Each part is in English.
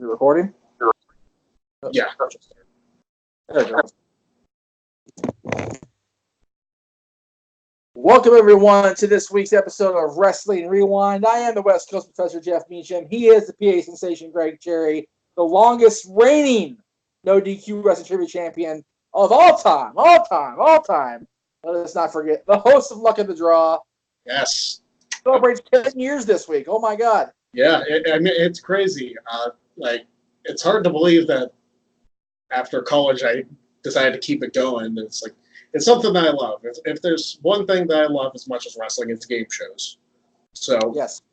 You recording? Yeah. There it goes. Welcome, everyone, to this week's episode of Wrestling Rewind. I am the West Coast Professor Jeff Meacham. He is the PA sensation Greg Cherry, the longest reigning no DQ Wrestling Trivia champion of all time. Let us not forget the host of Luck of the Draw. Yes. Celebrates 10 years this week. Oh, my God. Yeah, I mean, it's crazy. It's hard to believe that after college I decided to keep it going. It's something that I love. If there's one thing that I love as much as wrestling, it's game shows. So yes,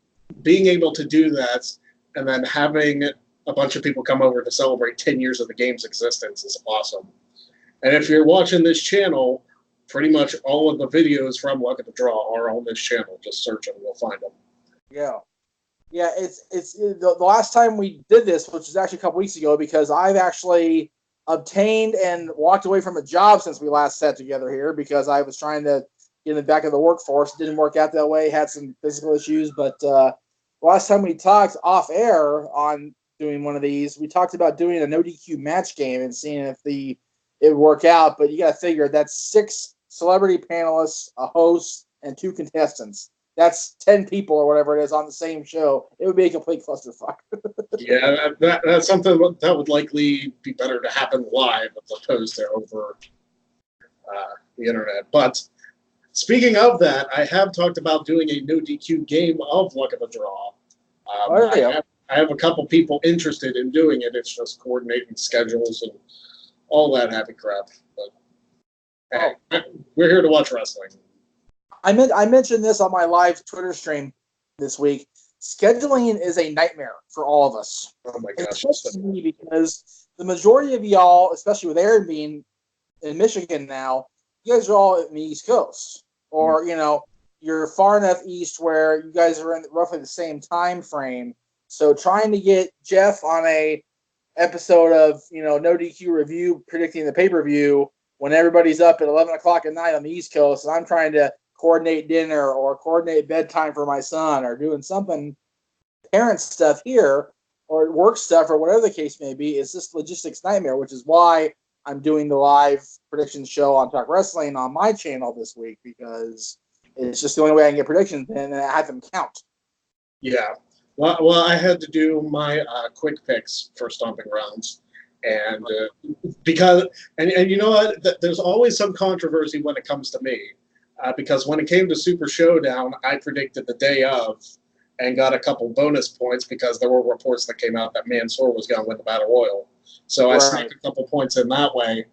being able to do that and then having a bunch of people come over to celebrate 10 years of the game's existence is awesome. And if you're watching this channel, pretty much all of the videos from Luck of the Draw are on this channel. Just search them, you'll find them. Yeah. Yeah, it's the last time we did this, which was actually a couple weeks ago, because I've actually obtained and walked away from a job since we last sat together here because I was trying to get in the back of the workforce. It didn't work out that way. Had some physical issues, but last time we talked off air on doing one of these, we talked about doing a no DQ match game and seeing if it would work out. But you got to figure that's 6 celebrity panelists, a host, and 2 contestants. That's 10 people or whatever it is on the same show. It would be a complete clusterfuck. Yeah, that's something that would likely be better to happen live as opposed to over the internet. But speaking of that, I have talked about doing a no DQ game of Luck of the Draw. I have a couple people interested in doing it. It's just coordinating schedules and all that happy crap. But hey, we're here to watch wrestling. I mentioned this on my live Twitter stream this week. Scheduling is a nightmare for all of us. Oh my gosh. Especially me, because the majority of y'all, especially with Aaron being in Michigan now, you guys are all in the East Coast. Or, you're far enough east where you guys are in roughly the same time frame. So trying to get Jeff on a episode of, no DQ review predicting the pay-per-view when everybody's up at 11 o'clock at night on the East Coast, and I'm trying to coordinate dinner or coordinate bedtime for my son or doing something parent stuff here or work stuff or whatever the case may be. It's just logistics nightmare, which is why I'm doing the live prediction show on Talk Wrestling on my channel this week, because it's just the only way I can get predictions in and I have them count. Yeah. Well, I had to do my quick picks for Stomping Grounds. And because you know what? There's always some controversy when it comes to me. Because when it came to Super Showdown, I predicted the day of and got a couple bonus points because there were reports that came out that Mansoor was going to win the Battle Royal. So I snuck a couple points in that way.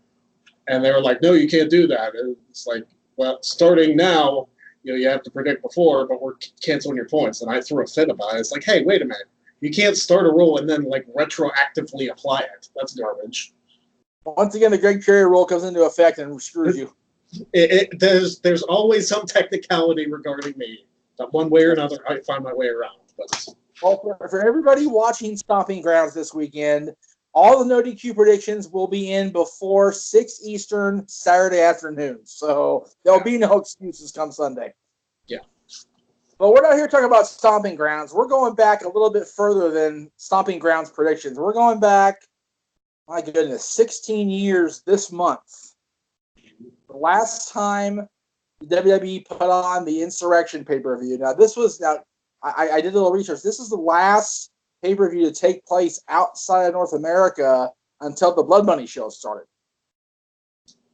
And they were like, no, you can't do that. It's like, well, starting now, you have to predict before, but we're canceling your points. And I threw a fit about it. It's like, hey, wait a minute. You can't start a rule and then, retroactively apply it. That's garbage. Once again, the Greg Cherry rule comes into effect and screws you. There's always some technicality regarding me. But one way or another, I find my way around. But for everybody watching Stomping Grounds this weekend, all the no DQ predictions will be in before 6 Eastern Saturday afternoon. So there'll be no excuses come Sunday. Yeah. But we're not here talking about Stomping Grounds. We're going back a little bit further than Stomping Grounds predictions. We're going back, my goodness, 16 years this month. The last time the WWE put on the Insurrection pay-per-view. Now, I did a little research. This is the last pay-per-view to take place outside of North America until the Blood Money show started.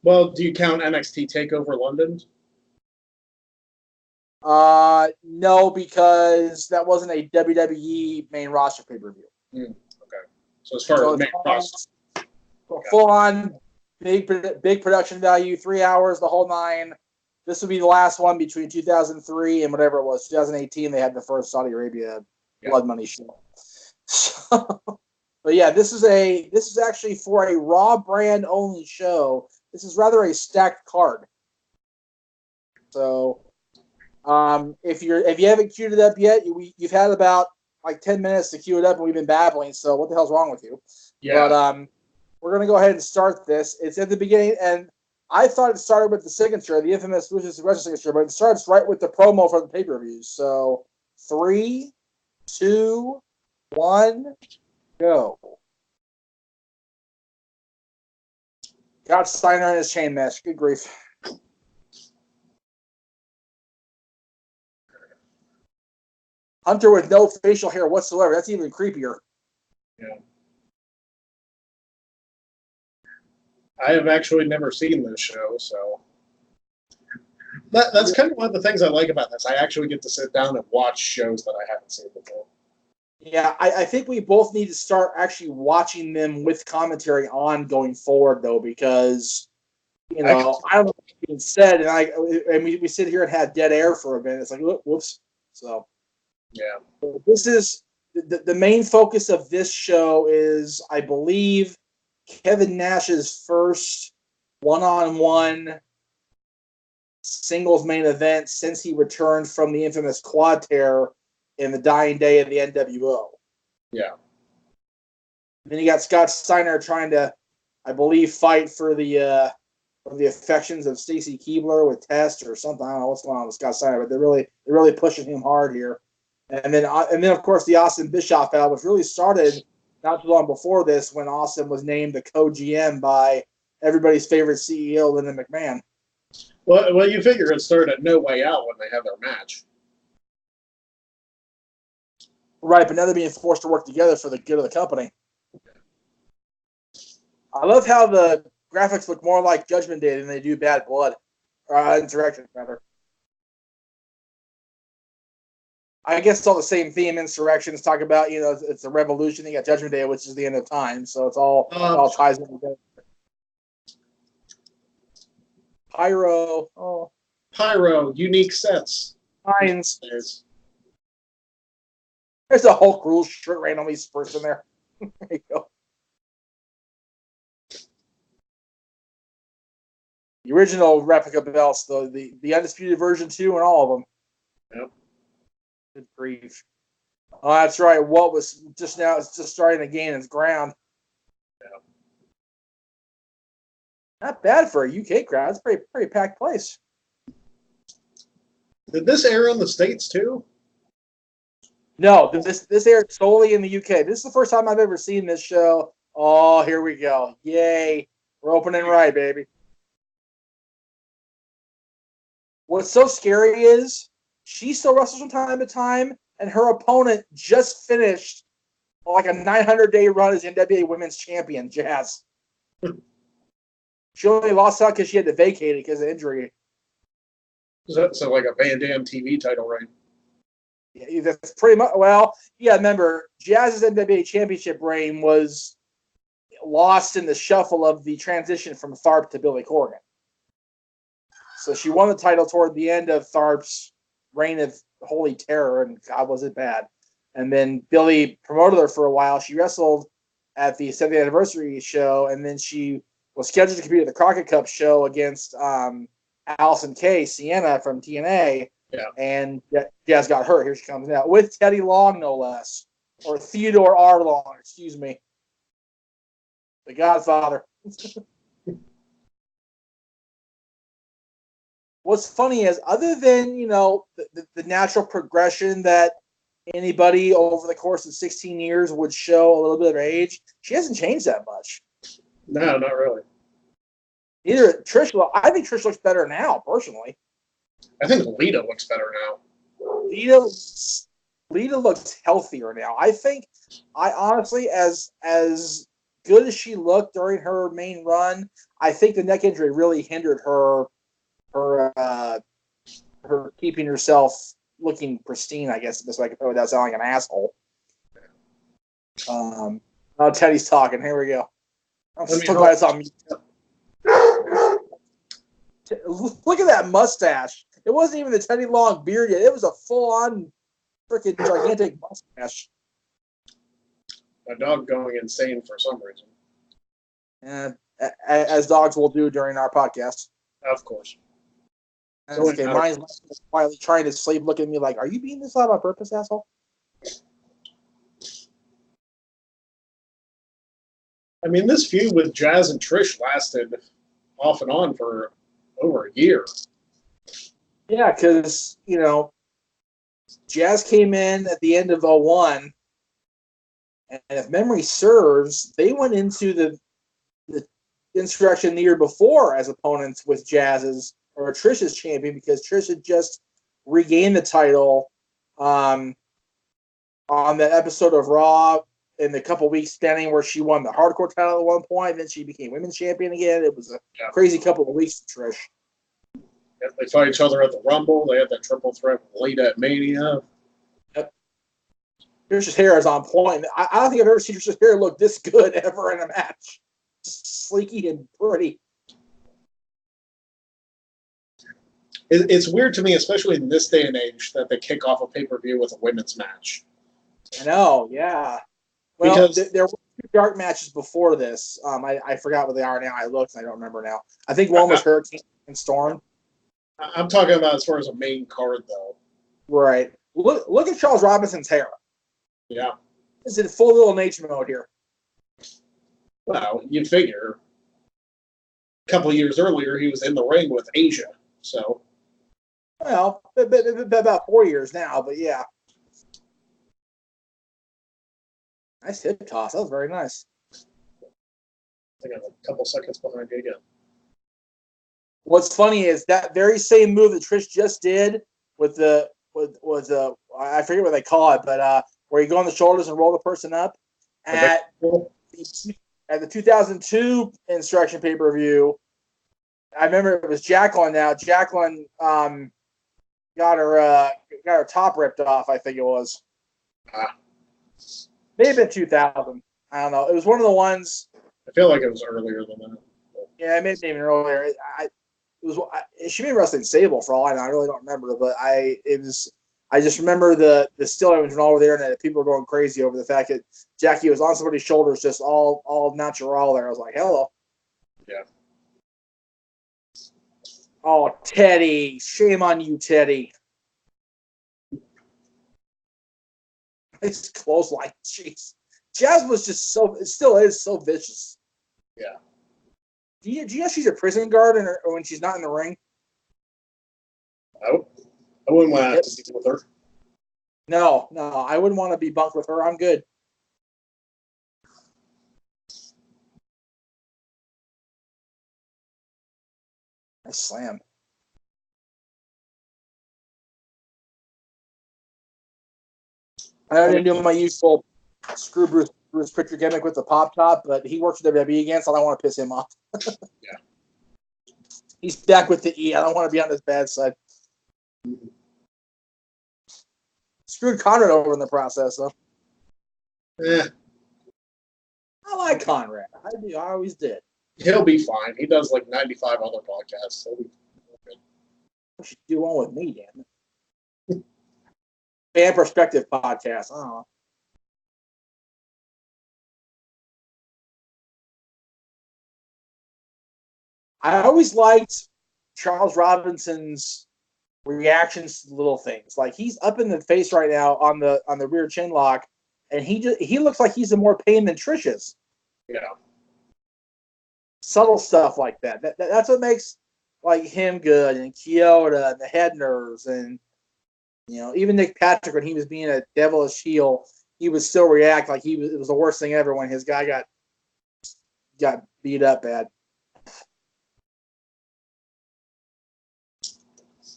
Well, do you count NXT TakeOver London? No, because that wasn't a WWE main roster pay-per-view. Okay. So as far as main roster. Full-on, big production value, 3 hours, the whole 9. This would be the last one between 2003 and whatever it was, 2018. They had the first Saudi Arabia Blood Money show. So, but yeah, this is actually for a Raw brand only show. This is rather a stacked card. So, if you haven't queued it up yet, you've had about 10 minutes to queue it up, and we've been babbling. So what the hell's wrong with you? Yeah. But we're gonna go ahead and start this. It's at the beginning, and I thought it started with the signature, the infamous Lucius Aggression signature, but it starts right with the promo for the pay-per-views. So 3, 2, 1, go. Got Steiner in his chain match. Good grief. Hunter with no facial hair whatsoever. That's even creepier. Yeah. I have actually never seen this show, so that's kind of one of the things I like about this. I actually get to sit down and watch shows that I haven't seen before. Yeah, I think we both need to start actually watching them with commentary on going forward, though, because, I don't know what's being said, and we sit here and had dead air for a minute. It's like, whoops. So, yeah. This is the main focus of this show is, I believe, Kevin Nash's first one-on-one singles main event since he returned from the infamous quad tear in the dying day of the NWO. Yeah. Then you got Scott Steiner trying to, I believe, fight for the affections of Stacy Keibler with Test or something. I don't know what's going on with Scott Steiner, but they're really pushing him hard here. And then of course the Austin Bischoff battle, which really started not too long before this, when Austin was named the co-GM by everybody's favorite CEO, Lyndon McMahon. Well, you figure it started at No Way Out when they had their match. Right, but now they're being forced to work together for the good of the company. I love how the graphics look more like Judgment Day than they do Bad Blood. Or Insurrection, rather. I guess it's all the same theme. Insurrections talk about, it's a revolution. You got Judgment Day, which is the end of time. So it's all ties in together. Pyro. Oh. Pyro, unique sets. Pines. There's a Hulk Rules shirt randomly spurts in there. There you go. The original replica belts, though, the undisputed version 2 and all of them. Yep. Good grief. Oh, that's right. What was just now, it's just starting to gain its ground. Yep. Not bad for a UK crowd. It's a pretty packed place. Did this air in the States too? No, this aired solely in the UK. This is the first time I've ever seen this show. Oh, here we go. Yay. We're opening right, baby. What's so scary is she still wrestles from time to time, and her opponent just finished like a 900-day run as NWA Women's Champion, Jazz. She only lost out because she had to vacate it because of injury. So like a Van Dam TV title reign. Yeah, that's pretty much. Well, yeah. Remember, Jazz's NWA Championship reign was lost in the shuffle of the transition from Tharp to Billy Corgan. So she won the title toward the end of Tharp's reign of holy terror, and God, was it bad. And then Billy promoted her for a while. She wrestled at the 70th anniversary show, and then she was scheduled to compete at the Crockett Cup show against Allison Kay, Sienna from TNA. Yeah. And Jazz got hurt. Here she comes now with Teddy Long, no less, or Theodore R. Long, excuse me, the Godfather. What's funny is, other than the natural progression that anybody over the course of 16 years would show a little bit of age, she hasn't changed that much. No, not really. Either Trish. I think Trish looks better now, personally. I think Lita looks better now. Lita looks healthier now. I honestly, as good as she looked during her main run, I think the neck injury really hindered her keeping herself looking pristine, I guess, this way I can put it without sounding like an asshole. Oh, Teddy's talking. Here we go. I'm so glad it's on mute. Look at that mustache. It wasn't even the Teddy Long beard yet. It was a full-on freaking gigantic mustache. My dog going insane for some reason. As dogs will do during our podcast. Of course. Okay, mine's quietly trying to sleep, looking at me like, are you being this loud on purpose, asshole? I mean, this feud with Jazz and Trish lasted off and on for over a year. Yeah, because, Jazz came in at the end of 01, And if memory serves, they went into the Insurrection the year before as opponents with Jazz's or Trish's champion because Trish had just regained the title on that episode of Raw in the couple weeks spanning where she won the hardcore title at one point, and then she became women's champion again. It was a crazy couple of weeks for Trish. Yeah, they fought each other at the Rumble. They had that triple threat with Lita at Mania. Yep. Trish's hair is on point. I don't think I've ever seen Trish's hair look this good ever in a match. Just sleeky and pretty. It's weird to me, especially in this day and age, that they kick off a pay-per-view with a women's match. I know, yeah. Well, there were two dark matches before this. I forgot what they are now. I looked, and I don't remember now. I think one was Hurricane and Storm. I'm talking about as far as a main card, though. Right. Look at Charles Robinson's hair. Yeah. He's in full little nature mode here. Well, you'd figure. A couple of years earlier, he was in the ring with Asia, so. Well, about 4 years now, but yeah. Nice hip toss. That was very nice. I think I'm a couple seconds behind you again. What's funny is that very same move that Trish just did with I forget what they call it, but where you go on the shoulders and roll the person up at the 2002 Insurrection pay-per-view. I remember it was Jacqueline. Now Jacqueline got her top ripped off. I think it was. Maybe in 2000. I don't know. It was one of the ones. I feel like it was earlier than that. Yeah, it may have been even earlier. She may be wrestling Sable for all I know. I really don't remember, but I just remember the still image went all over the internet. People were going crazy over the fact that Jackie was on somebody's shoulders, just all natural there. I was like, hello. Yeah. Oh, Teddy. Shame on you, Teddy. It's close like, jeez. Jazz was just it still is so vicious. Yeah. Do you know she's a prison guard when she's not in the ring? I wouldn't want to have to deal with her. No, I wouldn't want to be bunked with her. I'm good. Nice slam. I didn't do my usual screw Bruce Pritchard gimmick with the pop top, but he works with WWE again, so I don't want to piss him off. Yeah. He's back with the E. I don't want to be on his bad side. Screwed Conrad over in the process, though. Yeah. I like Conrad. I always did. He'll be fine. He does like 95 other podcasts. So You should do one with me, damn it. Fan Perspective podcast. I don't know. I always liked Charles Robinson's reactions to little things. Like he's up in the face right now on the rear chin lock, and he looks like he's in more pain than Trish is. Yeah. Subtle stuff like that. That's what makes like him good, and Kyoto and the head nerves, and even Nick Patrick when he was being a devilish heel, he would still react like it was the worst thing ever when his guy got beat up bad.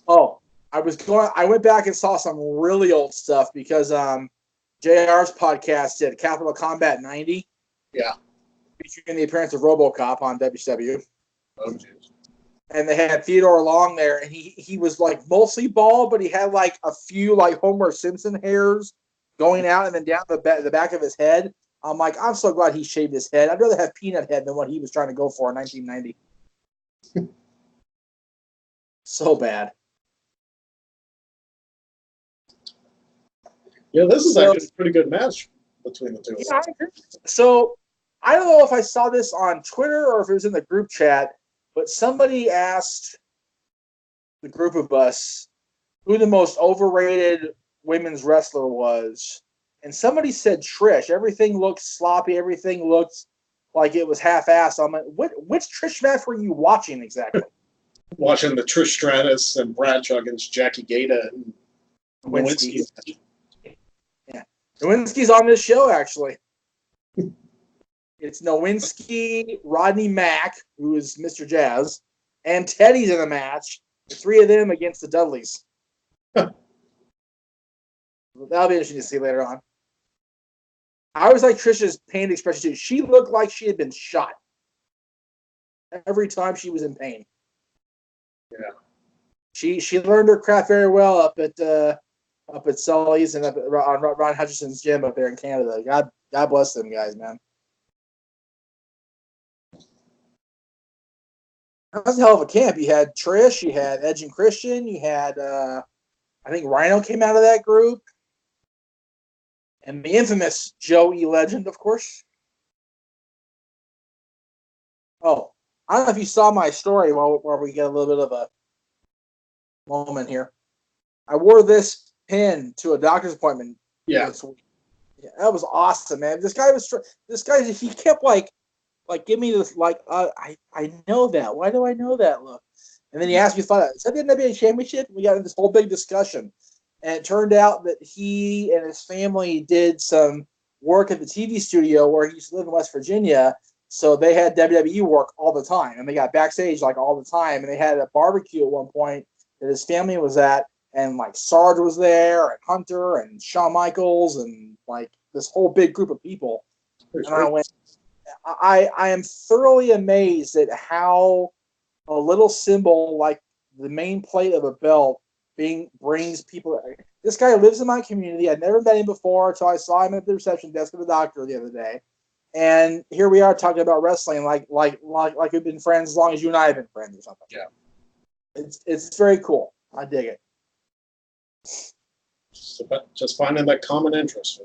Oh, I went back and saw some really old stuff because JR's podcast did Capital Combat 90. Yeah. Featuring the appearance of RoboCop on WCW. Oh, geez. And they had Theodore Long there, and he was like mostly bald, but he had like a few like Homer Simpson hairs going out and then down the back of his head. I'm like, I'm so glad he shaved his head. I'd rather have peanut head than what he was trying to go for in 1990. So bad. Yeah, this is actually a pretty good match between the two of them. I agree. So I don't know if I saw this on Twitter or if it was in the group chat, but somebody asked the group of us who the most overrated women's wrestler was. And somebody said Trish. Everything looked sloppy. Everything looked like it was half-assed. I'm like, which Trish match were you watching exactly? Watching the Trish Stratus and Bradshaw against Jackie Gata and Nowinski. Yeah. Nowinski's on this show, actually. It's Nowinski, Rodney Mack, who is Mr. Jazz, and Teddy's in the match. The three of them against the Dudleys. That'll be interesting to see later on. I always like Trish's pain expression too. She looked like she had been shot every time she was in pain. Yeah. She learned her craft very well up at Sully's and on Ron Hutchinson's gym up there in Canada. God bless them guys, man. That was a hell of a camp. You had Trish, you had Edge and Christian, you had I think Rhino came out of that group. And the infamous Joe E. Legend, of course. Oh, I don't know if you saw my story where we get a little bit of a moment here. I wore this pin to a doctor's appointment. This week. Yeah, that was awesome, man. This guy, he kept like give me this, I know that. Why do I know that look? And then he asked me, is that the NBA championship? We got in this whole big discussion. And it turned out that he and his family did some work at the TV studio where he used to live in West Virginia. So they had WWE work all the time. And they got backstage like all the time. And they had a barbecue at one point that his family was at. And like Sarge was there, and Hunter, and Shawn Michaels, and like this whole big group of people. And I went, I am thoroughly amazed at how a little symbol like the main plate of a belt brings people. This guy lives in my community. I'd never met him before until I saw him at the reception desk of the doctor the other day. And here we are talking about wrestling like we've been friends as long as you and I have been friends or something. Yeah. It's very cool. I dig it. Just finding that common interest.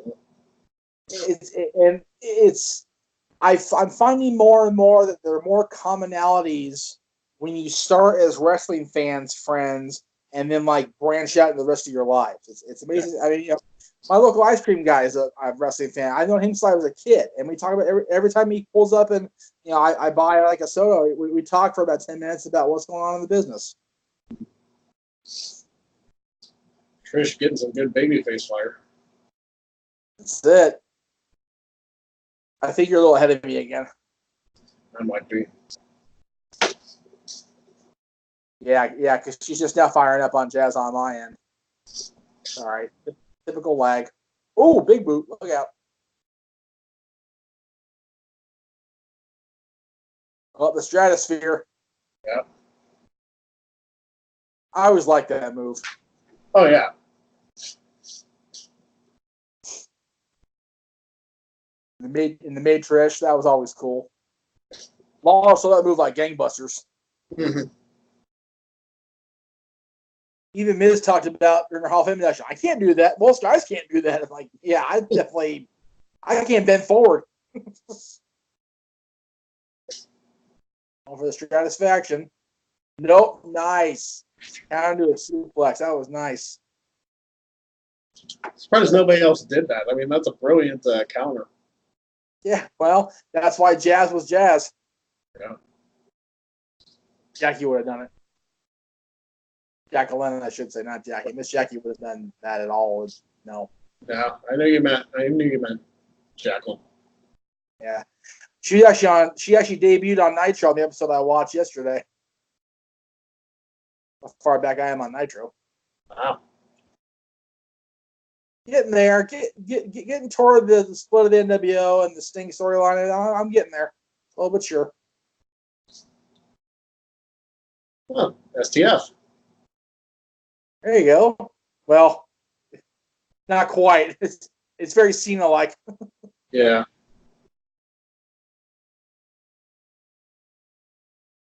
I'm finding more and more that there are more commonalities when you start as wrestling fans, friends, and then like branch out in the rest of your lives. It's amazing. Yeah. I mean, my local ice cream guy is a wrestling fan. I've known him since I was a kid, and we talk about every time he pulls up and I buy like a soda. We talk for about 10 minutes about what's going on in the business. Trish getting some good babyface fire. That's it. I think you're a little ahead of me again. I might be. Yeah, because she's just now firing up on Jazz on my end. All right. Typical lag. Oh, big boot. Look out. Oh, the stratosphere. Yeah. I always liked that move. Oh, yeah. In the mid Trish, that was always cool. Also, that move like gangbusters. Mm-hmm. Even Miz talked about during her Hall of Fame induction. I can't do that. Most guys can't do that. I'm like, yeah, I can't bend forward. All for the stratisfaction. Nope, nice. Down to a suplex. That was nice. Surprised nobody else did that. I mean, that's a brilliant counter. Yeah, well, that's why Jazz was Jazz. Yeah. Jackie would have done it. Jacqueline, I should say, not Jackie. Miss Jackie would have done that at all. No. Yeah, I knew you meant Jacqueline. Yeah. She actually debuted on Nitro on the episode I watched yesterday. How far back I am on Nitro. Wow. Getting there. Getting toward the split of the NWO and the Sting storyline. I'm getting there. A little bit sure. Oh, STF. There you go. Well, not quite. It's very Cena-like. Yeah.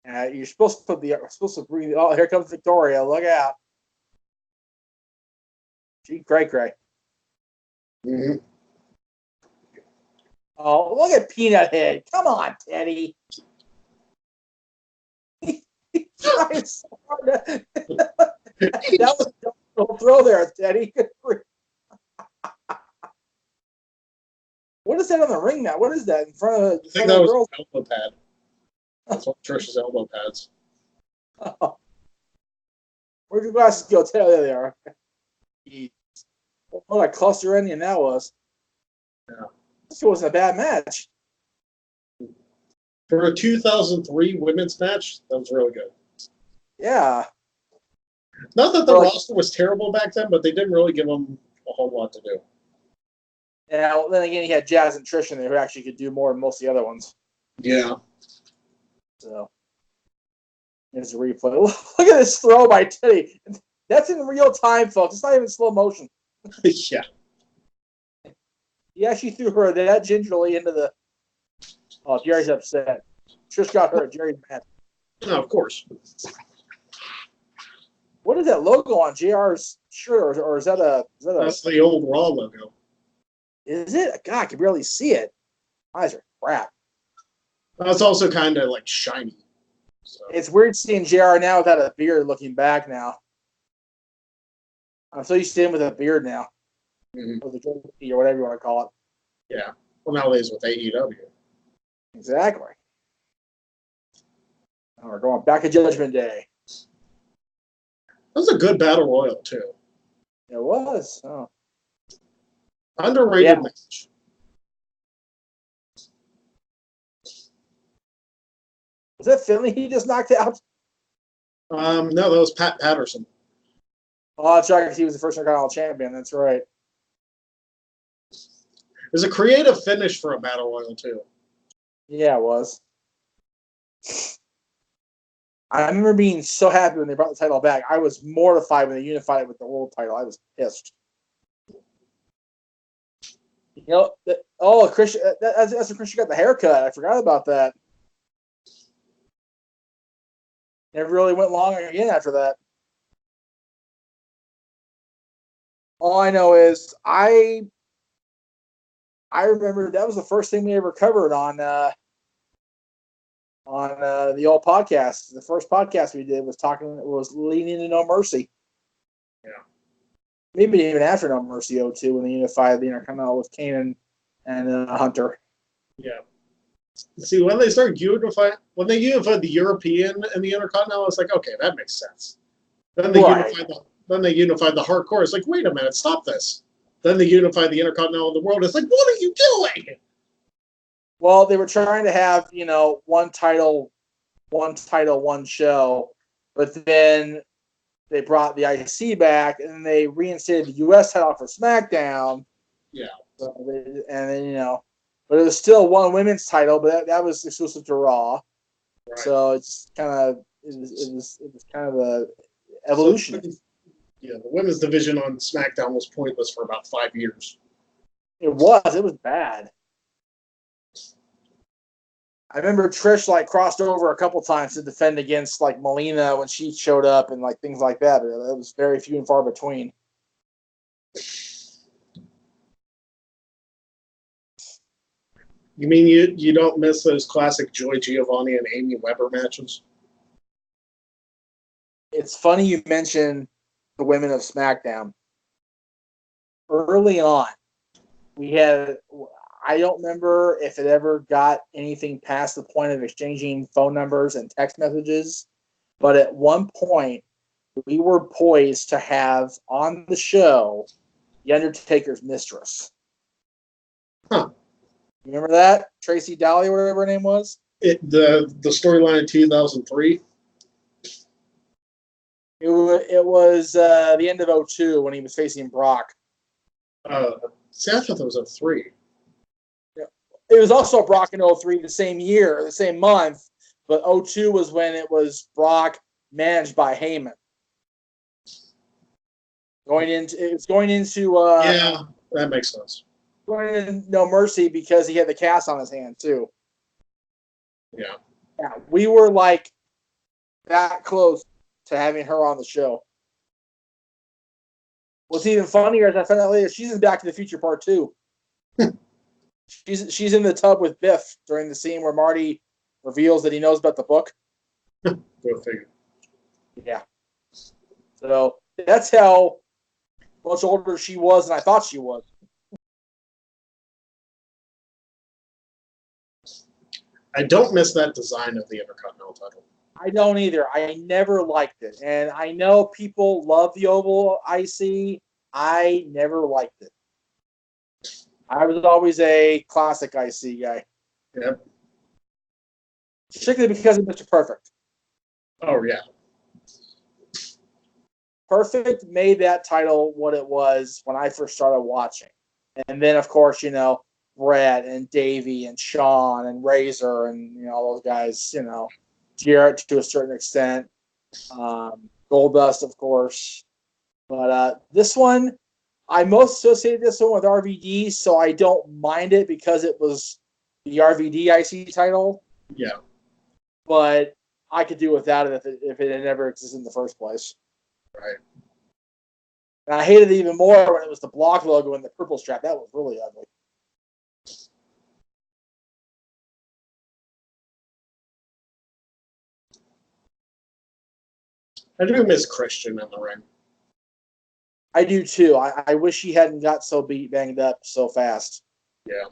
You're supposed to bring. Oh, here comes Victoria. Look out. Gee, cray. Mm-hmm. Oh, look at Peanut Head. Come on, Teddy. That was a throw there, Teddy. What is that on the ring mat? What is that in front of the I think that was an elbow pad. That's one of Trish's elbow pads. Oh. Where'd your glasses go? There they are. What a cluster ending that was. Yeah. This wasn't a bad match. For a 2003 women's match, that was really good. Yeah. Not that the roster was terrible back then, but they didn't really give them a whole lot to do. Yeah, well, then again, he had Jazz and Trish in there who actually could do more than most of the other ones. Yeah. So, there's a replay. Look at this throw by Teddy. That's in real time, folks. It's not even slow motion. Yeah. He actually threw her that gingerly into the... Oh, Jerry's upset. Trish got hurt. Jerry's mad. No, of course. What is that logo on JR's shirt, or is that a... That's the old Raw logo. Is it? God, I can barely see it. Eyes are crap. That's also kind of like shiny. So. It's weird seeing JR now without a beard looking back now. I'm so used to him with a beard now. Mm-hmm. Or the goatee, or whatever you want to call it. Yeah. Well, nowadays with AEW. Exactly. Now we're going back to Judgment Day. That was a good battle royal, too. It was. Oh. Underrated match. Was that Finley he just knocked out? No, that was Pat Patterson. Oh, that's right, because he was the first Intercontinental Champion. That's right. It was a creative finish for a battle royal, too. Yeah, it was. I remember being so happy when they brought the title back. I was mortified when they unified it with the world title. I was pissed. You know, Chris, that's when Chris got the haircut. I forgot about that. Never really went long again after that. All I know is I remember that was the first thing we ever covered on the old podcast. The first podcast we did was leading into No Mercy. Yeah. Maybe even after No Mercy 02 when they unified the Intercontinental with Kane and Hunter. Yeah. See, when they unified the European and the Intercontinental, it's like, okay, that makes sense. Then they unified the Hardcore. It's like, wait a minute, stop this. Then they unified the Intercontinental and the World. It's like, what are you doing? Well, they were trying to have, one title, one show, but then they brought the IC back and then they reinstated the US title for SmackDown. Yeah. So but it was still one women's title, but that was exclusive to Raw. Right. So it's kind of it was kind of a evolution. So, yeah, the women's division on SmackDown was pointless for about 5 years. It was bad. I remember Trish crossed over a couple times to defend against Melina when she showed up and things like that. It was very few and far between. You mean you don't miss those classic Joy Giovanni and Amy Weber matches? It's funny you mention the women of SmackDown. Early on, we had, I don't remember if it ever got anything past the point of exchanging phone numbers and text messages, but at one point, we were poised to have on the show The Undertaker's mistress. Huh. Remember that? Tracy Dowley, whatever her name was? The storyline in 2003? It was the end of 02 when he was facing Brock. See, I thought that was 03. Yeah. It was also Brock in 03 the same year, the same month, but 02 was when it was Brock managed by Heyman. Going into yeah, that makes sense. Going in No Mercy because he had the cast on his hand too. Yeah. Yeah, we were that close to having her on the show. What's even funnier is I found out later she's in Back to the Future Part 2. She's in the tub with Biff during the scene where Marty reveals that he knows about the book. Go figure. Yeah. So that's how much older she was than I thought she was. I don't miss that design of the Intercontinental title. I don't either. I never liked it. And I know people love the Oval IC. I never liked it. I was always a classic IC guy. Yep. Strictly because of Mr. Perfect. Oh, yeah. Perfect made that title what it was when I first started watching. And then, of course, Brett and Davey and Sean and Razor and, all those guys, Jarrett to a certain extent. Goldust, of course. But this one, I most associated this one with RVD, so I don't mind it because it was the RVD IC title. Yeah. But I could do without it if it had never existed in the first place. Right. And I hated it even more when it was the block logo and the purple strap. That was really ugly. I do miss Christian in the ring. I do too. I wish he hadn't got so banged up so fast. Yeah.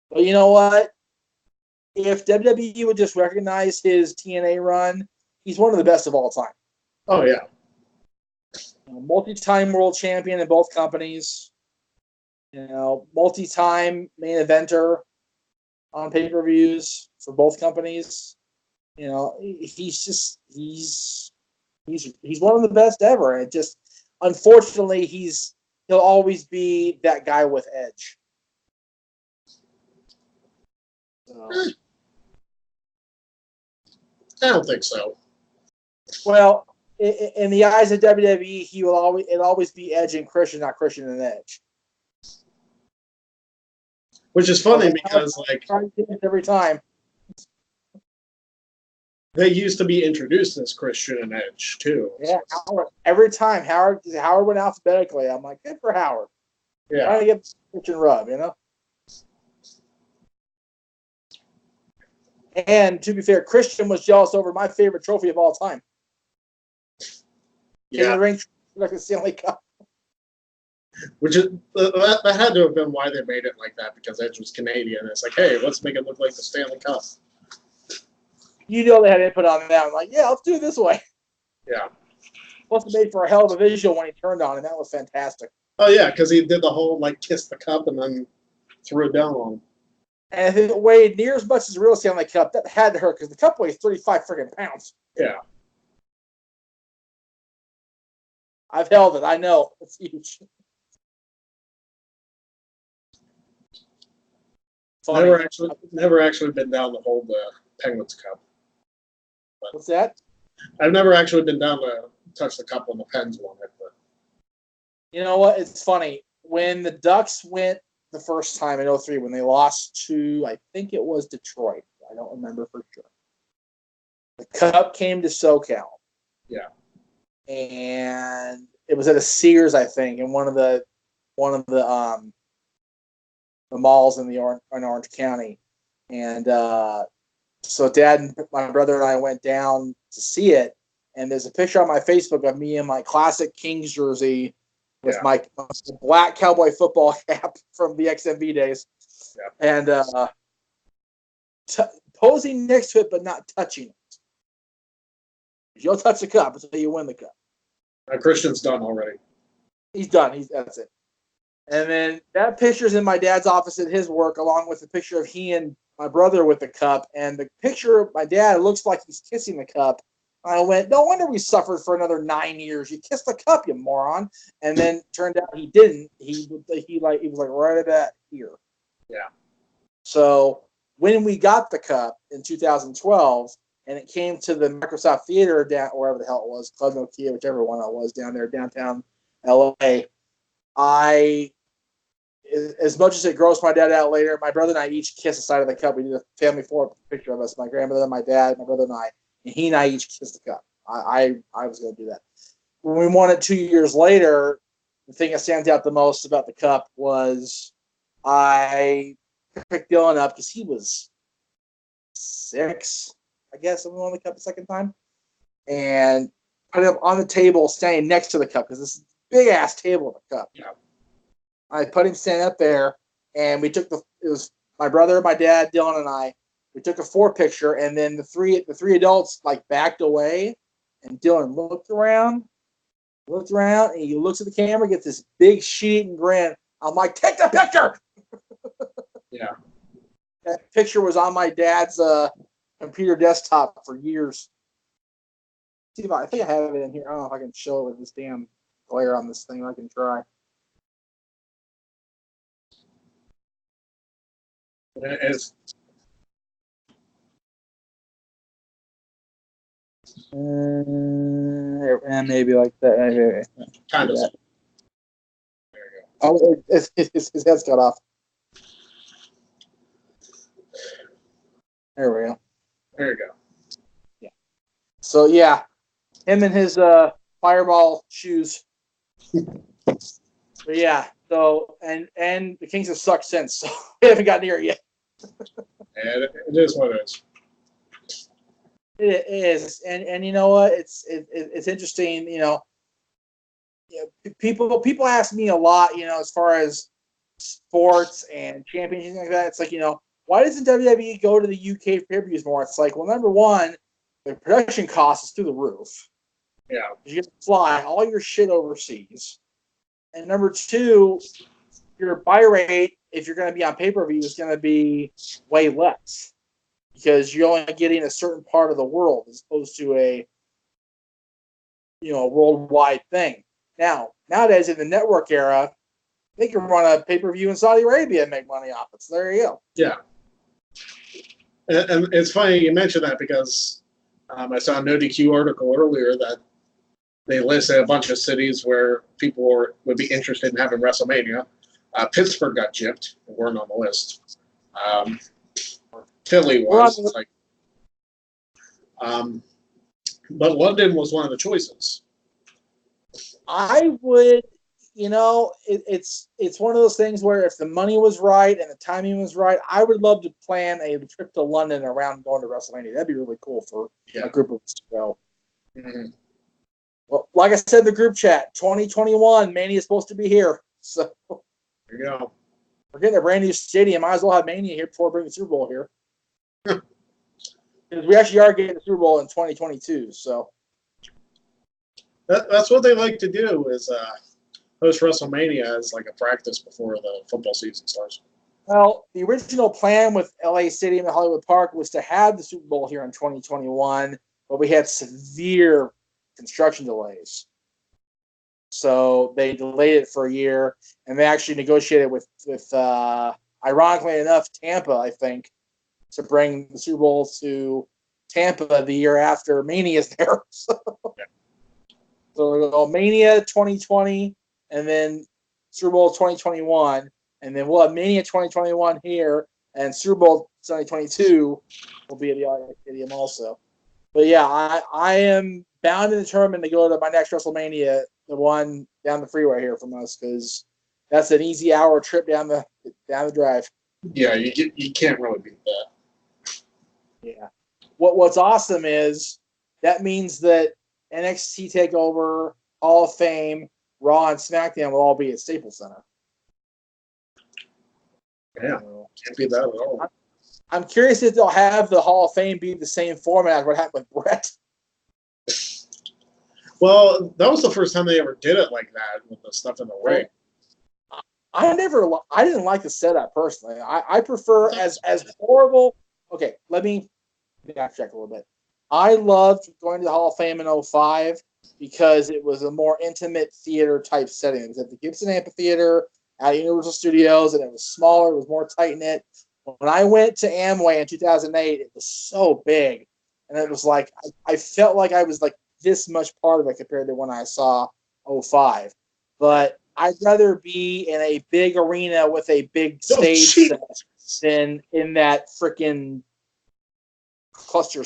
But you know what? If WWE would just recognize his TNA run, he's one of the best of all time. Oh, yeah. Multi-time world champion in both companies. Multi-time main eventer on pay-per-views for both companies. He's one of the best ever. And just unfortunately, he'll always be that guy with edge. So. I don't think so. Well, in the eyes of WWE, it'll always be Edge and Christian, not Christian and Edge. Which is funny because, every time they used to be introduced as Christian and Edge too. Yeah, Howard. Every time Howard went alphabetically, I'm like, good for Howard. Yeah, trying to get Christian rub, And to be fair, Christian was jealous over my favorite trophy of all time. Yeah, the ring like the Stanley Cup. Which is that had to have been why they made it like that, because Edge was Canadian. It's like, hey, let's make it look like the Stanley Cup. They had input on that. I'm like, yeah, let's do it this way. Yeah. Plus, it made for a hell of a visual when he turned on, and that was fantastic. Oh yeah, because he did the whole kiss the cup and then threw it down on him. And if it weighed near as much as the real Stanley Cup, that had to hurt because the cup weighs 35 freaking pounds. Yeah. I've held it. I know it's huge. Funny. Never actually been down to hold the Penguins Cup. But what's that? I've never actually been down to touch the cup when the Pens won it. But you know what? It's funny. When the Ducks went the first time in 2003, when they lost to, I think it was Detroit. I don't remember for sure. The cup came to SoCal. Yeah. And it was at a Sears, I think, in one of the malls in Orange County. And so Dad and my brother and I went down to see it. And there's a picture on my Facebook of me in my classic Kings jersey with my black cowboy football cap from the XMV days. Yeah. And posing next to it, but not touching it. You'll touch the cup until you win the cup. Christian's done already. He's done. That's it. And then that picture's in my dad's office at his work, along with the picture of he and my brother with the cup. And the picture of my dad looks like he's kissing the cup. I went, no wonder we suffered for another 9 years. You kissed the cup, you moron. And then turned out he didn't. He was right about here. Yeah. So when we got the cup in 2012, and it came to the Microsoft Theater down wherever the hell it was, Club Nokia, whichever one it was down there, downtown LA. As much as it grossed my dad out later, my brother and I each kissed the side of the cup. We did a family picture of us, my grandmother, my dad, my brother and I. And he and I each kissed the cup. I was going to do that. When we won it 2 years later, the thing that stands out the most about the cup was I picked Dylan up because he was 6, I guess, when we won the cup the second time, and put him on the table standing next to the cup because this big-ass table of the cup. Yeah. I put him standing up there, and it was my brother, my dad, Dylan, and I. We took a 4 picture, and then the three adults backed away, and Dylan looked around, and he looks at the camera, gets this big shit-eating grin. I'm like, take the picture! Yeah. That picture was on my dad's computer desktop for years. See if I think I have it in here. I don't know if I can show it with this damn glare on this thing. I can try. And maybe like that. Kind of. That. Oh, his head's cut off. There we go. There you go. Yeah. So yeah, him and his fireball shoes. But yeah. So and the Kings have sucked since. So we haven't got near it yet. And it is what it is. It is, and you know what? It's interesting. People ask me a lot. As far as sports and championships like that. It's like why doesn't WWE go to the UK pay-per-views more? It's like, well, number one, the production cost is through the roof. Yeah, you get to fly all your shit overseas, and number two, your buy rate if you're going to be on pay-per-view is going to be way less. Because you're only getting a certain part of the world as opposed to a worldwide thing. Nowadays in the network era, they can run a pay-per-view in Saudi Arabia and make money off it. So there you go. Yeah. And it's funny you mentioned that because I saw a No DQ article earlier that they listed a bunch of cities where people would be interested in having WrestleMania. Pittsburgh got gypped. They weren't on the list. Philly was. But London was one of the choices. I would, it's one of those things where if the money was right and the timing was right, I would love to plan a trip to London around going to WrestleMania. That'd be really cool for a group of us to go. Mm-hmm. Well, like I said in the group chat, 2021, Mania is supposed to be here. So there you go. We're getting a brand new stadium. Might as well have Mania here before we bring the Super Bowl here. Because we actually are getting the Super Bowl in 2022. So that's what they like to do is host WrestleMania as like a practice before the football season starts. Well, the original plan with LA Stadium and Hollywood Park was to have the Super Bowl here in 2021, but we had severe construction delays. So they delayed it for a year, and they actually negotiated with ironically enough, Tampa, I think, to bring the Super Bowl to Tampa the year after Mania is there. So we'll go Mania 2020, and then Super Bowl 2021, and then we'll have Mania 2021 here, and Super Bowl 2022 will be at the Arctic Stadium also. But yeah, I am bound and determined to go to my next WrestleMania, the one down the freeway here from us, because that's an easy hour trip down the drive. Yeah, you can't really beat that. Yeah. What's awesome is that means that NXT TakeOver, Hall of Fame, Raw, and SmackDown will all be at Staples Center. Yeah, can't beat that at all. I'm curious if they'll have the Hall of Fame be the same format as what happened with Brett. Well, that was the first time they ever did it like that with the stuff in the ring. I didn't like the setup personally. I prefer as horrible. Okay, let me backtrack a little bit. I loved going to the Hall of Fame in 2005 because it was a more intimate theater type setting. It was at the Gibson Amphitheater at Universal Studios, and it was smaller. It was more tight knit. When I went to Amway in 2008, it was so big, and it was like I felt like I was like this much part of it compared to when I saw 2005. But I'd rather be in a big arena with a big stage set than in that freaking cluster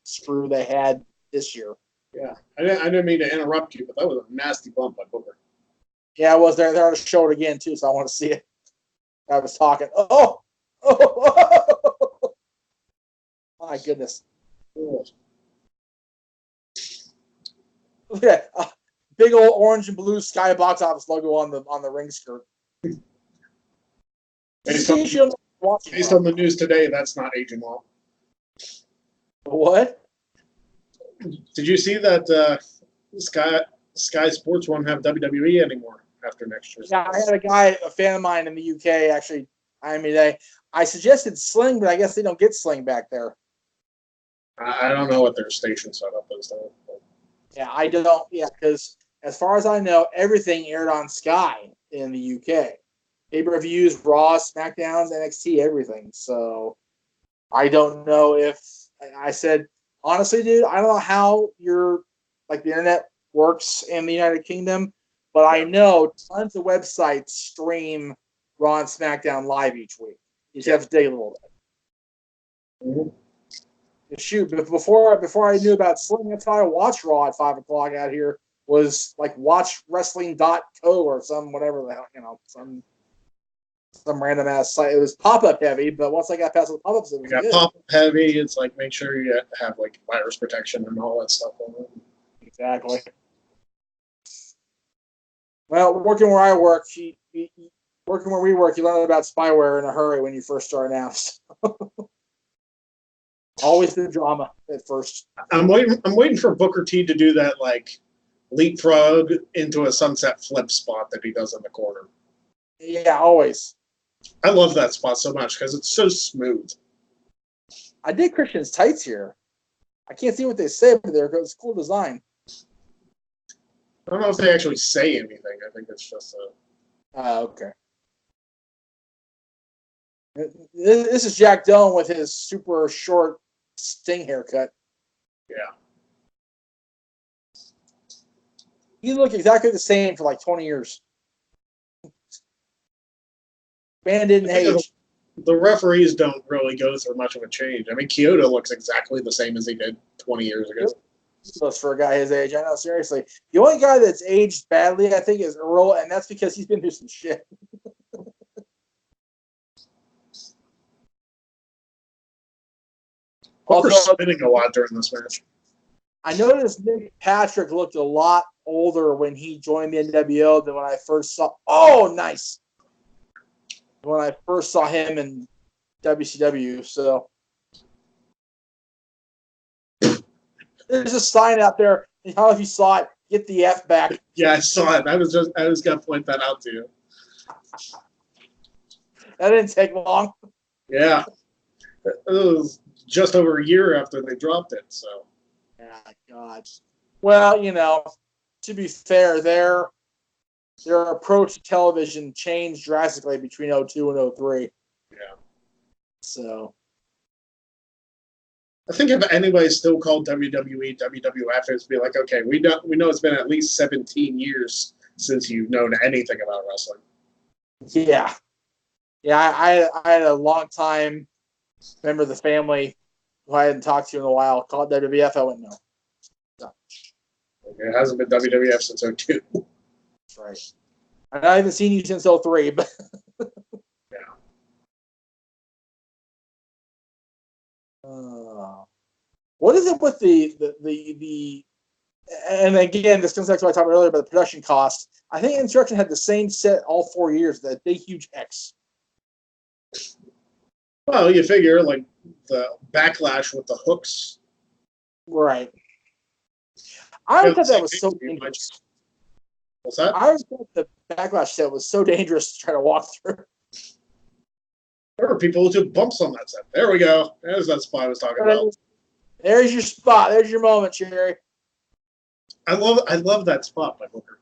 screw they had this year. Yeah, I didn't mean to interrupt you, but that was a nasty bump by Booker. Yeah, I was there. They're on the show it again too, so I want to see it. I was talking. Oh, my goodness! Look at that. Big old orange and blue Sky Box Office logo on the ring skirt. Based on the news today, that's not aging well. What? Did you see that Sky Sports won't have WWE anymore after next year? Yeah, I had a fan of mine in the UK, actually, I suggested Sling, but I guess they don't get Sling back there. I don't know what their station setup is though. Yeah, I don't. Yeah, because as far as I know, everything aired on Sky in the UK. Pay-per-views, Raw, SmackDowns, NXT, everything. So I don't know if I said honestly, dude. I don't know how your like the internet works in the United Kingdom, but I know tons of websites stream Raw and SmackDown live each week. You just have to dig a little bit. Mm-hmm. Shoot, but before I knew about Sling, that's how I watched Raw at 5 o'clock out here. Was like watchwrestling.co or some whatever the hell, some random ass site. It was pop up heavy, but once I got past the pop ups, it was good. Pop up heavy. It's like make sure you have like virus protection and all that stuff on it. Exactly. Well, working where I work, working where we work, you learn about spyware in a hurry when you first start out. Always the drama at first. I'm waiting for Booker T to do that like leapfrog into a sunset flip spot that he does in the corner. Yeah, always. I love that spot so much because it's so smooth. I did Christian's tights here. I can't see what they say, but it's cool design. I don't know if they actually say anything. I think it's just a. Okay. This is Jack Doan with his super short Sting haircut. Yeah. He looked exactly the same for like 20 years. Man didn't age. The referees don't really go through much of a change. I mean, Kyoto looks exactly the same as he did 20 years ago. For a guy his age, I know, seriously. The only guy that's aged badly, I think, is Earl, and that's because he's been through some shit. Booker's spinning a lot during this match. I noticed Nick Patrick looked a lot older when he joined the NWO than when I first saw. Oh, nice! When I first saw him in WCW, so there's a sign out there. I don't know if you saw it. Get the F back. Yeah, I saw it. I was gonna point that out to you. That didn't take long. Yeah, it was just over a year after they dropped it. So. Yeah, God. Well, to be fair, their approach to television changed drastically between 02 and 03. Yeah. So. I think if anybody's still called WWE, WWF, it'd be like, okay, we know it's been at least 17 years since you've known anything about wrestling. Yeah. Yeah, I had a long time member of the family who I hadn't talked to in a while called WWF. I went, no. It hasn't been WWF since 02. That's right. I haven't seen you since 03, but yeah. What is it with the and again, this comes back to what I talked about earlier about the production cost. I think Insurrection had the same set all 4 years, that big, huge X. Well, you figure, like, the backlash with the hooks. Right. I always thought that was so dangerous. What's that? I always thought the backlash set was so dangerous to try to walk through. There were people who took bumps on that set. There we go. There's that spot I was talking about. There's your spot. There's your moment, Cherry. I love that spot by Booker.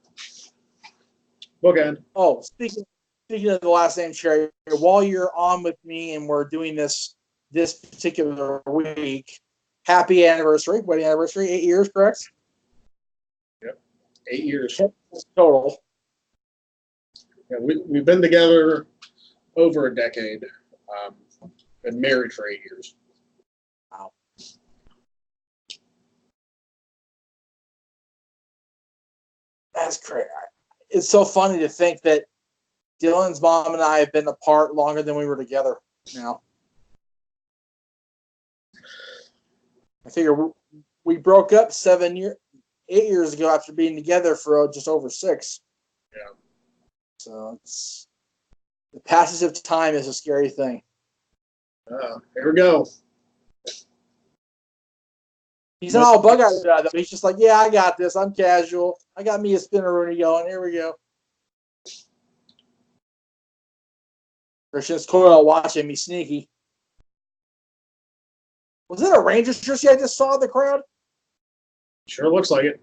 Bookend. Oh, speaking of the last name, Cherry, while you're on with me and we're doing this particular week, happy anniversary, wedding anniversary, 8 years, correct? Yep, 8 years. Total. Yeah, we've been together over a decade. Been married for 8 years. Wow. That's crazy. It's so funny to think that Dylan's mom and I have been apart longer than we were together now. I figure we broke up 8 years ago after being together for just over 6. Yeah. So the passage of time is a scary thing. Here we go. He's not all bug eyed about it, though. He's just like, yeah, I got this. I'm casual. I got me a spinner Rooney going. Here we go. Christian's Coyle watching me sneaky. Was it a Rangers jersey I just saw in the crowd? Sure looks like it.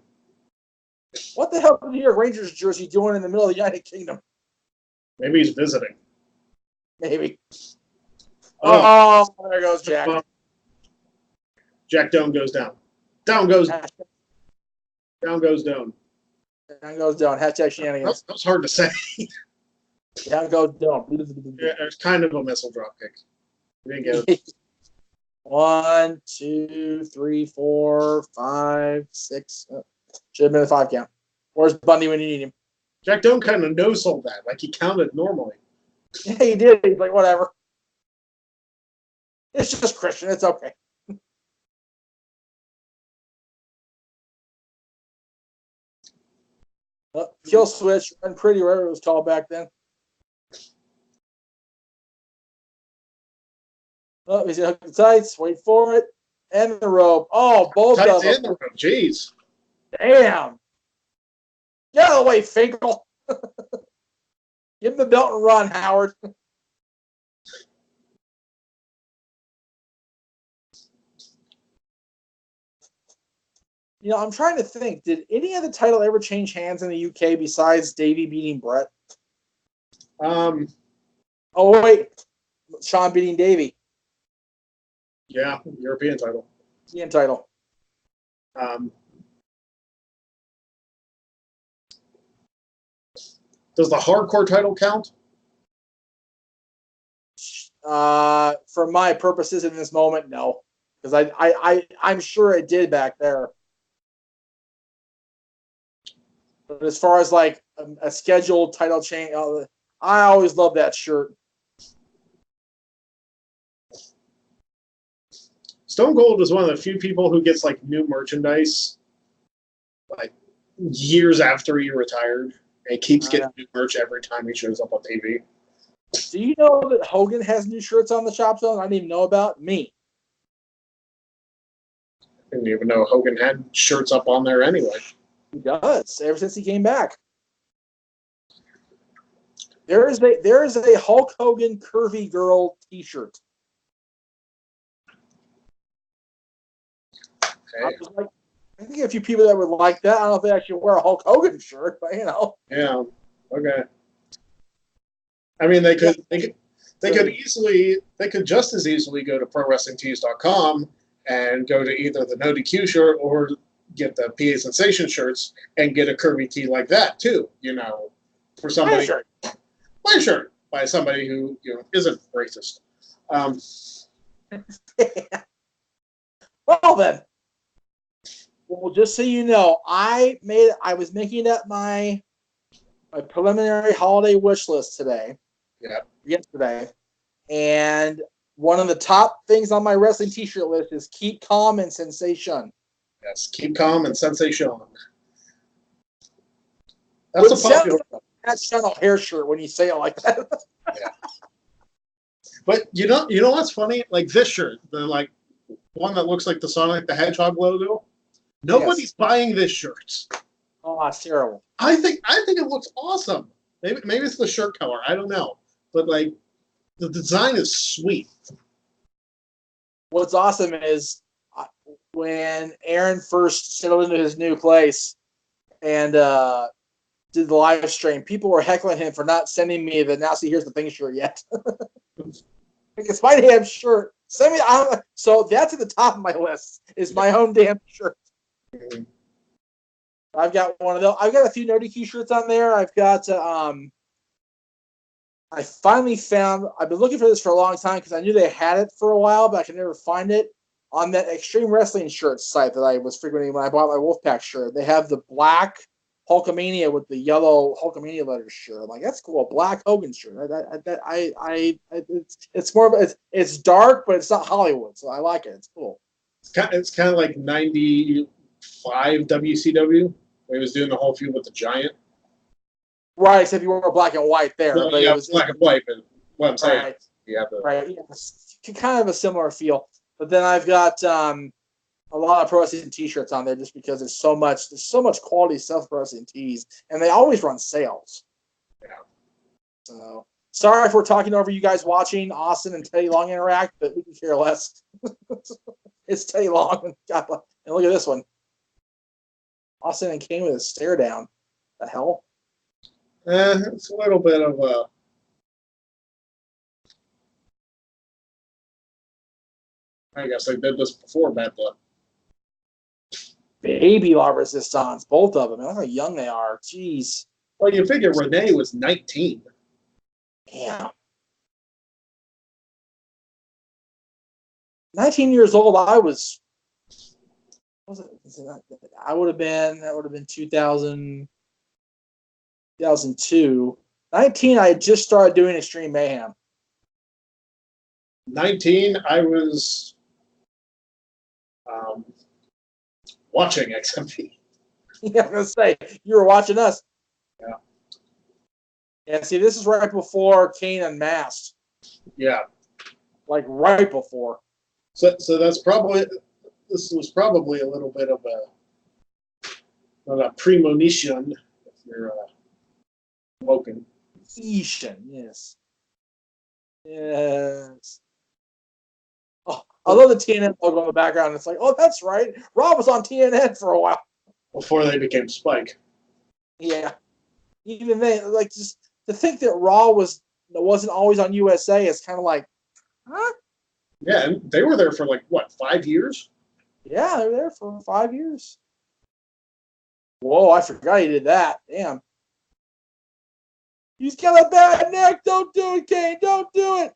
What the hell is your Rangers jersey doing in the middle of the United Kingdom? Maybe he's visiting. Maybe. Oh, there goes Jack. Jack Doan goes down. Down goes down. Down goes down. Down goes down. Hashtag shenanigans. That was hard to say. Down goes down. Yeah, it's kind of a missile drop kick. We didn't get it. 1, 2, 3, 4, 5, 6. Should have been a 5 count. Where's Bundy when you need him? Jack Doan kind of no-sold that. Like he counted normally. Yeah, he did. He's like, whatever. It's just Christian. It's okay. Kill switch, run pretty, whatever it was called back then. Oh, he's going to hook the tights. Wait for it. And the rope. Oh, both tights of them. And the rope. Jeez. Damn. Get out of the way, Finkel. Give him the belt and run, Howard. You know, I'm trying to think. Did any of the title ever change hands in the UK besides Davey beating Brett? Oh, wait. Sean beating Davey. Yeah, European title. European title. Does the hardcore title count? For my purposes in this moment, no. Because I'm sure it did back there. But as far as like a scheduled title change, I always love that shirt. Stone Cold is one of the few people who gets like new merchandise like years after he retired and keeps getting new merch every time he shows up on TV. Do you know that Hogan has new shirts on the shop zone I didn't even know about? Me. I didn't even know Hogan had shirts up on there anyway. He does, ever since he came back. There is a Hulk Hogan Curvy Girl t-shirt. Okay. I think a few people that would like that. I don't know if they actually wear a Hulk Hogan shirt, but you know. Yeah. Okay. I mean, they could just as easily go to ProWrestlingTees.com and go to either the No DQ shirt or get the PA Sensation shirts and get a curvy tee like that too. You know, for somebody. My shirt by somebody who isn't racist. Well then. Well, just so you know, I was making up my preliminary holiday wish list today. Yeah. Yesterday. And one of the top things on my wrestling t-shirt list is keep calm and sensation. Yes, keep calm and sensation. That's a popular one. That's not a hair shirt when you say it like that. Yeah. But you know what's funny? Like this shirt, the like one that looks like the Sonic the Hedgehog logo. Nobody's buying this shirt. Oh, it's terrible. I think it looks awesome. Maybe it's the shirt color. I don't know. But like the design is sweet. What's awesome is when Aaron first settled into his new place and did the live stream, people were heckling him for not sending me the Now See Here's the Thing shirt yet. It's my damn shirt. Send me. So that's at the top of my list. Is my own damn shirt. Mm-hmm. I've got one of those. I've got a few No DQ shirts on there. I've got. I finally found. I've been looking for this for a long time because I knew they had it for a while, but I could never find it on that Extreme Wrestling shirt site that I was frequenting when I bought my Wolfpack shirt. They have the black Hulkamania with the yellow Hulkamania letters shirt. I'm like, that's cool. A black Hogan shirt. It's more of it's dark, but it's not Hollywood, so I like it. It's cool. It's kind of like 95 WCW. Where he was doing the whole feud with the Giant. Right, except you were black and white there. No, but yeah, it was black and white, but what I'm saying. Right. Yeah, right. Yeah, kind of a similar feel. But then I've got a lot of pro wrestling t-shirts on there just because there's so much quality stuff for wrestling tees, and they always run sales. Yeah. So sorry if we're talking over you guys watching Austin and Teddy Long interact, but we can care less. It's Teddy Long. God, and look at this one. Austin and Kane with a stare down. The hell? It's a little bit of a. I guess they did this before Bad Blood. Baby La Resistance, both of them. Look how young they are. Jeez. Well, you figure Renee was 19. Damn. 19 years old, I was I would have been 2000, 2002. 19, I had just started doing Extreme Mayhem. 19, I was watching XMP. Yeah, I was going to say, you were watching us. Yeah. And see, this is right before Kane unmasked. Yeah. Like right before. So that's probably, this was probably a little bit of a premonition if you're woken. Yes. Yes. Oh, I love the TNN logo in the background. It's like, oh, that's right. Rob was on TNN for a while. Before they became Spike. Yeah. Even then, like, just to think that Raw wasn't always on USA is kind of like, huh? Yeah, and they were there for like, what, 5 years? Yeah, they were there for 5 years. Whoa, I forgot he did that. Damn. He's got a bad neck. Don't do it, Kane. Don't do it.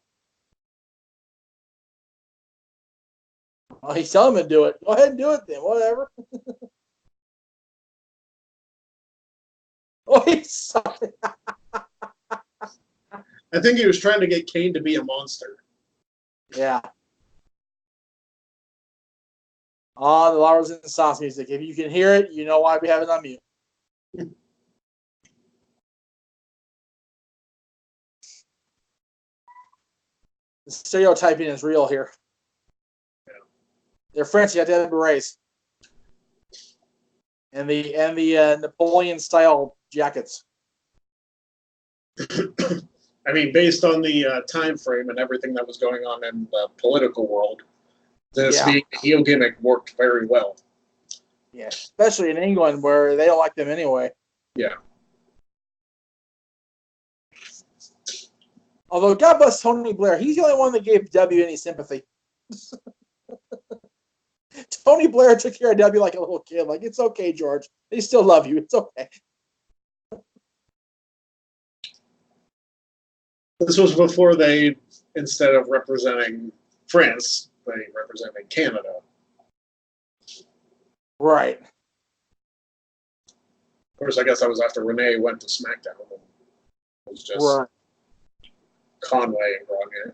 Oh, he's telling him to do it. Go ahead and do it then. Whatever. Oh, he's sorry. I think he was trying to get Kane to be a monster. Yeah. Oh, the Lars and Sauce music. If you can hear it, you know why we have it on mute. The stereotyping is real here. Yeah. They're French. You have to have berets. And the Napoleon style jackets. I mean, based on the time frame and everything that was going on in the political world, this being a heel gimmick worked very well. Yeah, especially in England where they don't like them anyway. Yeah. Although, God bless Tony Blair, he's the only one that gave W any sympathy. Tony Blair took care of W like a little kid. Like, it's okay, George. They still love you. It's okay. This was before they, instead of representing France, they represented Canada. Right. Of course, I guess that was after Renee went to SmackDown. It was just right. Conway and Grogner.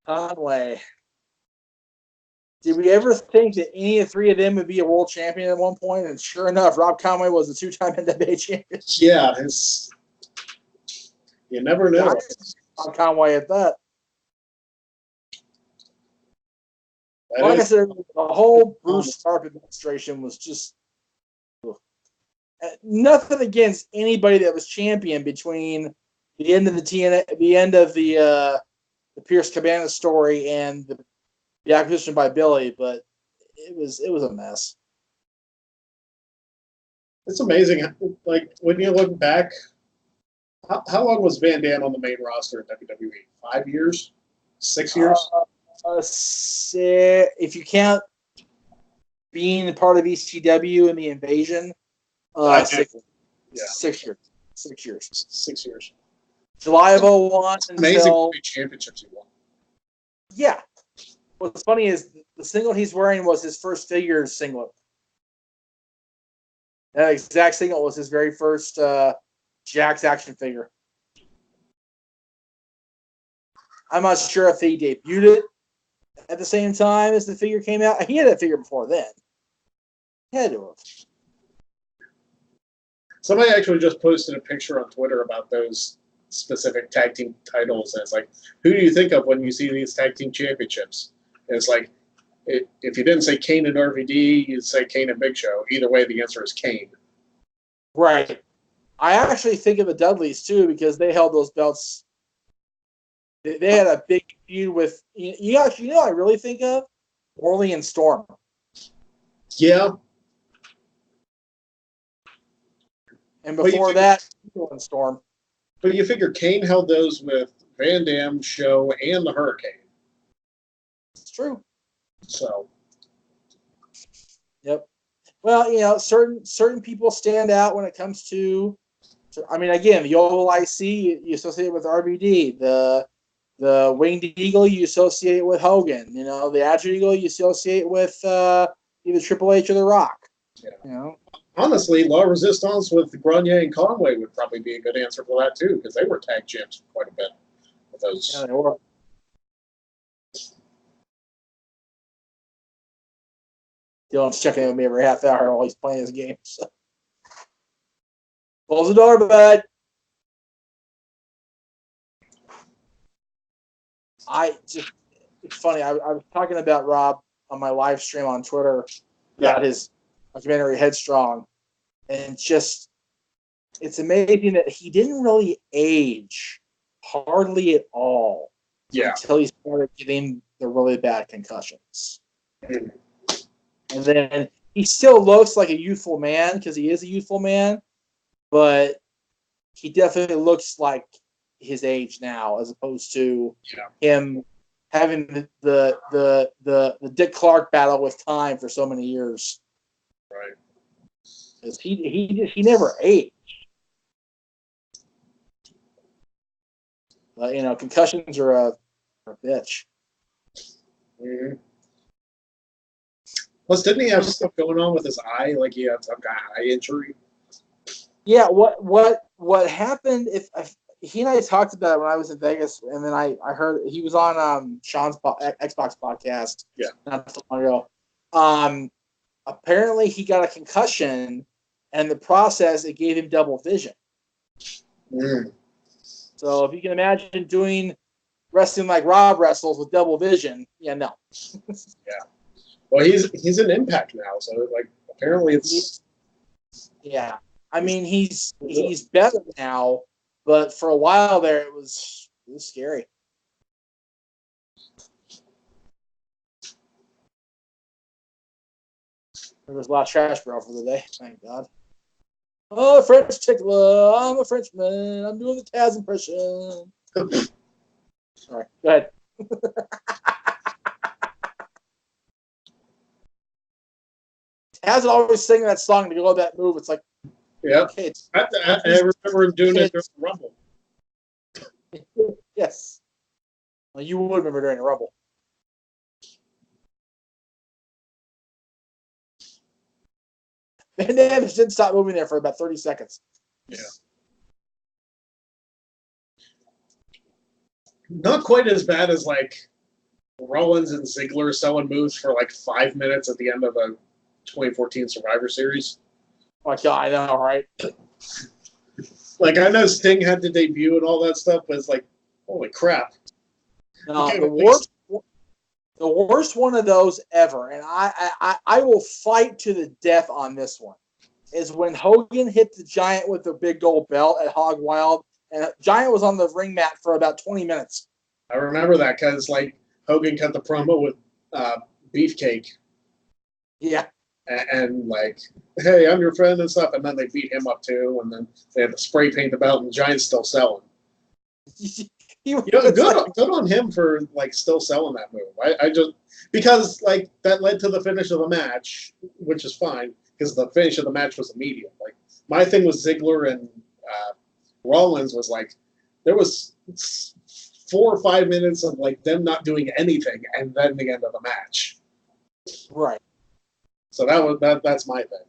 Conway. Did we ever think that any of three of them would be a world champion at one point? And sure enough, Rob Conway was a two-time NWA champion. Yeah, you never know. Rob Conway at that. Like I said, the whole Bruce Stark administration was just nothing against anybody that was champion between the end of the Pierce Cabana story and the acquisition by Billy, but it was a mess. It's amazing. Like, when you look back, how long was Van Dam on the main roster in WWE? 5 years? 6 years? If you count being part of ECW and the invasion, 6 years. 6 years. 6 years. July of 01 amazing until championships he won. Yeah. What's funny is the singlet he's wearing was his first figure singlet. That exact singlet was his very first Jack's action figure. I'm not sure if he debuted it at the same time as the figure came out. He had that figure before then. He had to have. Somebody actually just posted a picture on Twitter about those specific tag team titles. And it's like, who do you think of when you see these tag team championships? And it's like, if you didn't say Kane and RVD, you'd say Kane and Big Show. Either way, the answer is Kane. Right. I actually think of the Dudleys, too, because they held those belts. They had a big feud with... You know what I really think of? Orly and Storm. Yeah. And before that, Eagle and Storm. But you figure Kane held those with Van Dam, Show, and the Hurricane. It's true. So. Yep. Well, you know, certain people stand out when it comes to. I mean, again, the oval IC you associate it with RVD. The Winged Eagle you associate it with Hogan. You know, the Azure Eagle you associate with either Triple H or The Rock. Yeah. You know. Honestly, La Resistance with Grenier and Conway would probably be a good answer for that too, because they were tag champs quite a bit with those. Yeah, they were. Dylan's checking in with me every half hour while he's playing his game. So. Close the door, bud. It's funny. I was talking about Rob on my live stream on Twitter about his documentary Headstrong, and it's amazing that he didn't really age hardly at all until he started getting the really bad concussions. And then he still looks like a youthful man because he is a youthful man, but he definitely looks like his age now, as opposed to him having the Dick Clark battle with time for so many years. Right. Because he never aged. But you know, concussions are a bitch. Mm-hmm. Plus, didn't he have stuff going on with his eye? Like he had some kind of eye injury. Yeah. What happened? If he and I talked about it when I was in Vegas, and then I heard he was on Sean's Xbox podcast. Yeah. Not so long ago. Apparently, he got a concussion, and in the process, it gave him double vision. Mm. So if you can imagine doing wrestling like Rob wrestles with double vision, no. Yeah. Well, he's in Impact now, so like apparently it's. Yeah, I mean he's better now, but for a while there it was scary. There was a lot of trash barrel for the day. Thank God. Oh, French tickler! I'm a Frenchman. I'm doing the Taz impression. All right, go ahead. Taz always singing that song to go that move. It's like, okay, I remember him doing it during the Rumble. Yes. Well, you would remember during the Rumble. Van Dam didn't stop moving there for about 30 seconds. Yeah. Not quite as bad as like Rollins and Ziggler selling moves for like 5 minutes at the end of a 2014 Survivor Series. Oh my God, I know, right? Like, I know Sting had to debut and all that stuff, but it's like, holy crap. No, the worst one of those ever, and I will fight to the death on this one, is when Hogan hit the Giant with the big gold belt at Hog Wild, and Giant was on the ring mat for about 20 minutes. I remember that because, like, Hogan cut the promo with Beefcake. Yeah. And like, hey, I'm your friend and stuff, and then they beat him up too, and then they had to spray paint the belt, and the Giant's still selling. Good on him for like still selling that move. I just because like that led to the finish of the match, which is fine because the finish of the match was immediate. Like my thing with Ziggler and Rollins was like there was 4 or 5 minutes of like them not doing anything, and then the end of the match. Right. So that's my thing.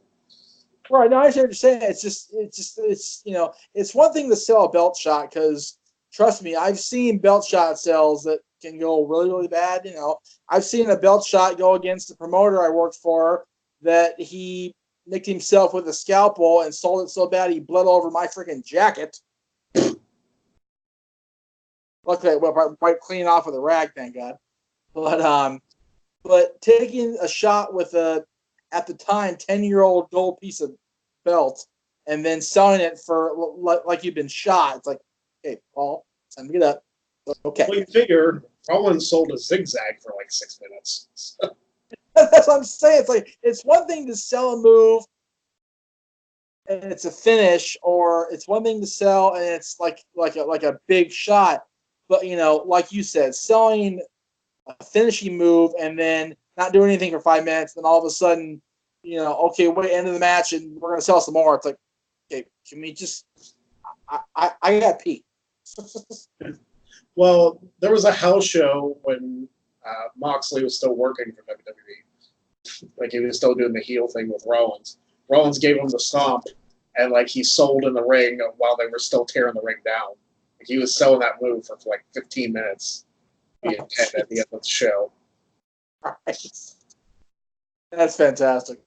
Right. No, I see what you're saying. It's you know, it's one thing to sell a belt shot because trust me, I've seen belt shot sales that can go really, really bad. You know, I've seen a belt shot go against the promoter I worked for that he nicked himself with a scalpel and sold it so bad he bled all over my freaking jacket. Luckily, I wiped clean off with a rag, thank God. But taking a shot with a at the time 10-year-old gold piece of belt and then selling it for like you've been shot, it's like, hey, Paul, time to get up. Okay. Well, you figure Rollins sold a zigzag for like 6 minutes. That's what I'm saying. It's like it's one thing to sell a move and it's a finish, or it's one thing to sell and it's like a big shot. But like you said, selling a finishing move and then not doing anything for 5 minutes, then all of a sudden, okay, wait, end of the match and we're gonna sell some more. It's like, okay, can we just? I got pee. Well, there was a house show when Moxley was still working for WWE. Like, he was still doing the heel thing with Rollins. Rollins gave him the stomp, and like he sold in the ring while they were still tearing the ring down. Like, he was selling that move for like 15 minutes at the end of the show. Nice. That's fantastic.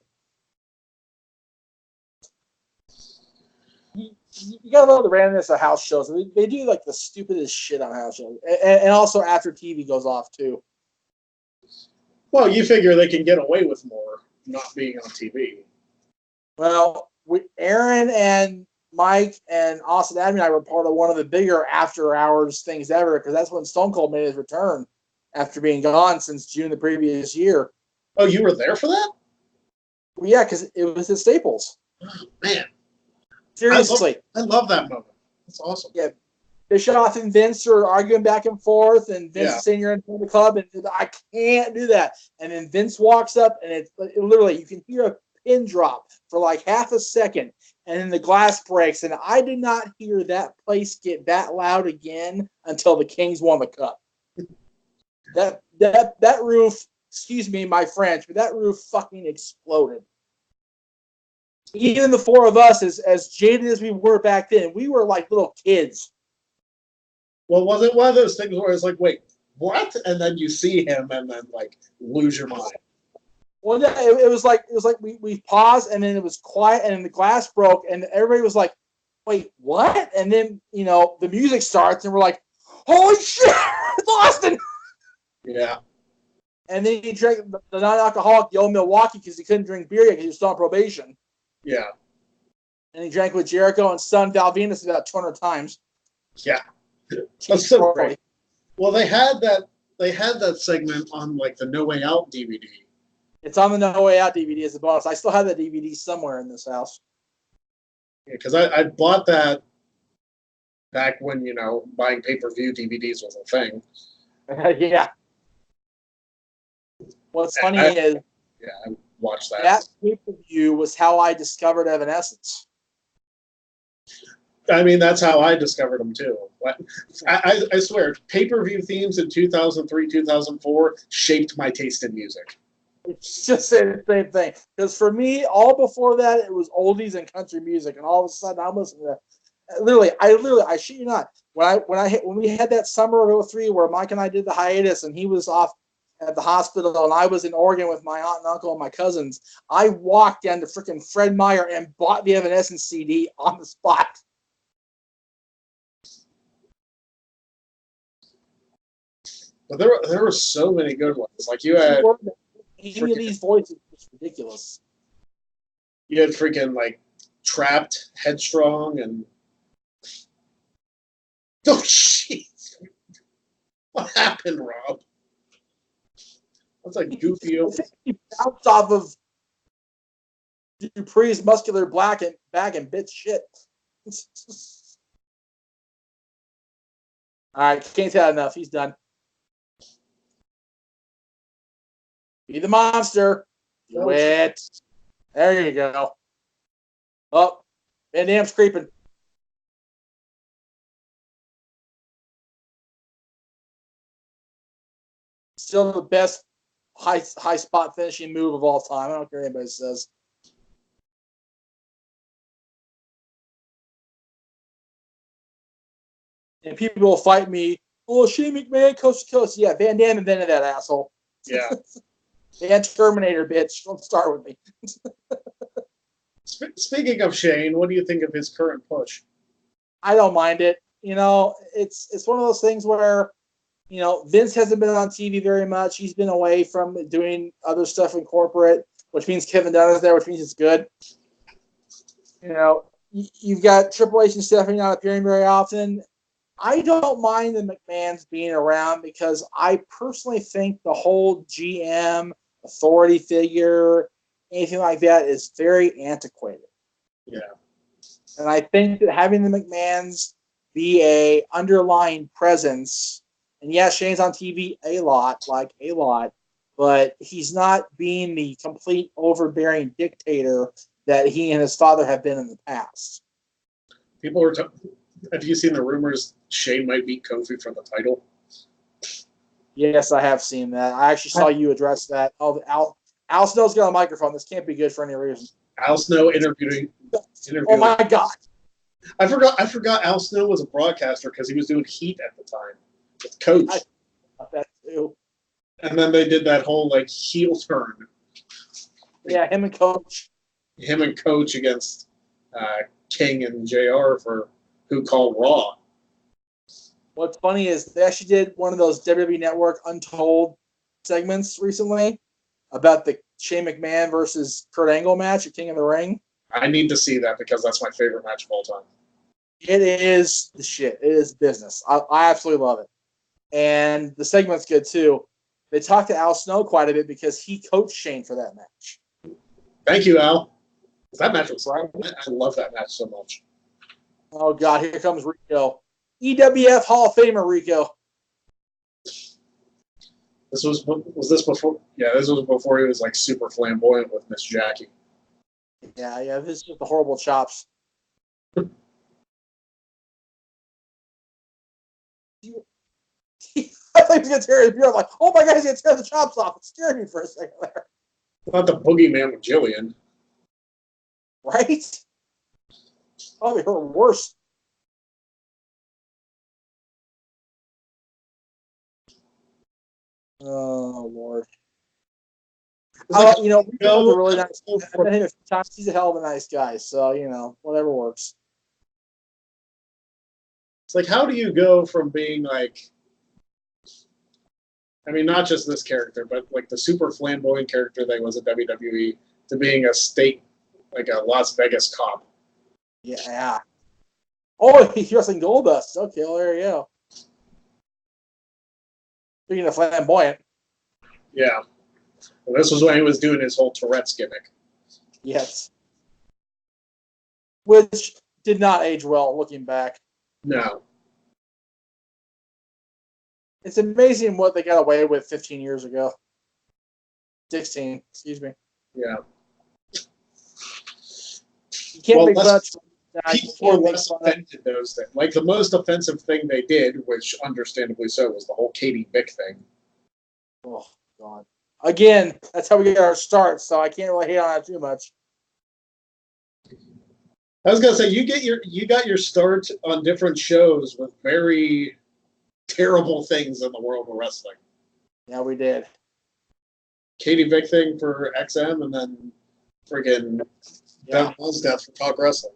You gotta love the randomness of house shows. They do like the stupidest shit on house shows, and also after TV goes off too. Well, you figure they can get away with more not being on TV. Well, Aaron and Mike and Austin Admin and I were part of one of the bigger after hours things ever, because that's when Stone Cold made his return after being gone since June the previous year. Oh, you were there for that? Well, yeah, because it was at Staples. Oh, man. Seriously. I love that moment. That's awesome. Yeah. Bischoff and Vince are arguing back and forth, and Vince is saying you're in the club, and I can't do that. And then Vince walks up, and it literally, you can hear a pin drop for like half a second, and then the glass breaks. And I did not hear that place get that loud again until the Kings won the cup. That roof, excuse me, my French, but that roof fucking exploded. Even the four of us, as jaded as we were back then, we were like little kids. Well, was it one of those things where it's like, wait, what? And then you see him and then like lose your mind? Well, it was like we paused and then it was quiet and then the glass broke and everybody was like, wait, what? And then, the music starts and we're like, holy shit, it's Austin! Yeah. And then he drank the non-alcoholic, the old Milwaukee, because he couldn't drink beer yet because he was still on probation. Yeah. And he drank with Jericho and Son Val Venus about 200 times. Yeah. That's so great. Well, they had that segment on like the No Way Out DVD. It's on the No Way Out DVD as a bonus. I still have that DVD somewhere in this house. Yeah, because I bought that back when, buying pay-per-view DVDs was a thing. Yeah. What's funny is... Yeah, I watched that. That pay-per-view was how I discovered Evanescence. I mean, that's how I discovered them, too. I swear, pay-per-view themes in 2003, 2004 shaped my taste in music. It's just the same thing. Because for me, all before that, it was oldies and country music. And all of a sudden, I'm listening to that. Literally, I shit you not. When we had that summer of 03 where Mike and I did the hiatus and he was off at the hospital and I was in Oregon with my aunt and uncle and my cousins, I walked down to freaking Fred Meyer and bought the Evanescence CD on the spot. But there were so many good ones. Like you had any of these voices was ridiculous. You had freaking like Trapped, Headstrong, and oh shit! What happened, Rob? That's like goofy. He bounced off of Dupree's muscular back and bit shit. All right, Kane's had enough. He's done. Be the monster. Do it. There you go. Oh, Van Dam's creeping. Still the best high spot finishing move of all time. I don't care what anybody says. And people will fight me. Oh, Shane McMahon, coast to coast. Yeah, Van Dam invented that, asshole. Yeah. And Terminator, bitch. Don't start with me. Speaking of Shane, what do you think of his current push? I don't mind it. It's one of those things where, Vince hasn't been on TV very much. He's been away from doing other stuff in corporate, which means Kevin Dunn is there, which means it's good. You've got Triple H and Stephanie not appearing very often. I don't mind the McMahons being around because I personally think the whole GM, authority figure, anything like that is very antiquated. Yeah. And I think that having the McMahons be a underlying presence, and yeah, Shane's on TV a lot, but he's not being the complete overbearing dictator that he and his father have been in the past. People are. Have you seen the rumors Shane might beat Kofi for the title? Yes, I have seen that. I actually saw you address that. Oh, Al Snow's got a microphone. This can't be good for any reason. Al Snow interviewing. Oh my God! I forgot Al Snow was a broadcaster because he was doing Heat at the time with Coach. I thought that too. And then they did that whole like heel turn. Yeah, him and Coach. Him and Coach against King and JR for Who Called Raw. What's funny is they actually did one of those WWE Network Untold segments recently about the Shane McMahon versus Kurt Angle match at King of the Ring. I need to see that because that's my favorite match of all time. It is the shit. It is business. I absolutely love it. And the segment's good too. They talked to Al Snow quite a bit because he coached Shane for that match. Thank you, Al. That match was right. I love that match so much. Oh God, here comes Rico. EWF Hall of Famer Rico. Was this before? Yeah, this was before he was like super flamboyant with Miss Jackie. Yeah. This is just the horrible chops. I thought he was gonna tear his beard. I'm like, oh my God, he's gonna tear the chops off. It scared me for a second there. Not the boogeyman with Jillian. Right? Probably her worse. Oh Lord. Rico's a really nice guy. I've met him a few times. He's a hell of a nice guy. So, whatever works. It's like, how do you go from being like, I mean, not just this character, but like the super flamboyant character that was at WWE to being a like a Las Vegas cop? Yeah. Oh, he's wrestling Goldust. Okay, well, there you go. Speaking of flamboyant. Yeah. Well, this was when he was doing his whole Tourette's gimmick. Yes. Which did not age well looking back. No. It's amazing what they got away with 15 years ago. 16, excuse me. Yeah. You can't make much. People were less offended those things. Like the most offensive thing they did, which understandably so, was the whole Katie Vick thing. Oh God! Again, that's how we get our start. So I can't really hate on that too much. I was gonna say you got your start on different shows with very terrible things in the world of wrestling. Yeah, we did. Katie Vick thing for XM, and then friggin' Ben Hall's death for Talk Wrestling.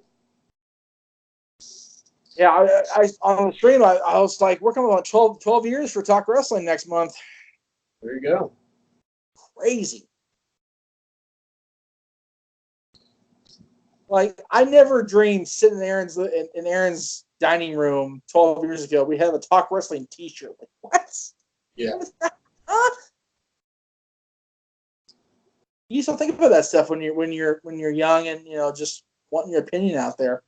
Yeah, I on the stream, I was like, we're coming on 12 years for Talk Wrestling next month. There you go. Crazy. Like, I never dreamed sitting in Aaron's dining room 12 years ago, we have a Talk Wrestling t-shirt. Like, what? Yeah. Huh? You just don't think about that stuff when you're young and just wanting your opinion out there.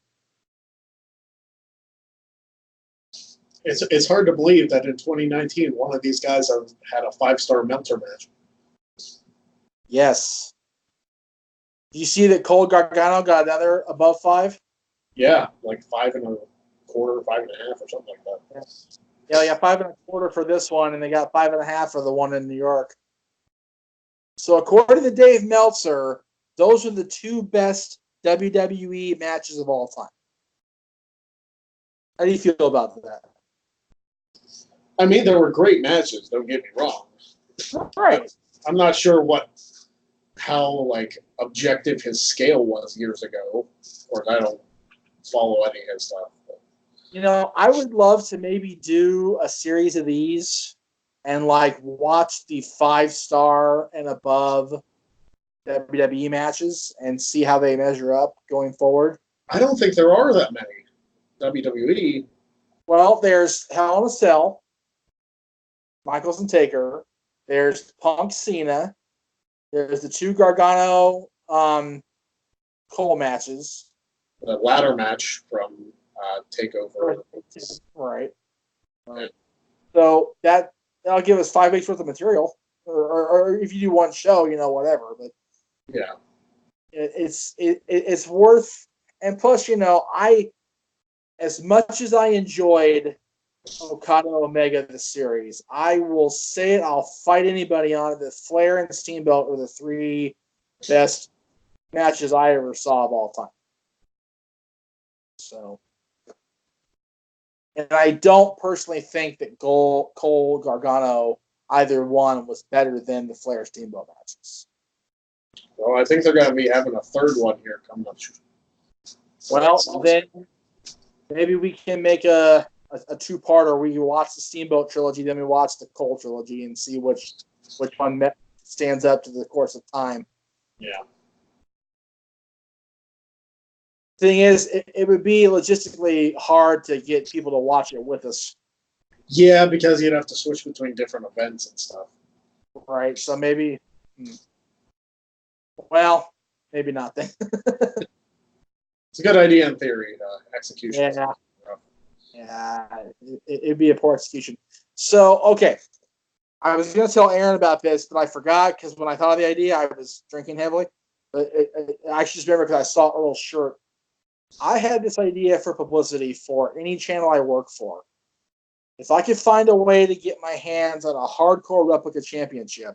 It's hard to believe that in 2019 one of these guys had a 5-star Meltzer match. Yes. Do you see that Cole Gargano got another above 5? Yeah, like 5 1/4, 5 1/2, or something like that. Yeah, they got 5 1/4 for this one, and they got 5 1/2 for the one in New York. So according to Dave Meltzer, those are the 2 best WWE matches of all time. How do you feel about that? I mean, there were great matches. Don't get me wrong. Right. I'm not sure how like objective his scale was years ago, or I don't follow any of his stuff. But. I would love to maybe do a series of these and like watch the 5-star and above WWE matches and see how they measure up going forward. I don't think there are that many WWE. Well, there's Hell in a Cell, Michaels and Taker. There's Punk Cena. There's the 2 Gargano Cole matches. The ladder match from TakeOver. Right. So that'll give us 5 weeks worth of material. Or if you do one show, whatever. But yeah, it's worth. And plus, as much as I enjoyed Okada Omega the series, I will say it. I'll fight anybody on it. The Flair and Steamboat are the 3 best matches I ever saw of all time. So, and I don't personally think that Cole Gargano, either one, was better than the Flair Steamboat matches. Well, I think they're going to be having a third one here coming up. Well, then maybe we can make a 2-parter where you watch the Steamboat trilogy, then we watch the Cole trilogy, and see which one stands up to the course of time. Yeah. Thing is, it would be logistically hard to get people to watch it with us. Yeah, because you'd have to switch between different events and stuff. Right, so maybe... Well, maybe not then. It's a good idea in theory. Execution. Yeah, it'd be a poor execution. So, okay. I was going to tell Aaron about this, but I forgot because when I thought of the idea, I was drinking heavily. But I actually just remember because I saw Earl's shirt. I had this idea for publicity for any channel I work for. If I could find a way to get my hands on a hardcore replica championship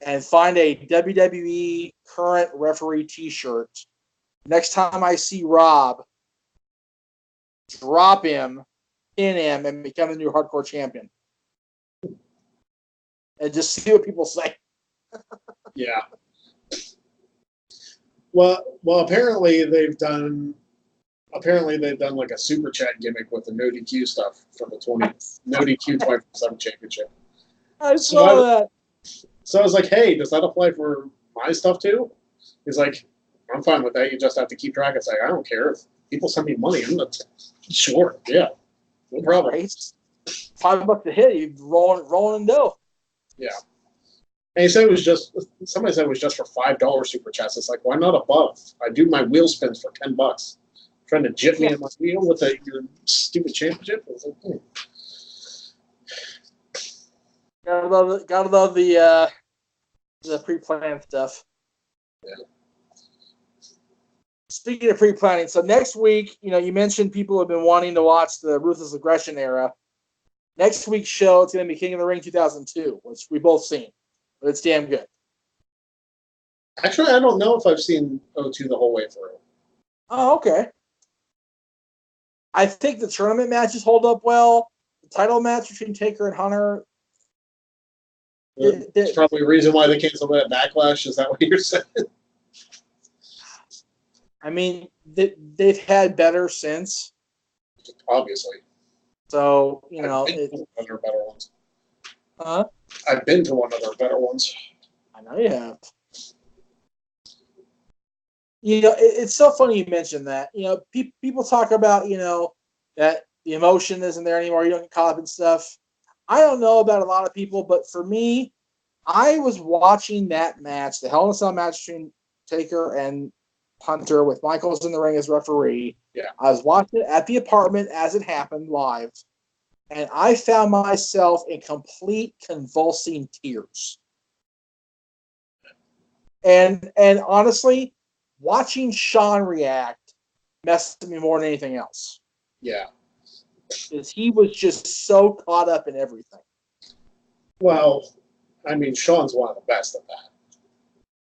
and find a WWE current referee t-shirt, next time I see Rob, drop him, pin him, and become the new hardcore champion. And just see what people say. Yeah. Well, apparently they've done like a super chat gimmick with the no DQ stuff for the no DQ 24/7 championship. I saw that. So I was like, hey, does that apply for my stuff too? He's like, I'm fine with that. You just have to keep track. It's like, I don't care. If people send me money, I'm not sure. Yeah. No problem. Right. $5 a hit, you rolling in dough. Yeah. And he said somebody said it was just for $5 super chats. It's like, why not above? I do my wheel spins for $10. Trying to jip me in my wheel with your stupid championship. I was like, Gotta love the pre-planned stuff. Yeah. Speaking of pre-planning, so next week, you mentioned people have been wanting to watch the Ruthless Aggression era. Next week's show, it's going to be King of the Ring 2002, which we both seen, but it's damn good. Actually, I don't know if I've seen 02 the whole way through. Oh, okay. I think the tournament matches hold up well. The title match between Taker and Hunter. It's probably a reason why they canceled that Backlash. Is that what you're saying? I mean, they've had better since. Obviously. So, I've been to one of their better ones. Huh? I've been to one of their better ones. I know you have. It's so funny you mentioned that. People talk about, that the emotion isn't there anymore. You don't get caught up in stuff. I don't know about a lot of people, but for me, I was watching that match, the Hell in a Cell match between Taker and Hunter with Michaels in the ring as referee. Yeah. I was watching it at the apartment as it happened live, and I found myself in complete convulsing tears. And honestly, watching Sean react messed with me more than anything else. Yeah. Because he was just so caught up in everything. Well, I mean, Sean's one of the best at that.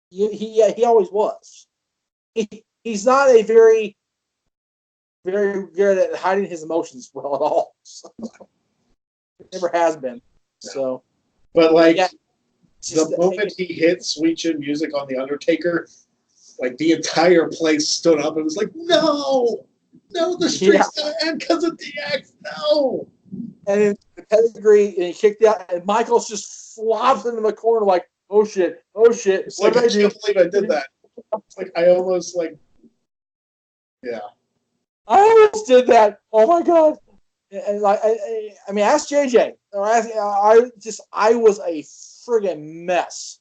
He always was. He's not a very, very good at hiding his emotions well at all. So, never has been. So, but the moment he hit Sweet Chin Music on The Undertaker, the entire place stood up and was like, no, the streak's going to end because of DX, no. And then the pedigree, and he kicked out, and Michaels just flops into the corner like, oh shit. What did I do? I can't believe I did that. It's I almost yeah. I almost did that. Oh my god. And I mean, ask JJ. I was a friggin' mess.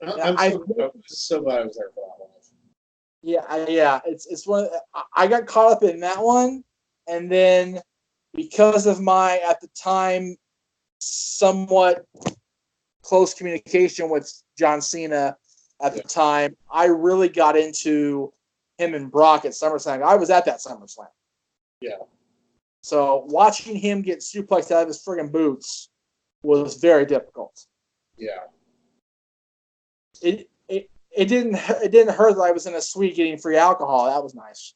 I'm so glad I was there for that one. Yeah. It's one. I got caught up in that one, and then because of my at the time somewhat close communication with John Cena at the time, I really got into him and Brock at SummerSlam. I was at that SummerSlam. Yeah. So watching him get suplexed out of his friggin' boots was very difficult. Yeah. It didn't hurt that I was in a suite getting free alcohol. That was nice.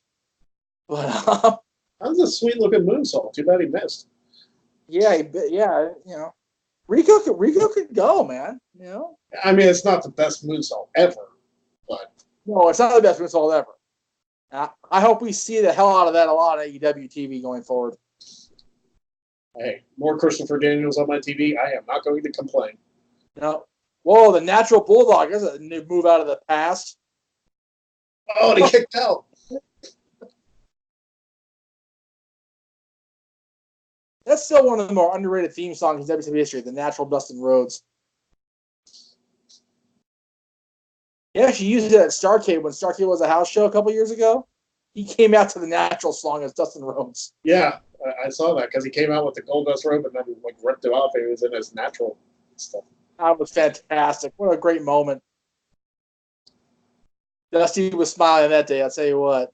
But that was a sweet looking moonsault. Too bad he missed. Yeah, you know, Rico could go, man. You know. I mean, it's not the best moonsault ever, but no, it's not the best moonsault ever. I hope we see the hell out of that a lot on AEW TV going forward. Hey, more Christopher Daniels on my TV. I am not going to complain. No. Whoa, the natural bulldog is a new move out of the past. Oh, and he kicked out. That's still one of the more underrated theme songs in WWE history, the natural Dustin Rhodes. He actually used it at Starrcade when Starrcade was a house show a couple years ago. He came out to the natural song as Dustin Rhodes. Yeah, I saw that because he came out with the Goldust robe and then like ripped it off. He was in his natural stuff. That was fantastic. What a great moment. Dusty was smiling that day, I'll tell you what.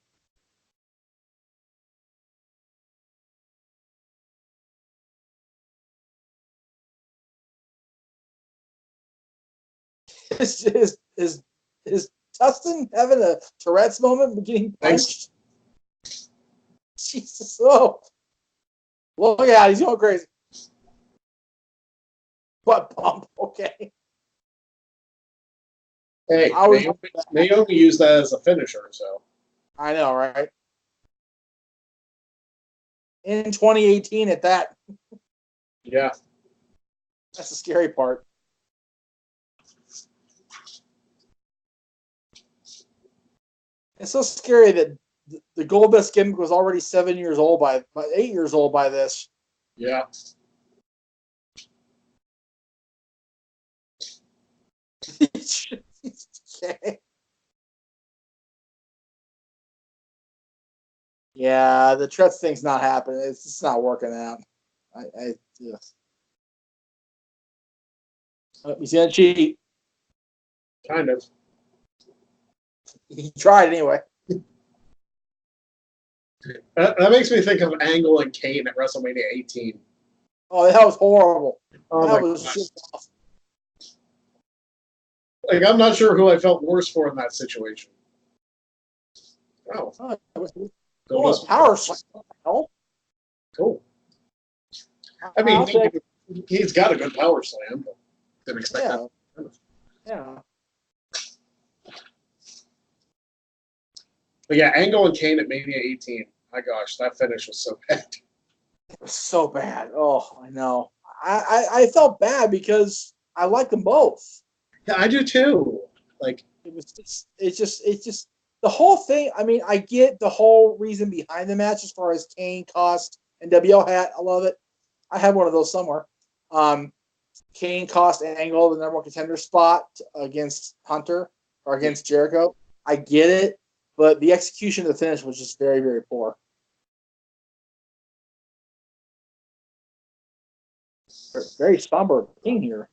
Is Dustin having a Tourette's moment getting punched? Jesus. Oh. Look at he's going crazy. Butt bump, okay. Hey, Naomi used that as a finisher, so. I know, right? In 2018 at that. Yeah. That's the scary part. It's so scary that the Goldust gimmick was already 8 years old by this. Yeah. Okay. Yeah, the Tourette's thing's not happening. It's just not working out. He's gonna cheat. Kind of. He tried anyway. That makes me think of Angle and Kane at WrestleMania 18. Oh, that was horrible. Oh that my was gosh. just awful. Like, I'm not sure who I felt worse for in that situation. Oh. Power slam. What the hell? Cool. I mean, he's got a good power slam. But didn't expect that. Yeah. But yeah, Angle and Kane at Mania 18. My gosh, that finish was so bad. It was so bad. Oh, I know. I felt bad because I like them both. Yeah, I do too. Like it's just the whole thing. I mean, I get the whole reason behind the match as far as Kane, cost, and WL hat. I love it. I have one of those somewhere. Kane cost Angle the number one contender spot against Hunter or against Jericho. I get it, but the execution of the finish was just very, very poor. Very somber King here.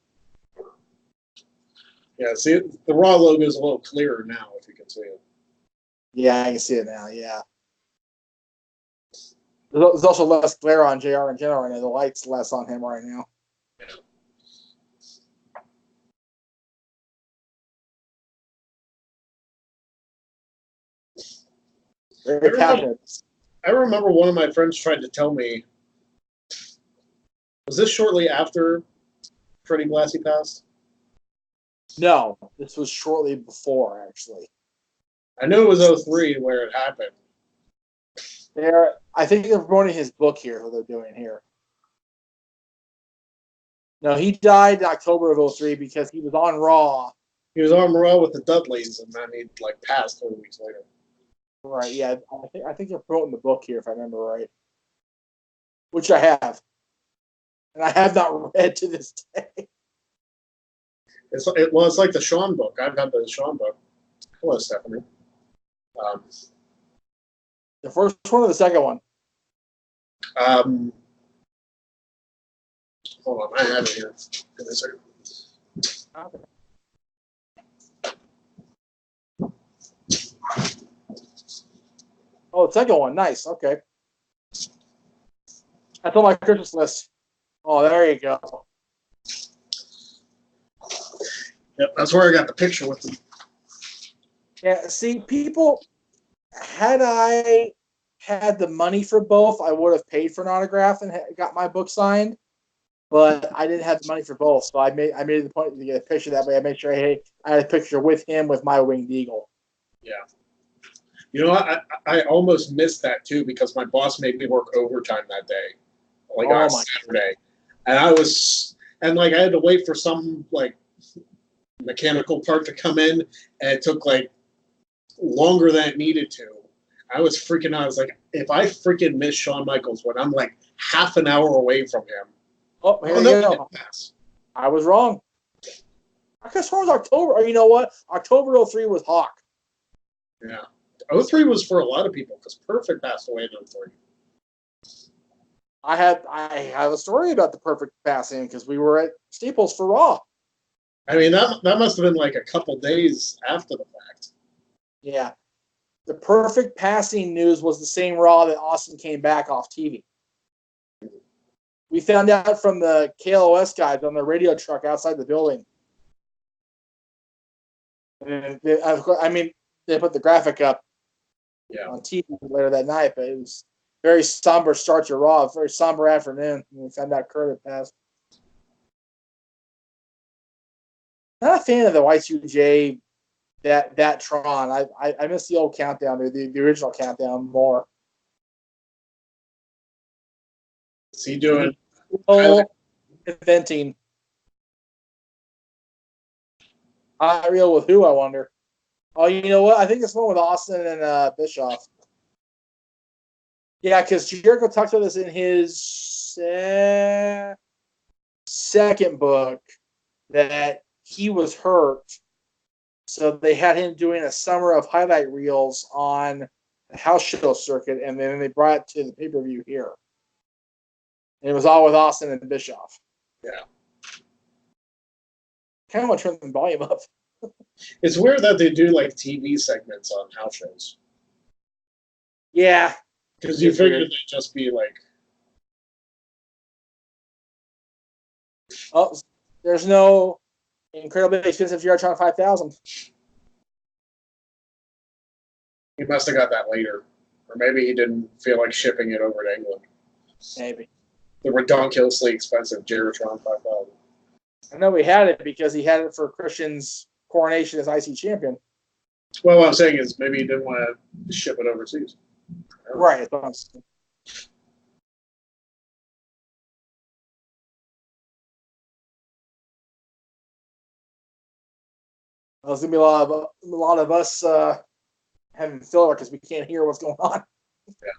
Yeah, see, the Raw logo is a little clearer now, if you can see it. Yeah, I can see it now, yeah. There's also less glare on JR in general right now. The light's less on him right now. Very passionate. I remember one of my friends tried to tell me, was this shortly after Freddie Blassie passed? No, this was shortly before, actually. I knew it was 03 where it happened. I think they're promoting his book here, what they're doing here. No, he died in October of 03 because he was on Raw. He was on Raw with the Dudleys, and then he passed 4 weeks later. Right, yeah. I think they're promoting the book here, if I remember right. Which I have. and I have not read to this day. It's like the Sean book. I've got the Sean book. Hello, Stephanie. The first one or the second one? Hold on, I have it here. Give me a second. Okay. Oh, the second one. Nice. Okay. That's on my Christmas list. Oh, there you go. Yep, that's where I got the picture with them. Yeah, see, people, had I had the money for both, I would have paid for an autograph and got my book signed. But I didn't have the money for both, so I made it the point to get a picture that way. I made sure I had a picture with him with my winged eagle. Yeah. You know what? I almost missed that too because my boss made me work overtime that day, like on Saturday, and I had to wait for some like mechanical part to come in, and it took like longer than it needed to. I was freaking out. I was like, if I freaking miss Shawn Michaels when I'm like half an hour away from him. Oh, here you go. I was wrong. I guess it was October. Or you know what? October 03 was Hawk. Yeah. 03 was for a lot of people because Perfect passed away in 03. I have a story about the Perfect passing because we were at Staples for Raw. I mean, that must have been like a couple days after the fact. Yeah. The Perfect passing news was the same Raw that Austin came back off TV. We found out from the KLOS guys on the radio truck outside the building. And they put the graphic up on TV later that night, but it was very somber start to Raw, very somber afternoon when we found out Kurt had passed. Not a fan of the Y2J, that Tron. I miss the old countdown, the original countdown more. What's he doing? Inventing. Real with who, I wonder. Oh, you know what? I think it's one with Austin and Bischoff. Yeah, because Jericho talked about this in his second book that he was hurt. So they had him doing a summer of highlight reels on the house show circuit, and then they brought it to the pay-per-view here. And it was all with Austin and Bischoff. Yeah. Kind of want to turn the volume up. It's weird that they do like TV segments on house shows. Yeah. Because you figured they'd just be like... Oh, there's no incredibly expensive Geartron 5000. He must have got that later. Or maybe he didn't feel like shipping it over to England. Maybe. The ridiculously expensive Geartron 5000. I know he had it because he had it for Christian's coronation as IC champion. Well, what I'm saying is maybe he didn't want to ship it overseas. Right. There's gonna be a lot of us having filler because we can't hear what's going on. Yeah.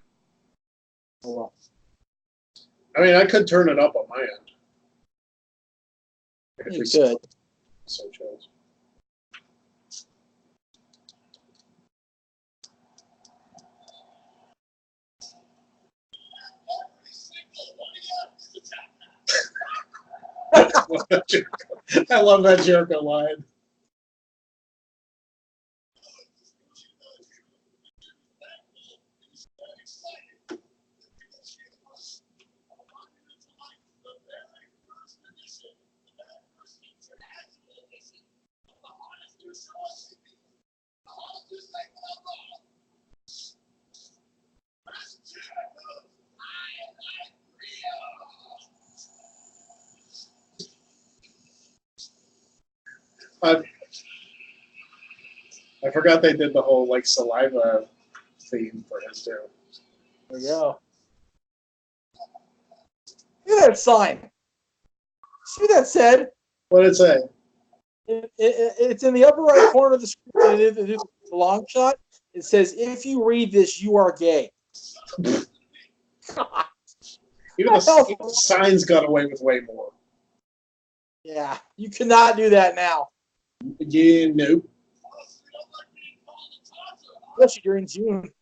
Oh, well. I mean, I could turn it up on my end. If you could. So chose. I love that Jericho line. I forgot they did the whole like saliva theme for his too. There we go. Look at that sign. See what that said? What did it say? It's in the upper right corner of the screen. It's a long shot. It says, "If you read this, you are gay." Even the signs got away with way more. Yeah, you cannot do that now. Yeah, nope. Especially during June.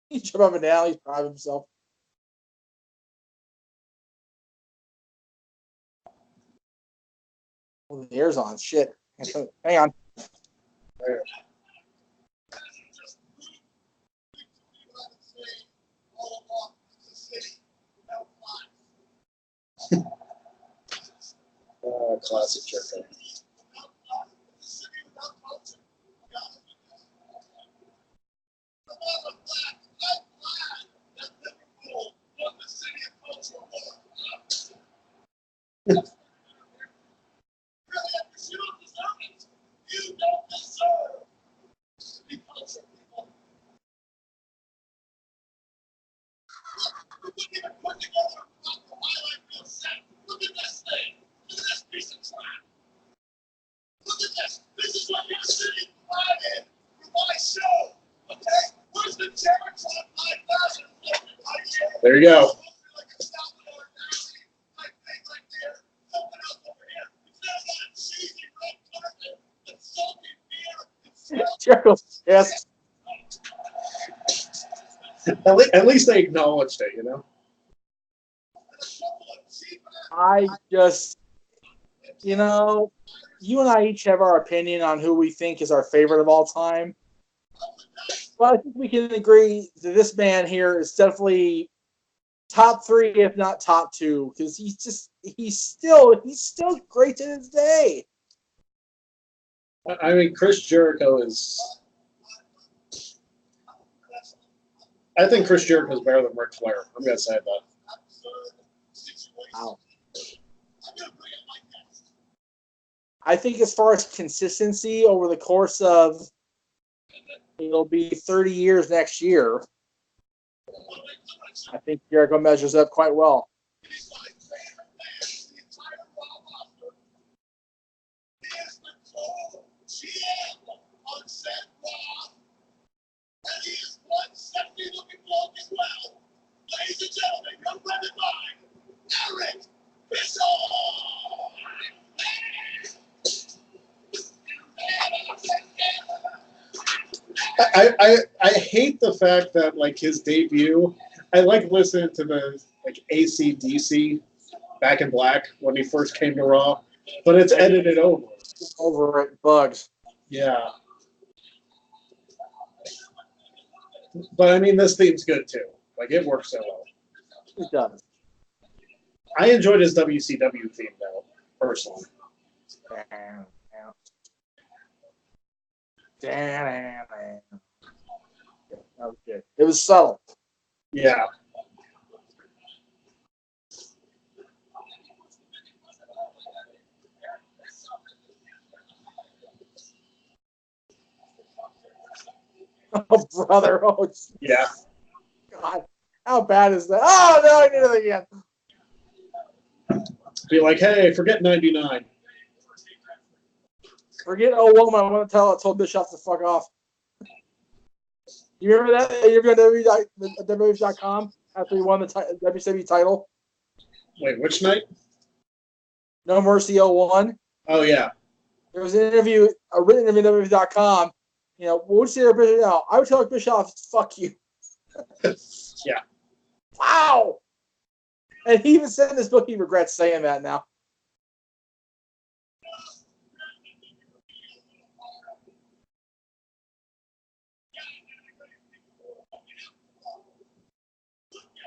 He jumped up and down. He's proud of himself. Oh, the air's on. Shit. Hang on. There. Classic Jericho. There you go. Jericho's pissed. At least they acknowledged it, you know? I just, you know, you and I each have our opinion on who we think is our favorite of all time. Well, I think we can agree that this man here is definitely top 3, if not top 2, because he's still great to this day. I mean, Chris Jericho is. I think Chris Jericho is better than Ric Flair. I'm gonna say that. Wow. I think as far as consistency over the course of, it'll be 30 years next year, I think Jericho measures up quite well. Ladies and gentlemen, represented by Eric Bischoff. I hate the fact that like his debut. I like listening to the like AC/DC Back in Black when he first came to Raw, but it's edited over. Over it, bugs. Yeah. But I mean, this theme's good too. Like it works so well. It does. I enjoyed his WCW theme though, personally. Okay. It was subtle. Yeah. Oh, brother. Oh, Yeah. God. How bad is that? Oh, no, I did it again. Be like, hey, forget 99. Forget woman. I want to tell Bischoff to fuck off. You remember that? You remember WWE.com after he won the WCW title? Wait, which night? No Mercy 01. Oh, yeah. There was an interview, a written interview on WWE.com. You know, what would you say to Bischoff now? I would tell Bischoff, fuck you. Yeah. Wow. And he even said in this book he regrets saying that now.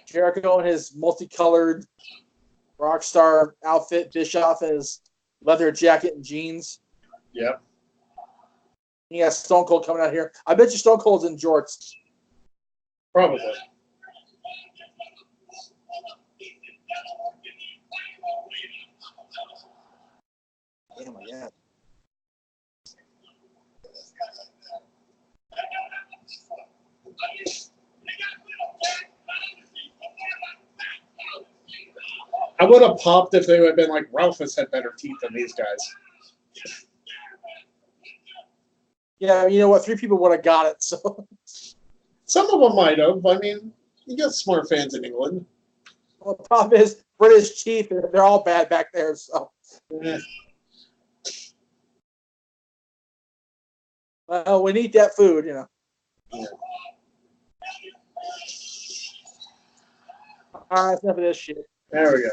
Jericho in his multicolored rock star outfit, Bischoff in his leather jacket and jeans. Yep. He has Stone Cold coming out here. I bet you Stone Cold's in jorts. Probably. Oh my God. I would have popped if they would have been like, Ralphus had better teeth than these guys. Yeah, you know what? 3 people would have got it. So Some of them might have. I mean, you got smart fans in England. well, the problem is British teeth. They're all bad back there. So well, we need that food, you know. Yeah. All right, enough of this shit. There we go.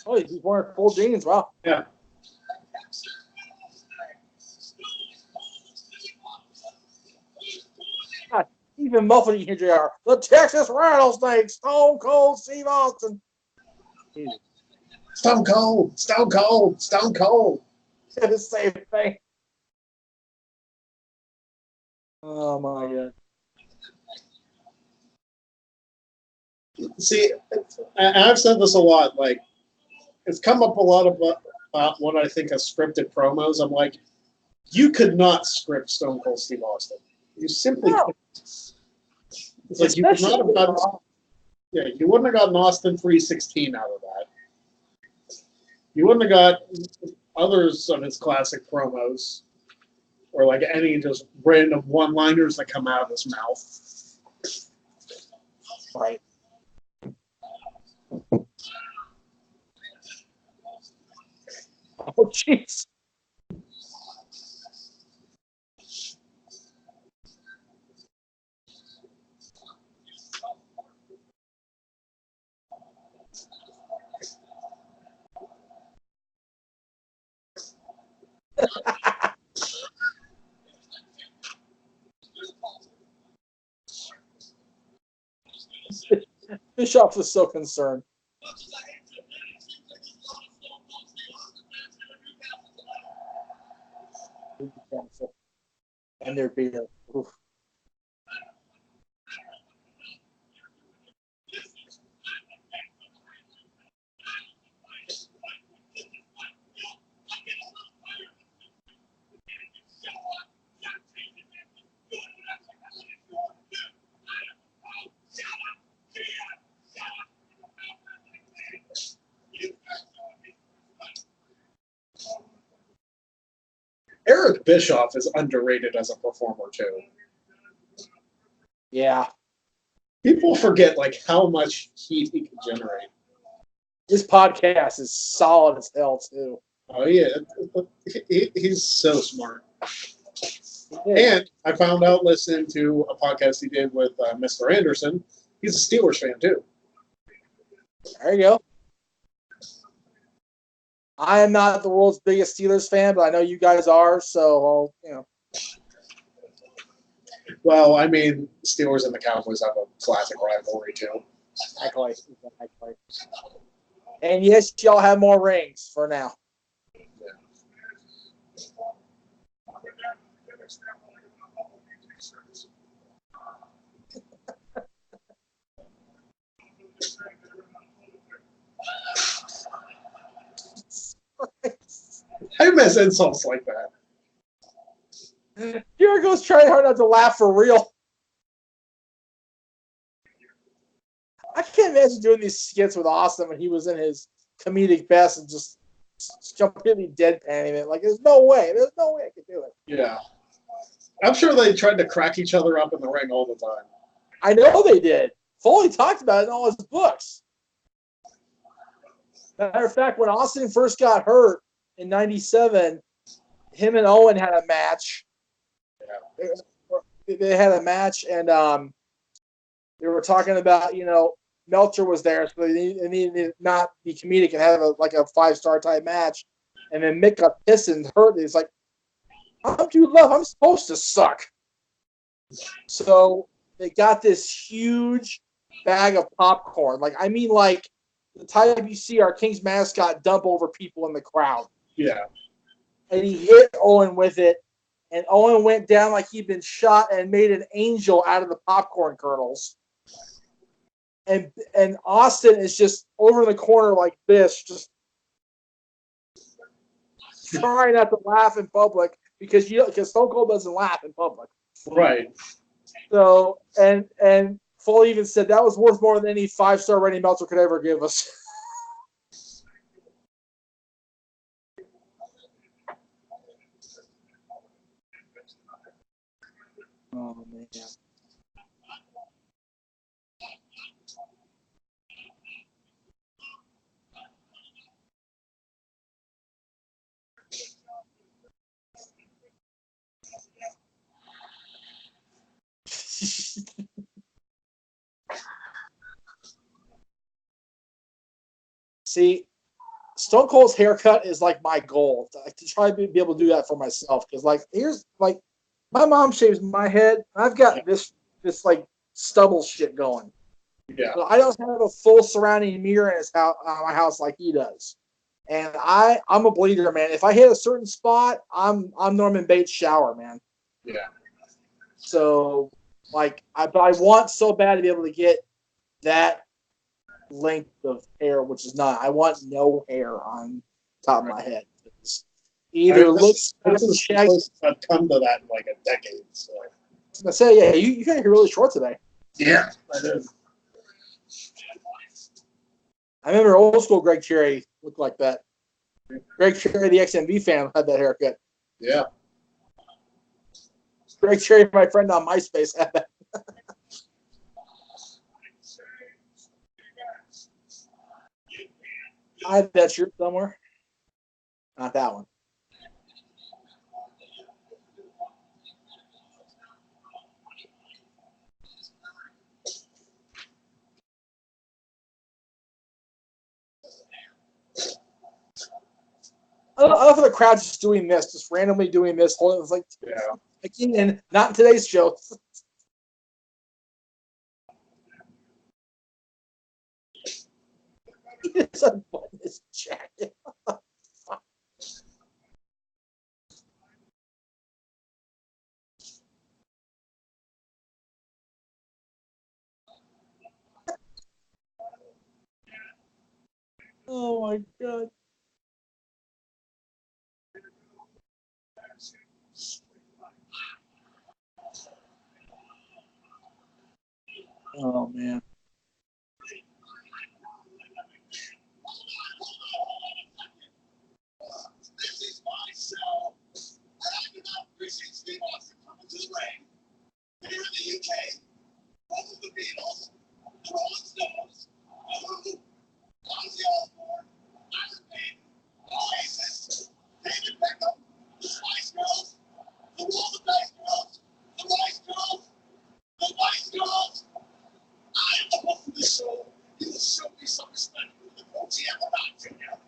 Oh, he's wearing full jeans. Wow. Yeah. God, even muffled you hear JR. The Texas Rattlesnake, Stone Cold Steve Austin. Jesus. Stone Cold. Stone Cold. Stone Cold. The same thing. Oh my God. See, I've said this a lot. Like, it's come up a lot about what I think of scripted promos. I'm like, you could not script Stone Cold Steve Austin. You simply couldn't. It's like you would not have gotten. Yeah, you wouldn't have gotten Austin 316 out of that. You wouldn't have got others of his classic promos, or like any just random one-liners that come out of his mouth. Right. Oh, jeez. Bischoff was so concerned. And their beer. Oof. Eric Bischoff is underrated as a performer too. Yeah. People forget like how much heat he can generate. This podcast is solid as hell too. Oh yeah, he's so smart. And I found out listening to a podcast he did with Mr. Anderson, he's a Steelers fan too. There you go. I am not the world's biggest Steelers fan, but I know you guys are, so you know. Well, I mean, Steelers and the Cowboys have a classic rivalry too. Exactly. And yes, y'all have more rings for now. I miss insults like that. Jericho's trying hard not to laugh for real. I can't imagine doing these skits with Austin when he was in his comedic best and just completely deadpanning it. Like, there's no way. There's no way I could do it. Yeah. I'm sure they tried to crack each other up in the ring all the time. I know they did. Foley talked about it in all his books. Matter of fact, when Austin first got hurt in '97, him and Owen had a match. Yeah. They had a match, and they were talking about, you know, Meltzer was there, so they needed to not be comedic and have a 5-star type match. And then Mick got pissed and hurt. He's like, I'm too love. I'm supposed to suck. So they got this huge bag of popcorn. Like the type you see our King's mascot dump over people in the crowd. Yeah. And he hit Owen with it. And Owen went down like he'd been shot and made an angel out of the popcorn kernels. And Austin is just over in the corner like this, just trying not to laugh in public because Stone Cold doesn't laugh in public. Right. So and Foley even said that was worth more than any 5-star rating Meltzer could ever give us. Oh man. See, Stone Cold's haircut is like my goal to try to be able to do that for myself. Because like here's like my mom shaves my head. I've got this like stubble shit going. Yeah. So I don't have a full surrounding mirror in his house, my house like he does. And I'm a bleeder, man. If I hit a certain spot, I'm Norman Bates shower, man. Yeah. So like I want so bad to be able to get that length of hair, which is not. I want no hair on top of my head. It's either looks. This is supposed to have come to that in like a decade. So I say, yeah, you got your really short today. Yeah, I did. I remember old school Greg Cherry looked like that. Greg Cherry, the XMV fan, had that haircut. Yeah. Greg Cherry, my friend on MySpace, had that. I had that shirt somewhere. Not that one. I love how the crowd's just doing this, just randomly doing this. It's like, and not in today's show. He just unbuttoned his jacket. Oh my god. Oh man. This is my show. I do not appreciate Steve Austin coming to the ring. Here in the UK, both of the Beatles, the Rolling Stones, the Who, Ozzy Osbourne, Iron Maiden, Oasis, David Beckham, the Spice Girls, the Wall of Dice Girls, the Rice Girls, the Vice Girls. I am the host of this show. You will show me some respect for the coach ever not, Junior.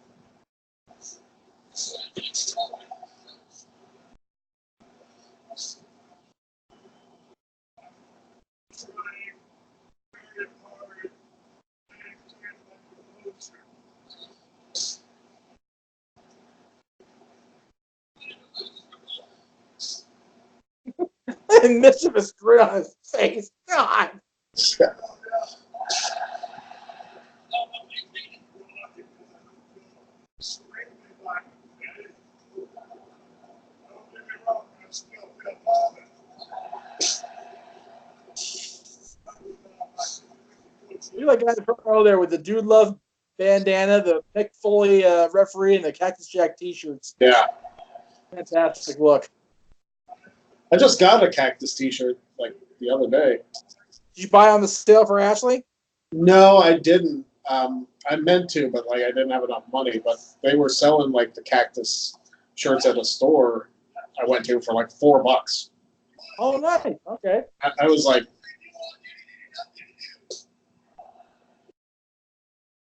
And mischievous grin on his face. God. You're like guy in the front row there with the Dude Love bandana, the Mick Foley referee, and the Cactus Jack t-shirts. Yeah. Fantastic look. I just got a Cactus t-shirt like the other day. Did you buy on the sale for Ashley? No, I didn't. I meant to, but like I didn't have enough money. But they were selling like the Cactus shirts at a store I went to for like $4. Oh, nice. Okay. I was like,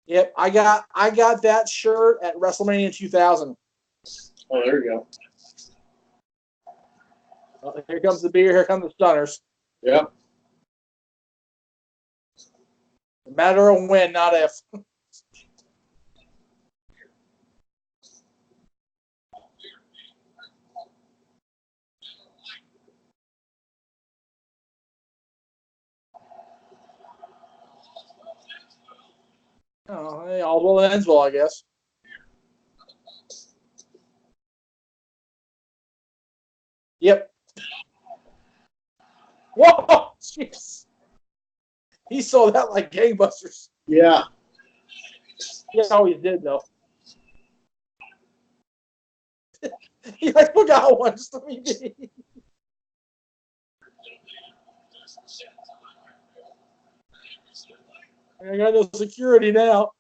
Yep, I got that shirt at WrestleMania 2000. oh, there you go. Well, here comes the beer. Here come the Stunners. Yep. A matter of when, not if. Oh, hey, all well ends well, I guess. Yep. Whoa! He sold out like gangbusters. Yeah. He always did, though. He like took out one just to meet me. I got no security now.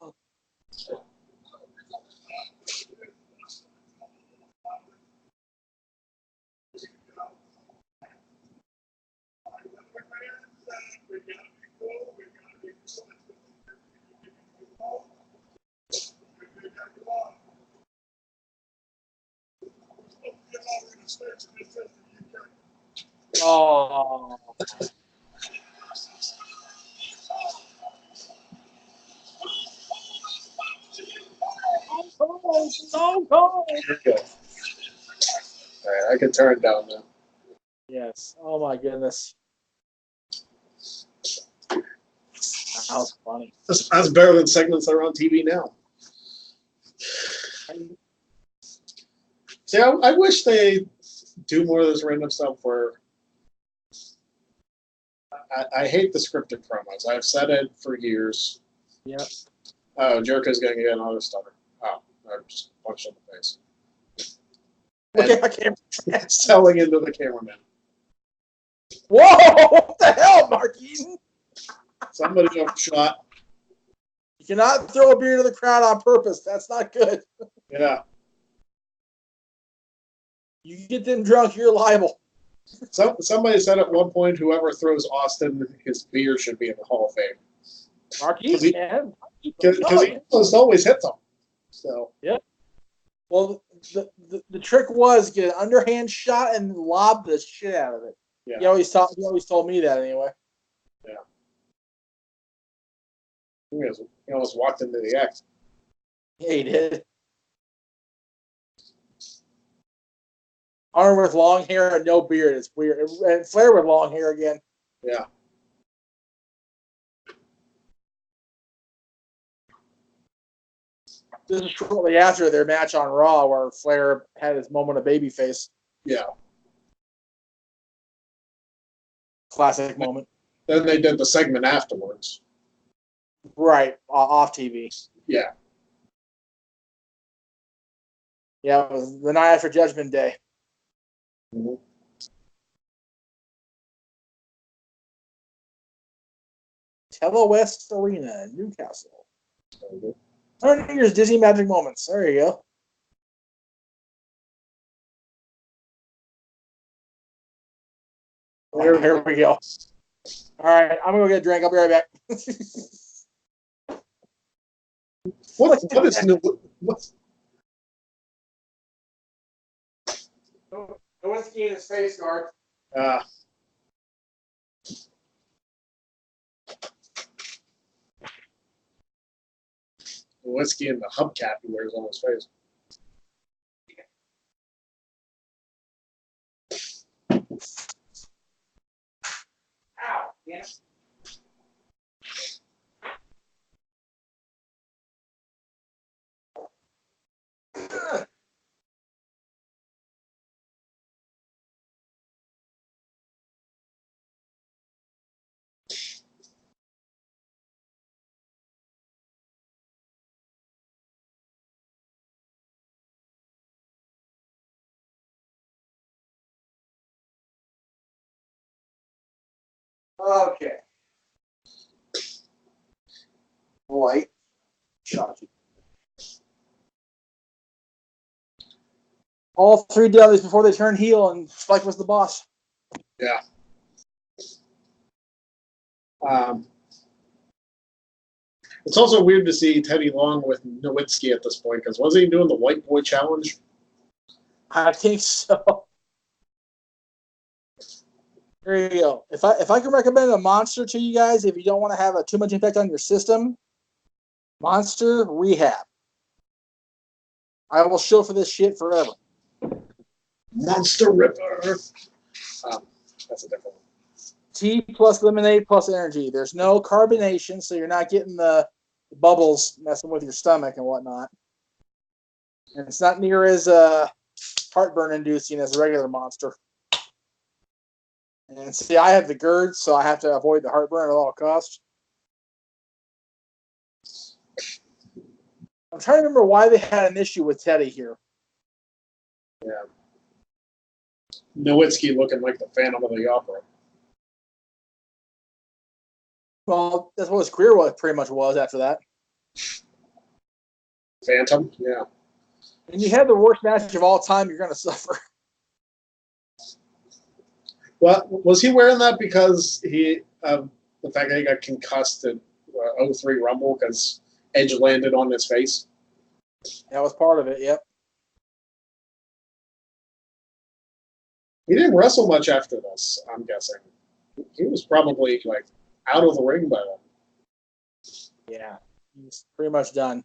Oh. So cold. Good. All right, I can turn it down now. Yes. Oh my goodness. That was funny. That's better than segments that are on TV now. See, I wish they do more of this random stuff where I hate the scripted promos. I've said it for years. Yeah. Oh, Jericho's going to get another stutter. Oh, I just punched in the face. Look at camera. Selling into the cameraman. Whoa! What the hell, Mark Eaton? Somebody got shot. You cannot throw a beer to the crowd on purpose. That's not good. Yeah. You get them drunk, you're liable. Somebody said at one point, whoever throws Austin his beer should be in the Hall of Fame. Mark Eaton, Because he always hits them. So. Yeah. Well, the trick was get an underhand shot and lob the shit out of it. Yeah. He always told me that anyway. Yeah. He almost walked into the act. Yeah, he did. Arn with long hair and no beard. It's weird. And Flair with long hair again. Yeah. This is shortly after their match on Raw where Flair had his moment of babyface. Yeah. Classic moment. Then they did the segment afterwards. Right. Off TV. Yeah. Yeah, it was the night after Judgment Day. Mm-hmm. Telewest Arena in Newcastle. Mm-hmm. 100 years Disney Magic Moments. There you go. Here we go. All right, I'm gonna go get a drink. I'll be right back. What is new? What's No whiskey in his face, guard. whiskey in the hubcap he wears on his face? Ow, yes. Okay. Light. Shocking. All three Dudleys before they turned heel, and Spike was the boss. Yeah. It's also weird to see Teddy Long with Nowitzki at this point, because wasn't he doing the White Boy Challenge? I think so. There you go. If I can recommend a monster to you guys, if you don't want to have too much impact on your system, Monster Rehab. I will show for this shit forever. Monster Ripper. That's a different one. Tea plus lemonade plus energy. There's no carbonation, so you're not getting the bubbles messing with your stomach and whatnot. And it's not near as heartburn inducing as a regular Monster. And see, I have the GERD, so I have to avoid the heartburn at all costs. I'm trying to remember why they had an issue with Teddy here. Yeah. Nowitzki looking like the Phantom of the Opera. Well, that's what his career pretty much was after that. Phantom, yeah. And you have the worst match of all time, you're going to suffer. Well, was he wearing that because the fact that he got concussed at 03 Rumble because Edge landed on his face? That was part of it, yep. He didn't wrestle much after this, I'm guessing. He was probably like out of the ring by then. Yeah, he's pretty much done.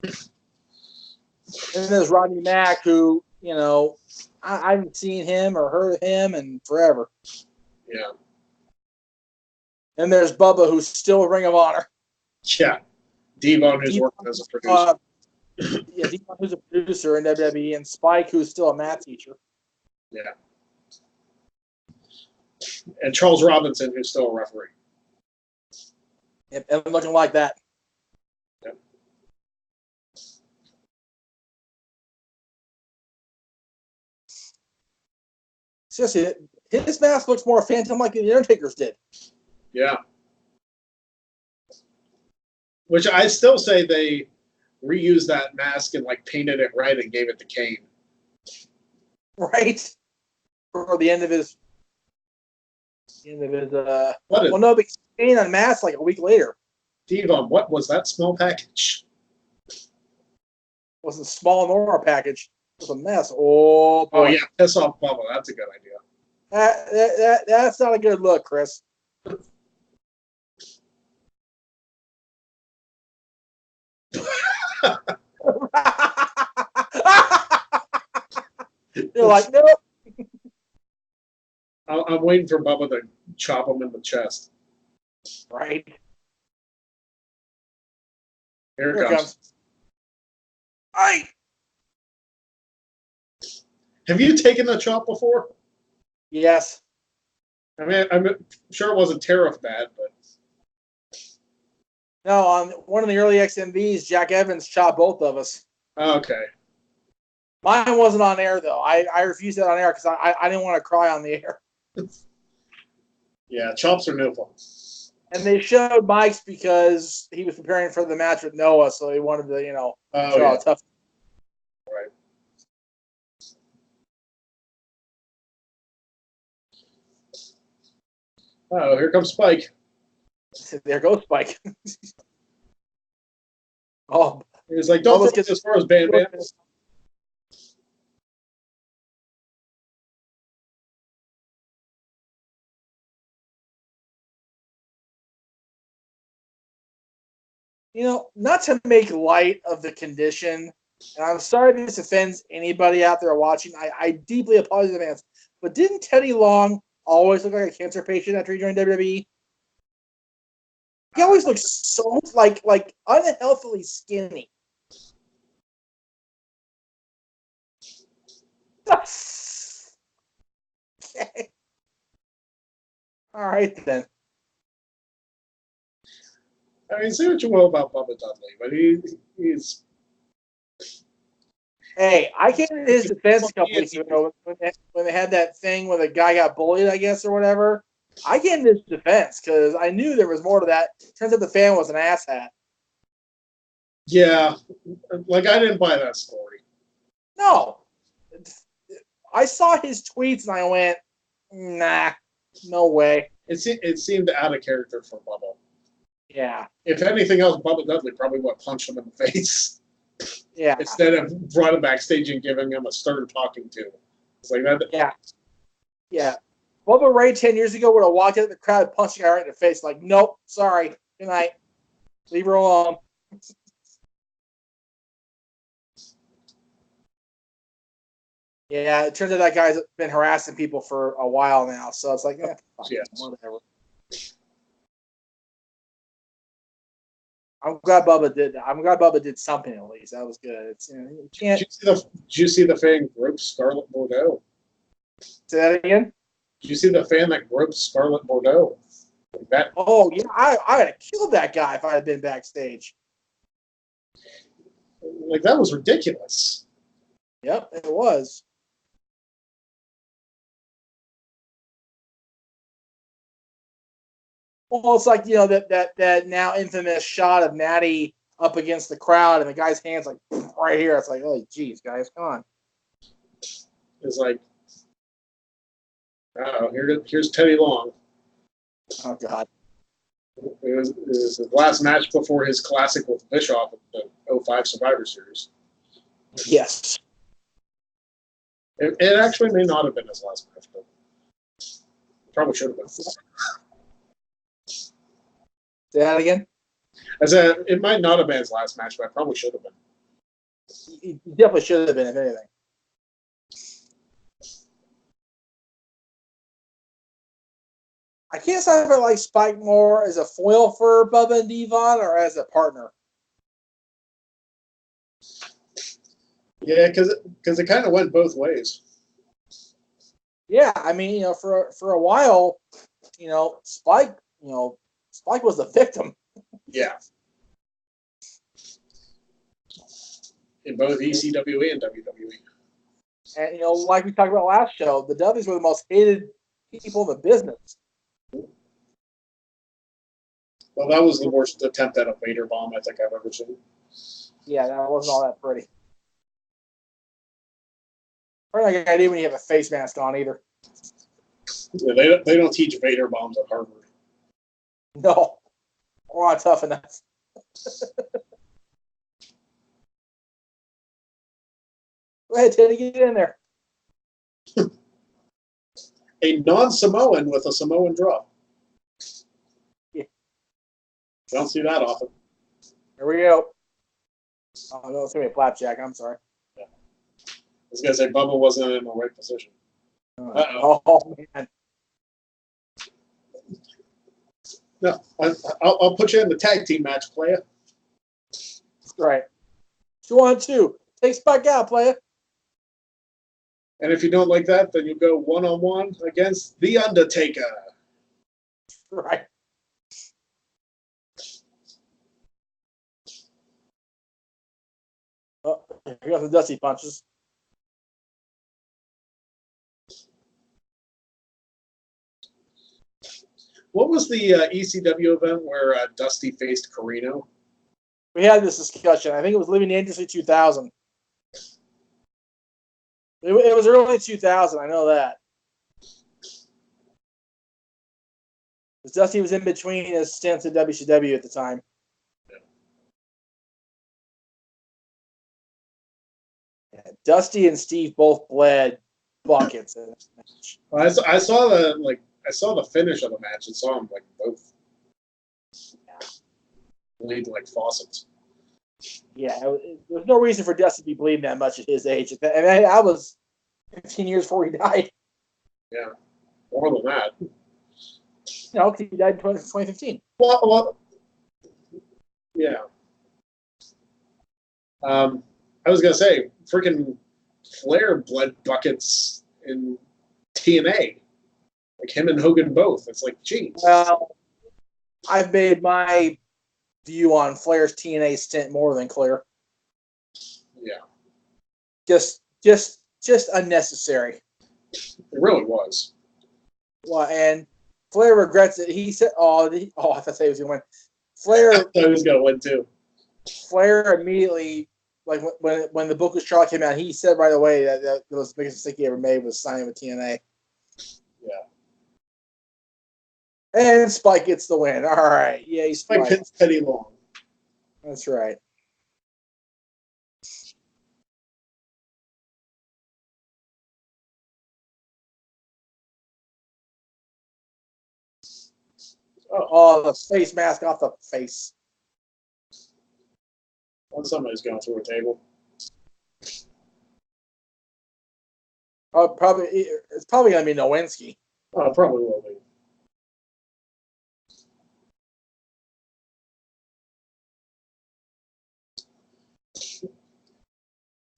And then there's Rodney Mack, who, you know, I haven't seen him or heard of him in forever. Yeah. And there's Bubba, who's still a Ring of Honor. Yeah. Devon, who's working as a producer. Yeah, Devon, who's a producer in WWE, and Spike, who's still a math teacher. Yeah. And Charles Robinson, who's still a referee. And looking like that. Yep. Seriously, his mask looks more phantom-like than the Undertaker's did. Yeah. Which I still say they reused that mask and like painted it red and gave it to Kane. Right? For the end of his What well, no, because Kane unmasked like a week later. Devon, what was that small package? It wasn't small nor a package. It was a mess. Oh, boy. Oh yeah, piss off Bubba. That's a good idea. That's not a good look, Chris. You're like, nope. I'm waiting for Bubba to chop him in the chest. Right. Here it comes. Aye. Have you taken a chop before? Yes. I mean, I'm sure it wasn't tariff bad, but No, on one of the early XMVs, Jack Evans chopped both of us. okay. Mine wasn't on air, though. I refused that on air because I didn't want to cry on the air. Yeah, chops are no. And they showed Mike's because he was preparing for the match with Noah, so he wanted to, show how tough. Right. Oh, here comes Spike. There goes Spike. Oh, He's like, don't look as far as Bam Bam. Not to make light of the condition, and I'm sorry if this offends anybody out there watching. I deeply apologize in advance. But didn't Teddy Long always look like a cancer patient after he joined WWE? He always looks so like unhealthily skinny. Okay. All right then. I mean, say what you will about Bubba Dudley, but he's. Hey, I came to his defense a couple weeks ago when they had that thing where the guy got bullied, I guess, or whatever. I came to his defense because I knew there was more to that. Turns out the fan was an asshat. Yeah, like I didn't buy that story. No. I saw his tweets and I went, nah, no way. It seemed out of character for Bubba. Yeah. If anything else, Bubba Dudley probably would have punched him in the face. Yeah. Instead of brought him backstage and giving him a stern talking to. It's like that. Yeah. Yeah. Bubba Ray 10 years ago would have walked out of the crowd punching her right in the face, like, nope, sorry, good night. Leave her alone. Yeah, it turns out that guy's been harassing people for a while now, so it's like, whatever. I'm glad Bubba did something at least. That was good. You can't. Did you see the fan group Scarlet Bordeaux? Say that again. Did you see the fan that groped Scarlett Bordeaux? Like that. Oh yeah, I would have killed that guy if I had been backstage. Like that was ridiculous. Yep, it was. Well, it's like, that now infamous shot of Natty up against the crowd and the guy's hands like right here. It's like, oh geez, guys, come on. It's like, here's Teddy Long. Oh God. It was his last match before his classic with Bischoff at the 05 Survivor Series. Yes. It actually may not have been his last match, but probably should have been. Say that again? I said it might not have been his last match, but it probably should have been. He definitely should have been, if anything. I can't decide if I like Spike more as a foil for Bubba and Devon or as a partner. Yeah, because it kind of went both ways. Yeah, I mean, for a while, Spike was the victim. Yeah. In both ECWE and WWE. And like we talked about last show, the Dudleys were the most hated people in the business. Well, that was the worst attempt at a Vader bomb I think I've ever seen. Yeah, that wasn't all that pretty. Probably not a good idea when you have a face mask on either. Yeah, they don't teach Vader bombs at Harvard. No. We're not tough enough. Go ahead, Teddy, get in there. A non-Samoan with a Samoan drop. Yeah. Don't see that often. Here we go. Oh, no, it's going to be a flapjack. I'm sorry. Yeah. I was going to say, Bubba wasn't in the right position. Oh, man. No, I'll put you in the tag team match, player. That's right. 2-on-2. Take Spike out, player. And if you don't like that, then you go one-on-one against The Undertaker. Right. Oh, here got the Dusty punches. What was the ECW event where Dusty faced Carino? We had this discussion. I think it was Living Dangerously 2000. It was early 2000. I know that. Because Dusty was in between his stints at WCW at the time. Yeah, Dusty and Steve both bled buckets in this match. I saw the finish of the match and saw them like both bleed like faucets. Yeah, there's no reason for Dusty to be bleeding that much at his age. And I was 15 years before he died. Yeah, more than that. Because he died in 2015. Well, yeah. I was gonna say, freaking Flair bled buckets in TNA, like him and Hogan both. It's like, geez. Well, I've made my view on Flair's TNA stint more than clear. Yeah, Just unnecessary. it really was. Well, and Flair regrets it. He said, "Oh, I thought he was going to win." Flair, I thought he was gonna win too. Flair immediately, like when the Book of Charlotte came out, he said right away that was the biggest mistake he ever made was signing with TNA. Yeah. And Spike gets the win. All right, yeah, he's Spike hits Teddy Long. That's right. Oh, the face mask off the face. Well, somebody's going through a table. It's probably going to be Nowinski. Oh, it probably will be.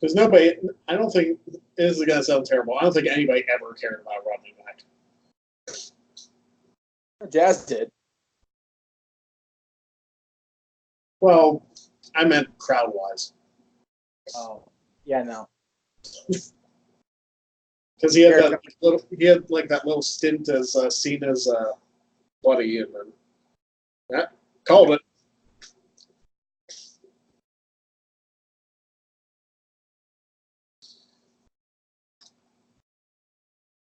Because nobody, I don't think, this is going to sound terrible, I don't think anybody ever cared about Rodney Mack. Jazz did. Well, I meant crowd-wise. Oh, yeah, no. Because he had that little stint as Cena's buddy, and then called it.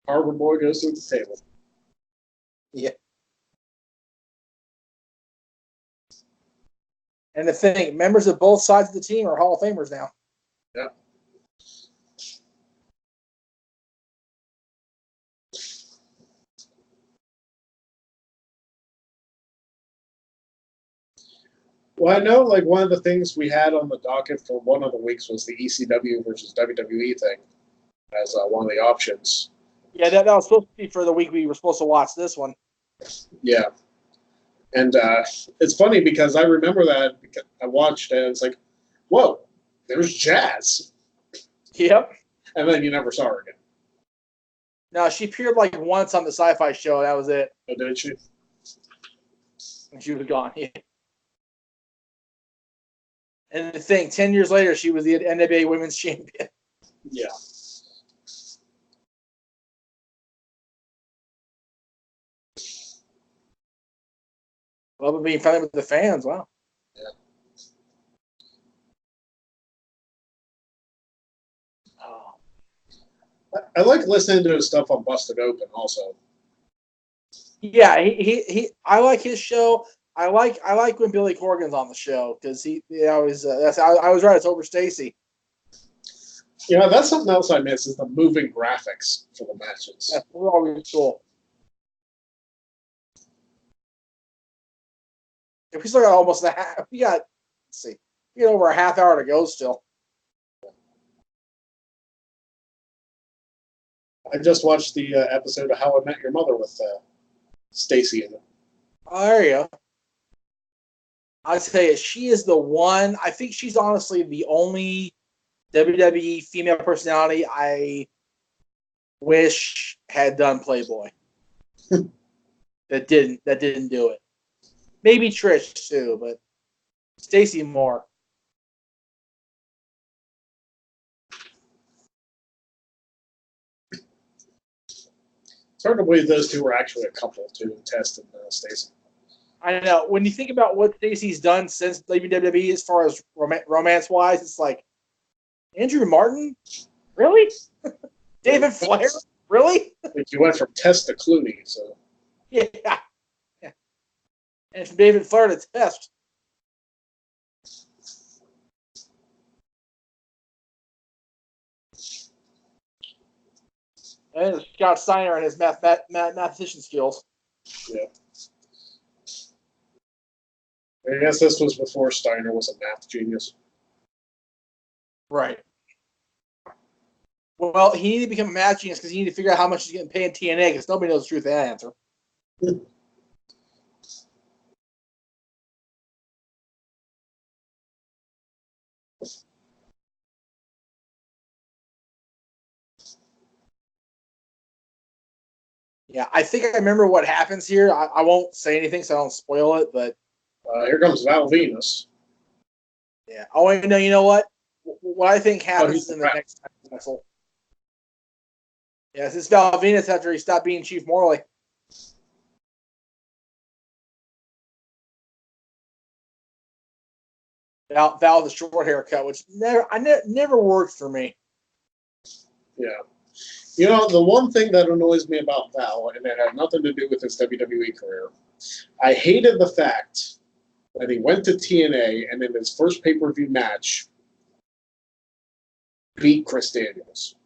Harbor Boy goes to the table. Yeah. And the thing, members of both sides of the team are Hall of Famers now. Yeah. Well, I know, like, one of the things we had on the docket for one of the weeks was the ECW versus WWE thing as one of the options. Yeah, that was supposed to be for the week we were supposed to watch this one. Yeah. And it's funny because I remember that because I watched it and it's like, whoa, there's Jazz. Yep. And then you never saw her again. No, she appeared like once on the Sci-Fi show. That was it. Oh, did she? And she was gone. Yeah. And the thing, 10 years later, she was the NWA Women's Champion. Yeah. Love being friendly with the fans. Wow. Yeah. Oh. I like listening to his stuff on Busted Open also. Yeah, he I like his show. I like when Billy Corgan's on the show because he always I was right. It's over Stacy. Yeah, that's something else I miss is the moving graphics for the matches. That's always cool. We still got almost a half. We got over a half hour to go still. I just watched the episode of How I Met Your Mother with Stacy in it. Oh, there you go. I'll tell you, she is the one. I think she's honestly the only WWE female personality I wish had done Playboy. that didn't do it. Maybe Trish too, but Stacy more. It's hard to believe those two were actually a couple too, Test and Stacy. I know. When you think about what Stacy's done since leaving WWE as far as romance-wise, it's like, Andrew Martin? Really? David Flair? Really? Like you went from Test to Clooney, so. Yeah. And from David Flair to Test. And Scott Steiner and his mathematician skills. Yeah. I guess this was before Steiner was a math genius. Right. Well, he needed to become a math genius because he needed to figure out how much he's getting paid in TNA because nobody knows the truth of that answer. Yeah, I think I remember what happens here. I won't say anything so I don't spoil it, but Here comes Val Venus. yeah. Oh, wait, no, you know what? What I think happens in the next wrestle. Yes, it's Val Venus after he stopped being Chief Morley. Val with the short haircut, which never worked for me. Yeah. You know, the one thing that annoys me about Val, and it had nothing to do with his WWE career, I hated the fact that he went to TNA and in his first pay-per-view match beat Chris Daniels.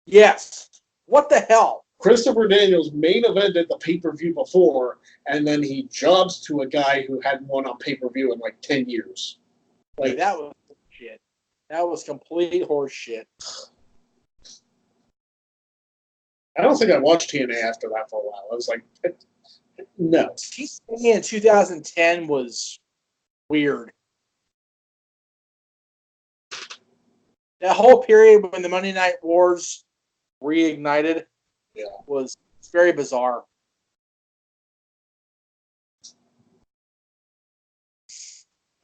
Yes. What the hell? Christopher Daniels main evented the pay-per-view before, and then he jobs to a guy who hadn't won on pay-per-view in like 10 years. Like, that was shit. That was complete horse shit. I don't think I watched TNA after that for a while. I was like, no. TNA in 2010 was weird. That whole period when the Monday Night Wars reignited was very bizarre.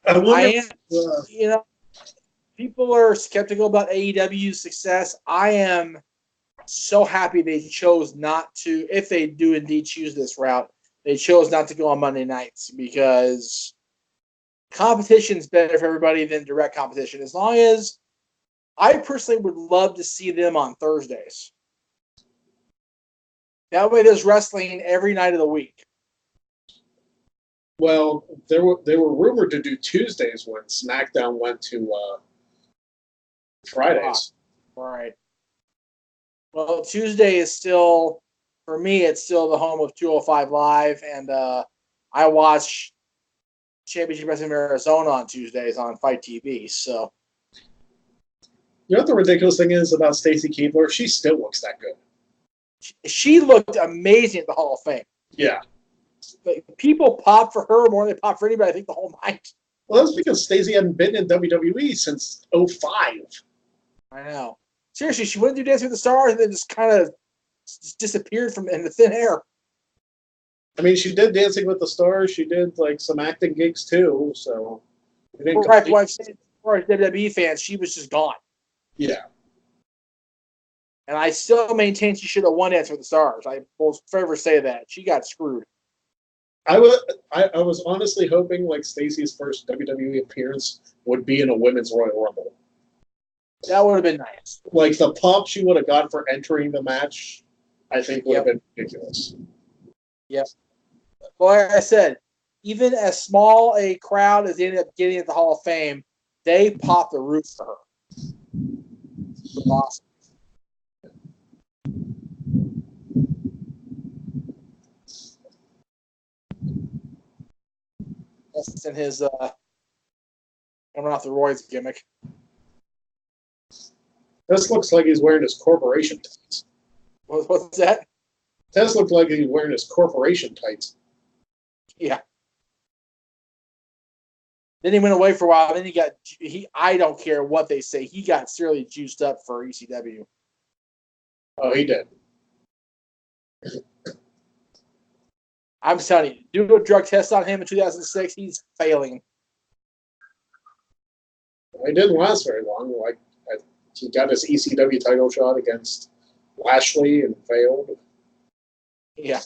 I wonder. I am, people are skeptical about AEW's success. I am so happy they chose not to, if they do indeed choose this route, they chose not to go on Monday nights because competition is better for everybody than direct competition. As long as I personally would love to see them on Thursdays. That way there's wrestling every night of the week. Well, they were rumored to do Tuesdays when SmackDown went to Fridays. Right. Well, Tuesday is still, for me, it's still the home of 205 Live, and I watch Championship Wrestling Arizona on Tuesdays on Fight TV. So, you know what the ridiculous thing is about Stacy Keibler? She still looks that good. She looked amazing at the Hall of Fame. Yeah. But people pop for her more than they pop for anybody, I think, the whole night. Well, that's because Stacy hadn't been in WWE since 05. I know. Seriously, she went through Dancing with the Stars and then just kind of disappeared from in the thin air. I mean, she did Dancing with the Stars. She did like some acting gigs too. So, right. Well, I've seen, as far as WWE fans, she was just gone. Yeah. And I still maintain she should have won Dancing with the Stars. I will forever say that she got screwed. I was honestly hoping like Stacy's first WWE appearance would be in a women's Royal Rumble. That would have been nice. Like the pop she would have got for entering the match, I think would have been ridiculous. Yep. Well, like I said, even as small a crowd as they ended up getting at the Hall of Fame, they popped the roof for her. It was awesome. That's in his coming off the Roy's gimmick. This looks like he's wearing his corporation tights. What's that? This looks like he's wearing his corporation tights. Yeah. Then he went away for a while. Then I don't care what they say. He got seriously juiced up for ECW. Oh, he did. I'm telling you, do a drug test on him in 2006. He's failing. It didn't last very long. He got his ECW title shot against Lashley and failed. Yeah.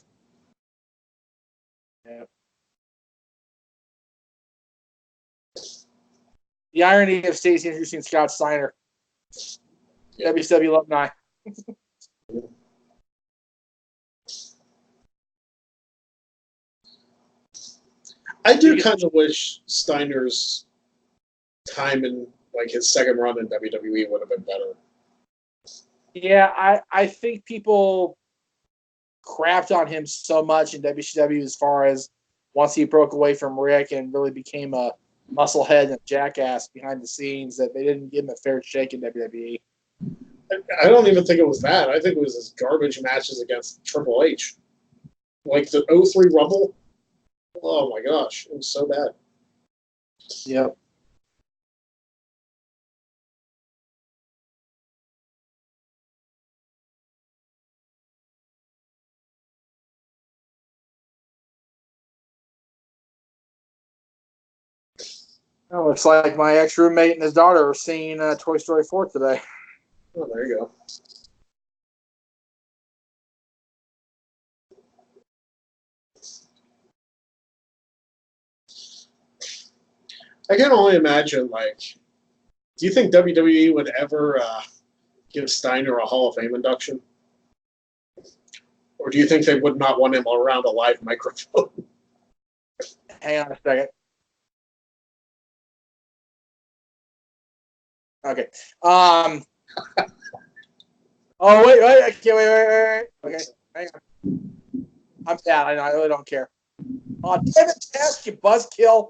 Yeah. The irony of Stacy introducing Scott Steiner, WCW alumni. I do kind of wish Steiner's time in like his second run in WWE would have been better. Yeah, I think people crapped on him so much in WCW as far as once he broke away from Rick and really became a musclehead and a jackass behind the scenes that they didn't give him a fair shake in WWE. I don't even think it was that. I think it was his garbage matches against Triple H. Like the 03 Rumble. Oh my gosh, it was so bad. Yep. Well, looks like my ex-roommate and his daughter are seeing Toy Story 4 today. Oh, there you go. I can only imagine, like, do you think WWE would ever give Steiner a Hall of Fame induction? Or do you think they would not want him around a live microphone? Hang on a second. Okay. Oh, wait. I can't wait. Okay. Hang on. I'm bad. I really don't care. Oh, damn it, Nash, you buzzkill.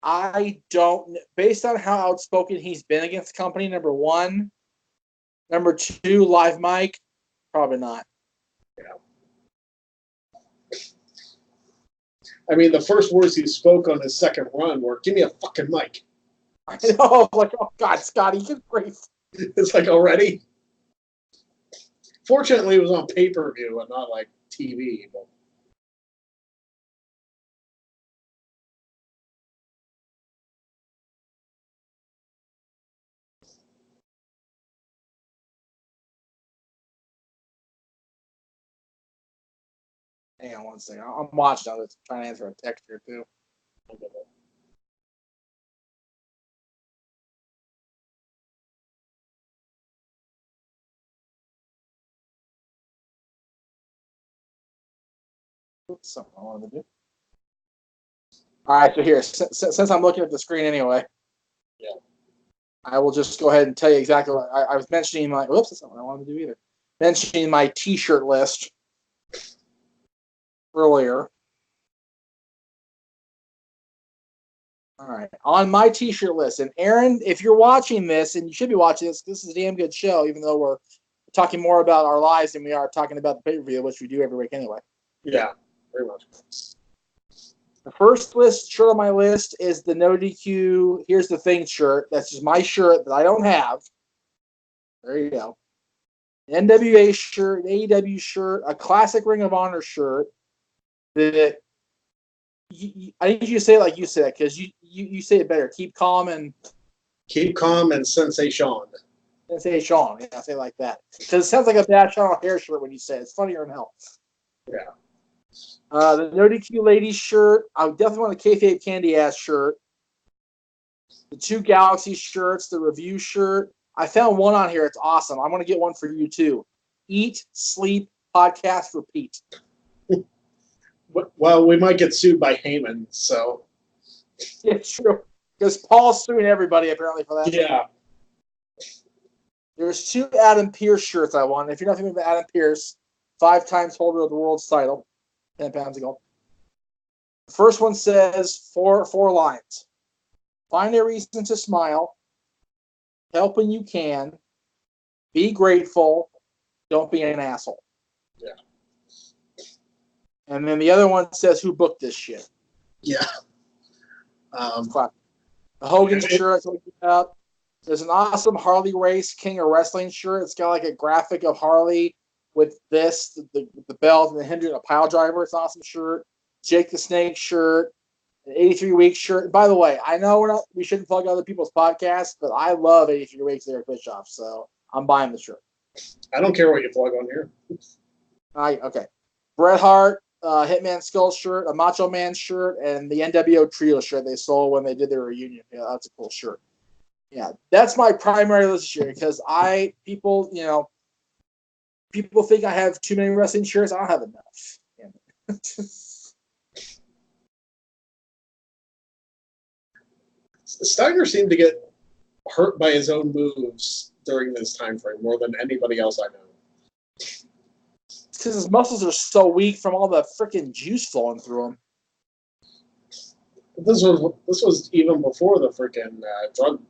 I don't, based on how outspoken he's been against the company, number one. Number two, live mic, probably not. Yeah. I mean, the first words he spoke on his second run were, "Give me a fucking mic." I know, like, oh God, Scotty, good grief. It's like, already? Fortunately, it was on pay-per-view and not like TV. But Hang on one second. I'm watching. I'm just trying to answer a text here too. Oops, something I wanted to do. All right, so here, since I'm looking at the screen anyway, Yeah. I will just go ahead and tell you exactly what I was mentioning. Whoops, that's not what I wanted to do either. Mentioning my T-shirt list earlier. All right, on my T-shirt list, and Aaron, if you're watching this, and you should be watching this is a damn good show, even though we're talking more about our lives than we are talking about the pay-per-view, which we do every week anyway. Yeah, very much. The first shirt on my list is the No DQ, Here's the Thing shirt. That's just my shirt that I don't have. There you go. NWA shirt, AEW shirt, a classic Ring of Honor shirt. That I need you to say it like you said it, because you say it better. Keep calm and Sensei Sean. Sensei Sean. Yeah, say it like that. Because it sounds like a bad Sean O'Hare shirt when you say it. It's funnier than hell. Yeah. The No DQ ladies shirt. I would definitely want the Kayfabe Candy Ass shirt. The 2 Galaxy shirts. The review shirt. I found one on here. It's awesome. I'm going to get one for you too. Eat, Sleep, Podcast, Repeat. Well, we might get sued by Heyman, so. It's true. Because Paul's suing everybody apparently for that. Yeah. There's 2 Adam Pearce shirts I want. If you're not familiar with Adam Pearce, 5 times holder of the world's title, 10 pounds ago. The first one says four lines. Find a reason to smile. Help when you can. Be grateful. Don't be an asshole. Yeah. And then the other one says, who booked this shit? Yeah. The Hogan shirt I told you about. There's an awesome Harley Race King of Wrestling shirt. It's got like a graphic of Harley with this, the belt, and him doing a pile driver. It's an awesome shirt. Jake the Snake shirt. An 83 Weeks shirt. And by the way, I know we shouldn't plug other people's podcasts, but I love 83 Weeks there at Bischoff, so I'm buying the shirt. I don't care what you plug on here. Okay. Bret Hart, Hitman Skull shirt, a Macho Man shirt, and the NWO Trio shirt they sold when they did their reunion. Yeah, that's a cool shirt. Yeah, that's my primary list this year because people think I have too many wrestling shirts. I don't have enough. Steiner seemed to get hurt by his own moves during this time frame more than anybody else I know. Because his muscles are so weak from all the freaking juice flowing through them. This was even before the freaking drug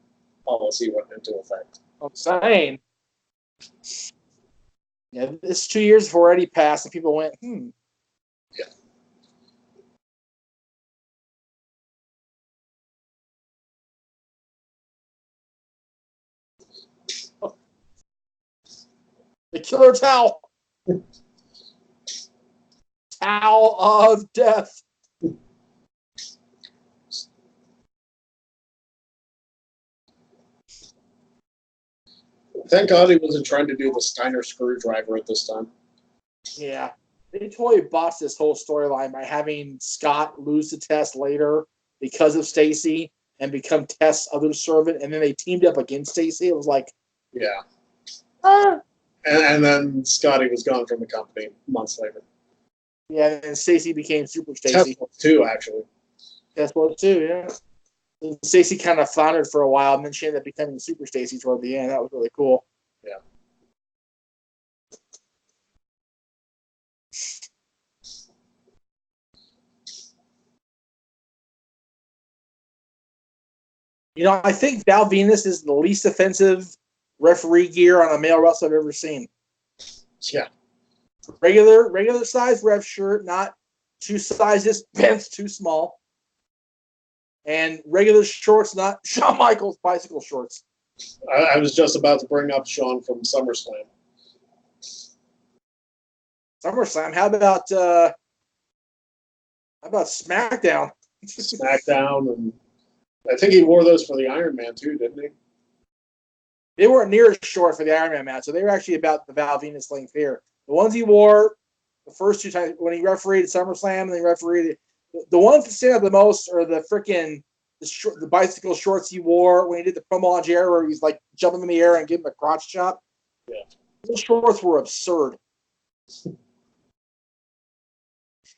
policy went into effect. I'm saying. Yeah, it's 2 years before Eddie passed, and people went, Yeah. The killer towel. Towel of death. Thank God he wasn't trying to do the Steiner screwdriver at this time. Yeah. They totally botched this whole storyline by having Scott lose the test later because of Stacy and become Test's other servant, and then they teamed up against Stacy. It was like, Yeah. ah. And then Scotty was gone from the company months later. Yeah, and Stacy became Super Stacy. Test too, actually. Test was too, yeah. And Stacy kind of floundered for a while, and then she ended up becoming Super Stacy toward the end. That was really cool. Yeah. You know, I think Val Venus is the least offensive referee gear on a male wrestler I've ever seen. Yeah. Regular size ref shirt, not 2 sizes bent too small. And regular shorts, not Shawn Michaels bicycle shorts. I was just about to bring up Shawn from SummerSlam. SummerSlam. How about SmackDown? SmackDown, and I think he wore those for the Iron Man too, didn't he? They weren't near as short for the Iron Man match, so they were actually about the Val Venus length here. The ones he wore The first 2 times when he refereed SummerSlam and he refereed the one that stand out the most are the freaking the bicycle shorts he wore when he did the promo on Jerry where he's like jumping in the air and giving him a crotch chop. Yeah. Those shorts were absurd.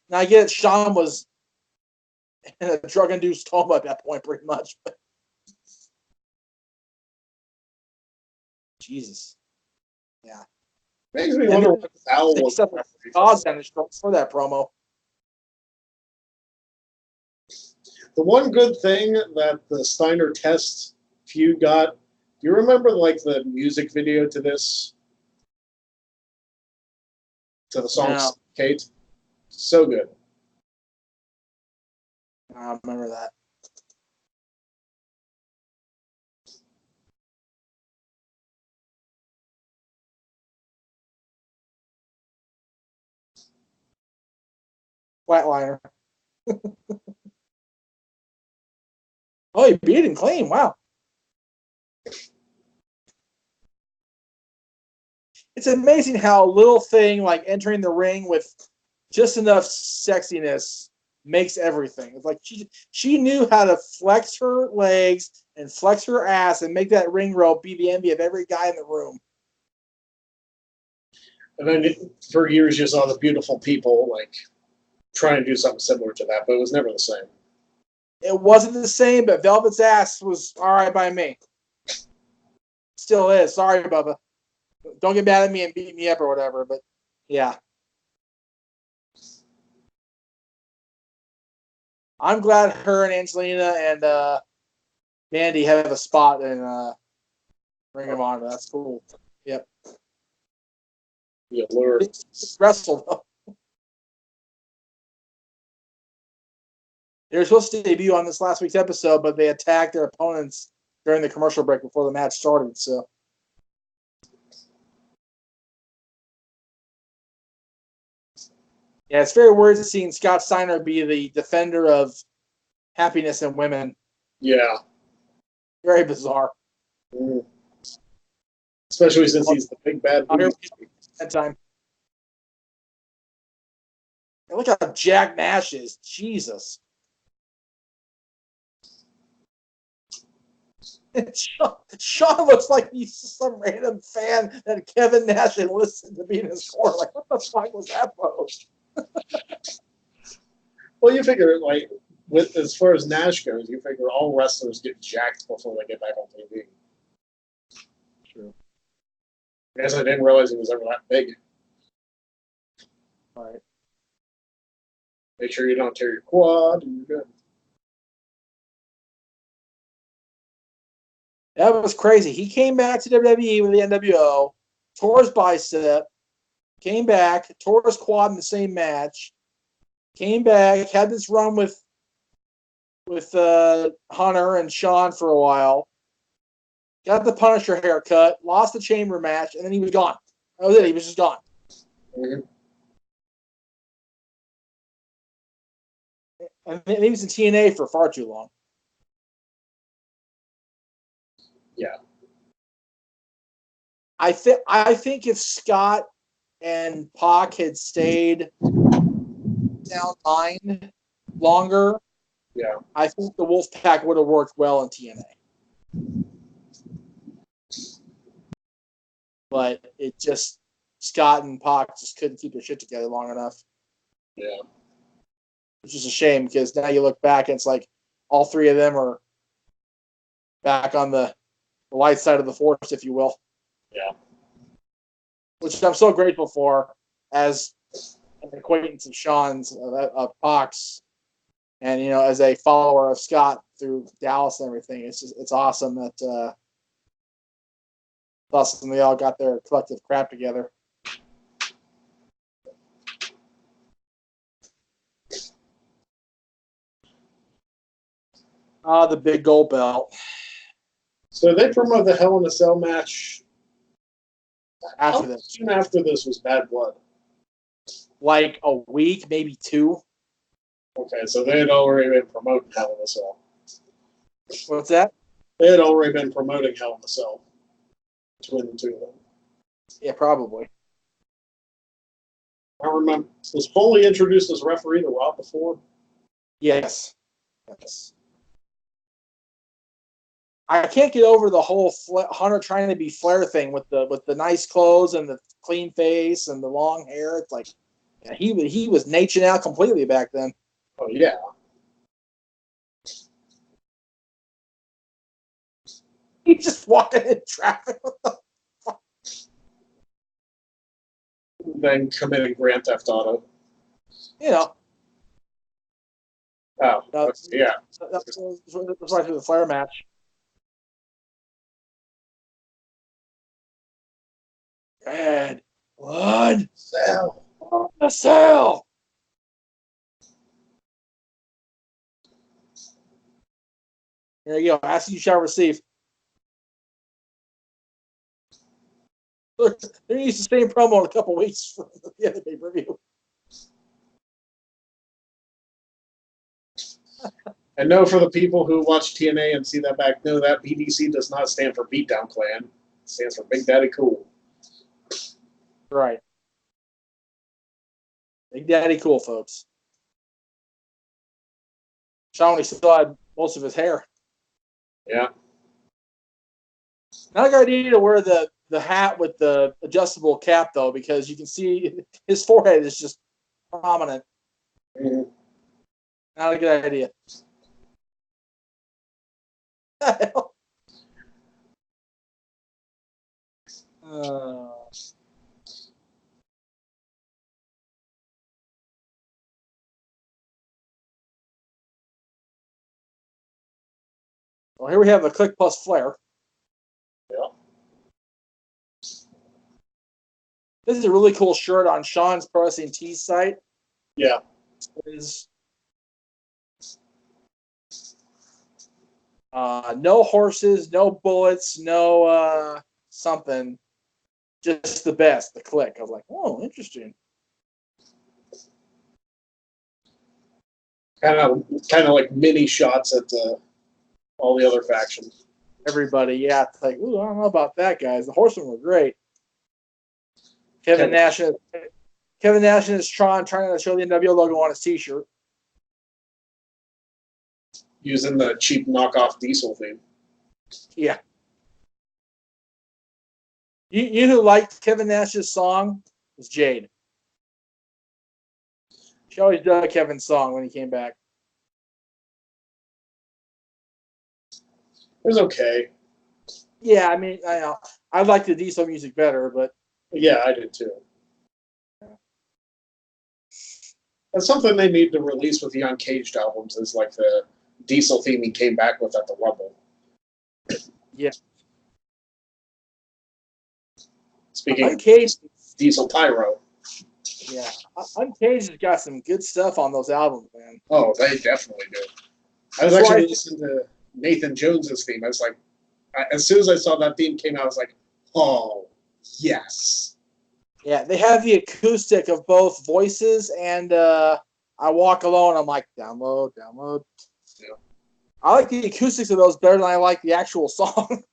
Now I get it, Sean was in a drug-induced coma at that point, pretty much. But Jesus. Yeah. Makes me wonder what Al was for that promo. The one good thing that the Steiner test feud got, do you remember like the music video to this? To the song No. Kate? So good. I remember that. Flatliner. Oh, he beat him clean. Wow. It's amazing how a little thing like entering the ring with just enough sexiness makes everything. It's like she knew how to flex her legs and flex her ass and make that ring rope be the envy of every guy in the room. And then for years you saw the beautiful people like trying to do something similar to that, but it was never the same. It wasn't the same, but Velvet's ass was all right by me. Still is. Sorry, Bubba. Don't get mad at me and beat me up or whatever, but yeah. I'm glad her and Angelina and Mandy have a spot in Ring of Honor. That's cool. Yep. The allure. Wrestle, though. They were supposed to debut on this last week's episode, but they attacked their opponents during the commercial break before the match started. So, yeah, it's very weird seeing Scott Steiner be the defender of happiness in women. Yeah. Very bizarre. Mm. Especially since he's the big bad boy. That time. And look how Jack Nash is. Jesus. Sean looks like he's some random fan that Kevin Nash enlisted to be in his corner. Like, what the fuck was that post? Well, you figure, like, with as far as Nash goes, you figure all wrestlers get jacked before they get back on TV. True. I guess I didn't realize he was ever that big. All right. Make sure you don't tear your quad, and you're good. That was crazy. He came back to WWE with the NWO, tore his bicep, came back, tore his quad in the same match, came back, had this run with Hunter and Sean for a while, got the Punisher haircut, lost the Chamber match, and then he was gone. That was it. He was just gone. Mm-hmm. And he was in TNA for far too long. Yeah. I think if Scott and Pac had stayed down line longer, Yeah. I think the Wolfpack would have worked well in TNA. But it just Scott and Pac just couldn't keep their shit together long enough. Yeah. Which is a shame because now you look back and it's like all three of them are back on the light side of the force, if you will. Yeah. Which I'm so grateful for as an acquaintance of Sean's, of Pac's, and, you know, as a follower of Scott through Dallas and everything. It's awesome that they all got their collective crap together. The big gold belt. So they promoted the Hell in a Cell match. After this. Soon after this was Bad Blood. Like a week, maybe 2. Okay, so they had already been promoting Hell in a Cell. What's that? They had already been promoting Hell in a Cell between the two of them. Yeah, probably. I remember. Was Foley introduced as referee to Raw before? Yes. Yes. I can't get over the whole Hunter trying to be Flair thing with the nice clothes and the clean face and the long hair. It's like, yeah, he was natured out completely back then. Oh yeah. He's just walking in traffic. Then committing Grand Theft Auto. You know. Oh, yeah. That's right through the Flair match. Red blood Cell. on the cell. There you go. Ask you shall receive. They're going to use the same promo in a couple weeks for the other pay-per-view. And no, for the people who watch TNA and see that back, no, that BDC does not stand for Beatdown Clan. It stands for Big Daddy Cool. Right. Big Daddy Cool, folks. Shawnee still had most of his hair. Yeah. Not a good idea to wear the hat with the adjustable cap, though, because you can see his forehead is just prominent. Mm-hmm. Not a good idea. Well, here we have a Click Plus Flair. Yeah. This is a really cool shirt on Sean's Pro Wrestling Tees site. Yeah. Is no horses, no bullets, no something. Just the best, the Click. I was like, oh, interesting. Kind of like mini shots at all the other factions. Everybody, yeah. It's like, ooh, I don't know about that, guys. The Horsemen were great. Kevin Nash and his Tron trying to show the NWO logo on his T-shirt. Using the cheap knockoff Diesel theme. Yeah. You who liked Kevin Nash's song was Jade. She always dug Kevin's song when he came back. It was okay. Yeah, I mean, I know. I like the Diesel music better, but Yeah, I did too. That's something they need to release with the Uncaged albums is like the Diesel theme he came back with at the Rumble. yeah. Speaking Uncaged, of Diesel Pyro. yeah. Uncaged has got some good stuff on those albums, man. Oh, they definitely do. I was actually listening to Nathan Jones's theme. I was like, as soon as I saw that theme came out, I was like, oh, yes. Yeah, they have the acoustic of both voices and I Walk Alone. I'm like, download. Yeah. I like the acoustics of those better than I like the actual song.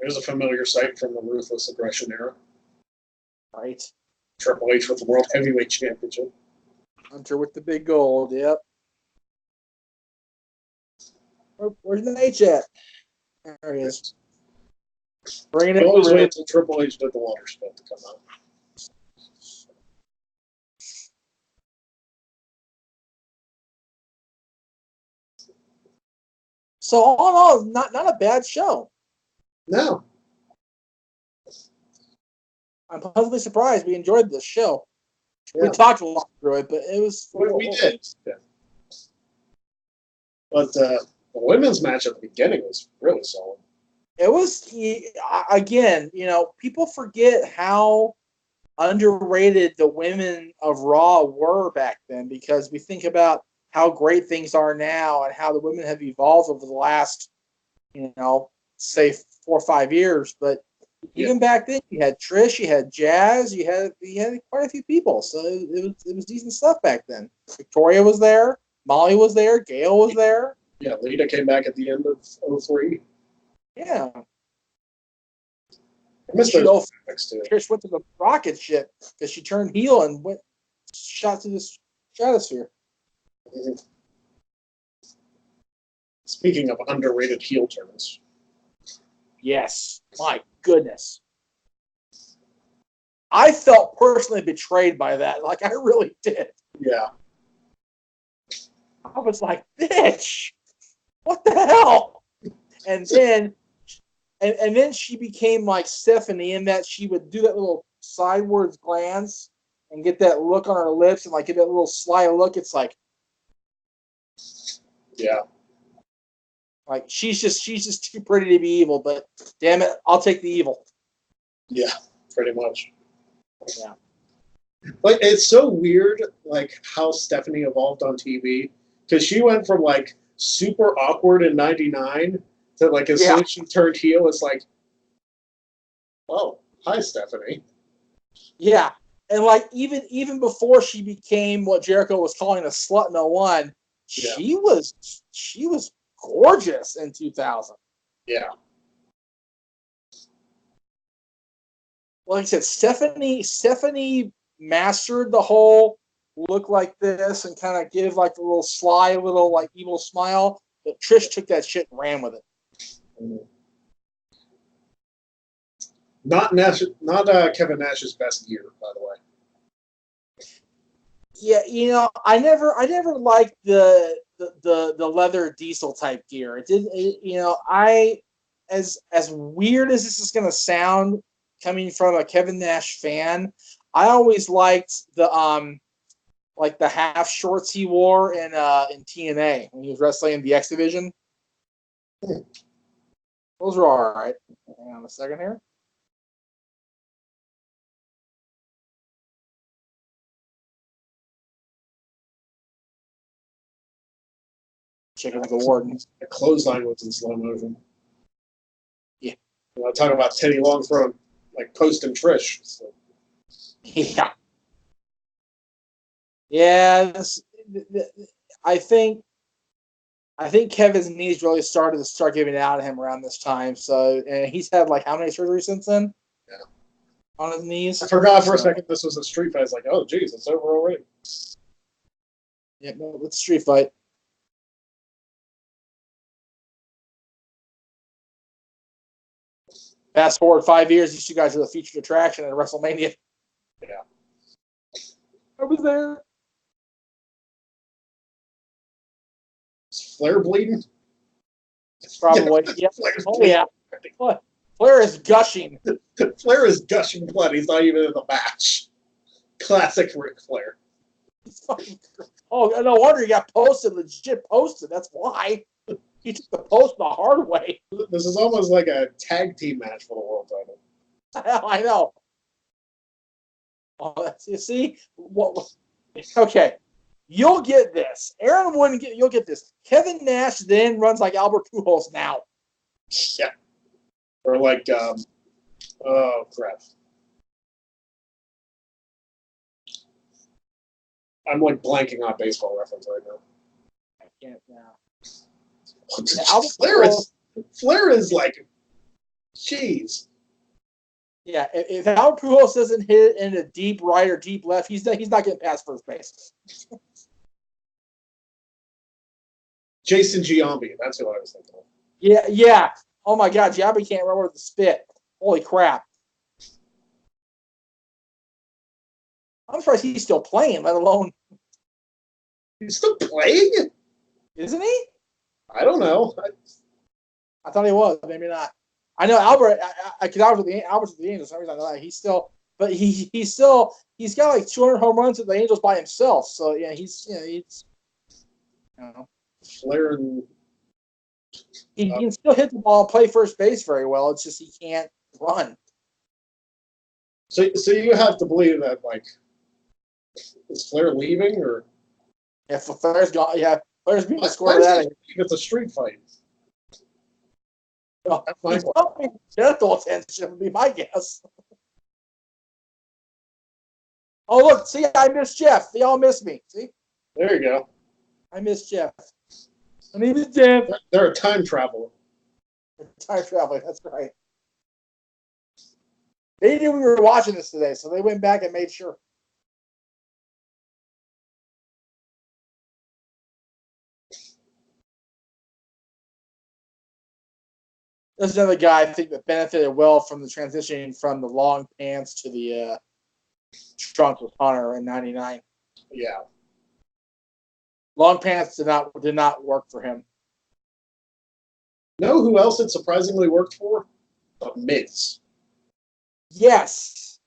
There's a familiar sight from the Ruthless Aggression era. Right. Triple H with the World Heavyweight Championship. Hunter with the big gold, yep. Where's the H at? There he is. Bringing it. Always wait until Triple H did the water spit to come out. So all in all, not a bad show. No. I'm pleasantly surprised. We enjoyed this show. Yeah. We talked a lot through it, but it was. We did. Yeah. But the women's match at the beginning was really solid. It was, again, people forget how underrated the women of Raw were back then because we think about how great things are now and how the women have evolved over the last, say 4 or 5 years. But even back then, you had Trish, you had Jazz, you had quite a few people. So it was decent stuff back then. Victoria was there, Molly was there, Gail was there. Yeah, Lita came back at the end of 03. Yeah. Mr. She Next to it. Trish went to the rocket ship because she turned heel and went shot to the stratosphere. Speaking of underrated heel turns. Yes, my goodness. I felt personally betrayed by that. Like, I really did. Yeah. I was like, bitch, what the hell? And then she became like Stephanie in that she would do that little sideways glance and get that look on her lips and like get that little sly look. It's like, yeah, like she's just too pretty to be evil. But damn it, I'll take the evil. Yeah, pretty much. Yeah. Like, it's so weird, like, how Stephanie evolved on TV. Because she went from, like, super awkward in 99 to, like, as soon as she turned heel, it's like, oh, hi, Stephanie. Yeah. And, like, even before she became what Jericho was calling a slut no one, she was gorgeous in 2000. Yeah. Like I said, Stephanie mastered the whole look like this and kind of give like a little sly, little like evil smile. But Trish took that shit and ran with it. Not Kevin Nash's best year, by the way. Yeah, you know, I never liked the leather diesel type gear. It didn't, you know, as weird as this is going to sound, coming from a Kevin Nash fan, I always liked the like the half shorts he wore in TNA when he was wrestling in the X Division. Those were all right. Hang on a second here. Checking with the Warden. The clothesline was in slow motion. Yeah. I'm talking about Teddy Long throwing, like, Post and Trish. So. Yeah. Yeah. I think Kevin's knees really started giving out at him around this time. So, and he's had like how many surgeries since then? Yeah. On his knees. I forgot for a second this was a street fight. I was like, oh, geez, it's over already. Yeah, no, it's a street fight. Fast forward 5 years, these two guys are the featured attraction at WrestleMania. Yeah. I was there. Is Flair bleeding? Probably. Yeah. Oh, yeah. Flair is gushing. Flair is gushing blood. He's not even in the match. Classic Ric Flair. Oh, no wonder he got posted, legit posted. That's why. He took the post the hard way. This is almost like a tag team match for the world title. Hell, I know. Oh, you see? Okay. You'll get this. Aaron wouldn't get. You'll get this. Kevin Nash then runs like Albert Pujols now. Yeah. Or like, oh crap. I'm like blanking on baseball reference right now. I can't now. Flair is like, jeez. Yeah, if Albert Pujols doesn't hit in a deep right or deep left, he's not getting past first base. Jason Giambi, that's who I was thinking of. Yeah. Oh my God, Giambi can't run with the spit. Holy crap! I'm surprised he's still playing, let alone. He's still playing? Isn't he? I don't know. I thought he was, maybe not. I know Albert. Because I was with Albert's with the Angels. For some reason I know that he's still, but he's got like 200 home runs with the Angels by himself. So yeah, he's. I don't know. Flair and he can still hit the ball and play first base very well. It's just he can't run. So you have to believe that, like, is Flair leaving or? Yeah, Flair's gone. Yeah, Flair's being escorted out of here. It's a street fight. No, he's probably medical attention would be my guess. Oh look, see, I miss Jeff. They all miss me. See, there you go. I miss Jeff. I miss Jeff. They're a time traveler. Time traveling. That's right. They knew we were watching this today, so they went back and made sure. There's another guy I think that benefited well from the transitioning from the long pants to the trunks with Hunter in '99. Yeah. Long pants did not work for him. Know who else it surprisingly worked for? The Miz. Yes.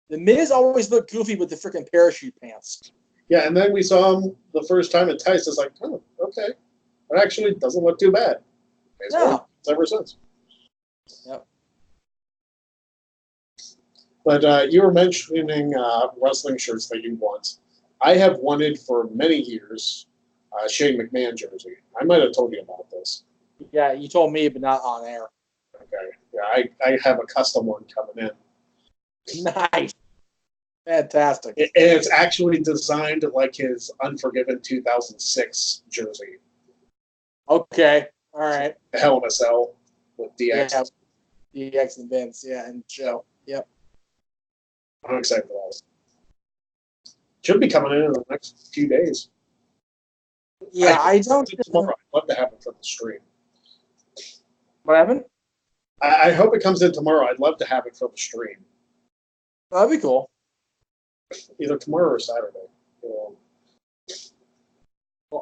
The Miz always looked goofy with the freaking parachute pants. Yeah, and then we saw him the first time at Tice. It's like, oh, okay. It actually doesn't look too bad. It's No. ever since. Yep. But you were mentioning wrestling shirts that you want. I have wanted for many years Shane McMahon jersey. I might have told you about this. Yeah, you told me, but not on air. Okay. Yeah, I have a custom one coming in. Nice. Fantastic. And it's actually designed like his Unforgiven 2006 jersey. Okay. All right. Hell in a Cell with DX. Yeah. DX and Vince, yeah, and Joe. Yep. I'm excited for that. Should be coming in the next few days. Yeah, I don't. Tomorrow. I'd love to have it for the stream. What happened? I hope it comes in tomorrow. I'd love to have it for the stream. That'd be cool. Either tomorrow or Saturday. Well,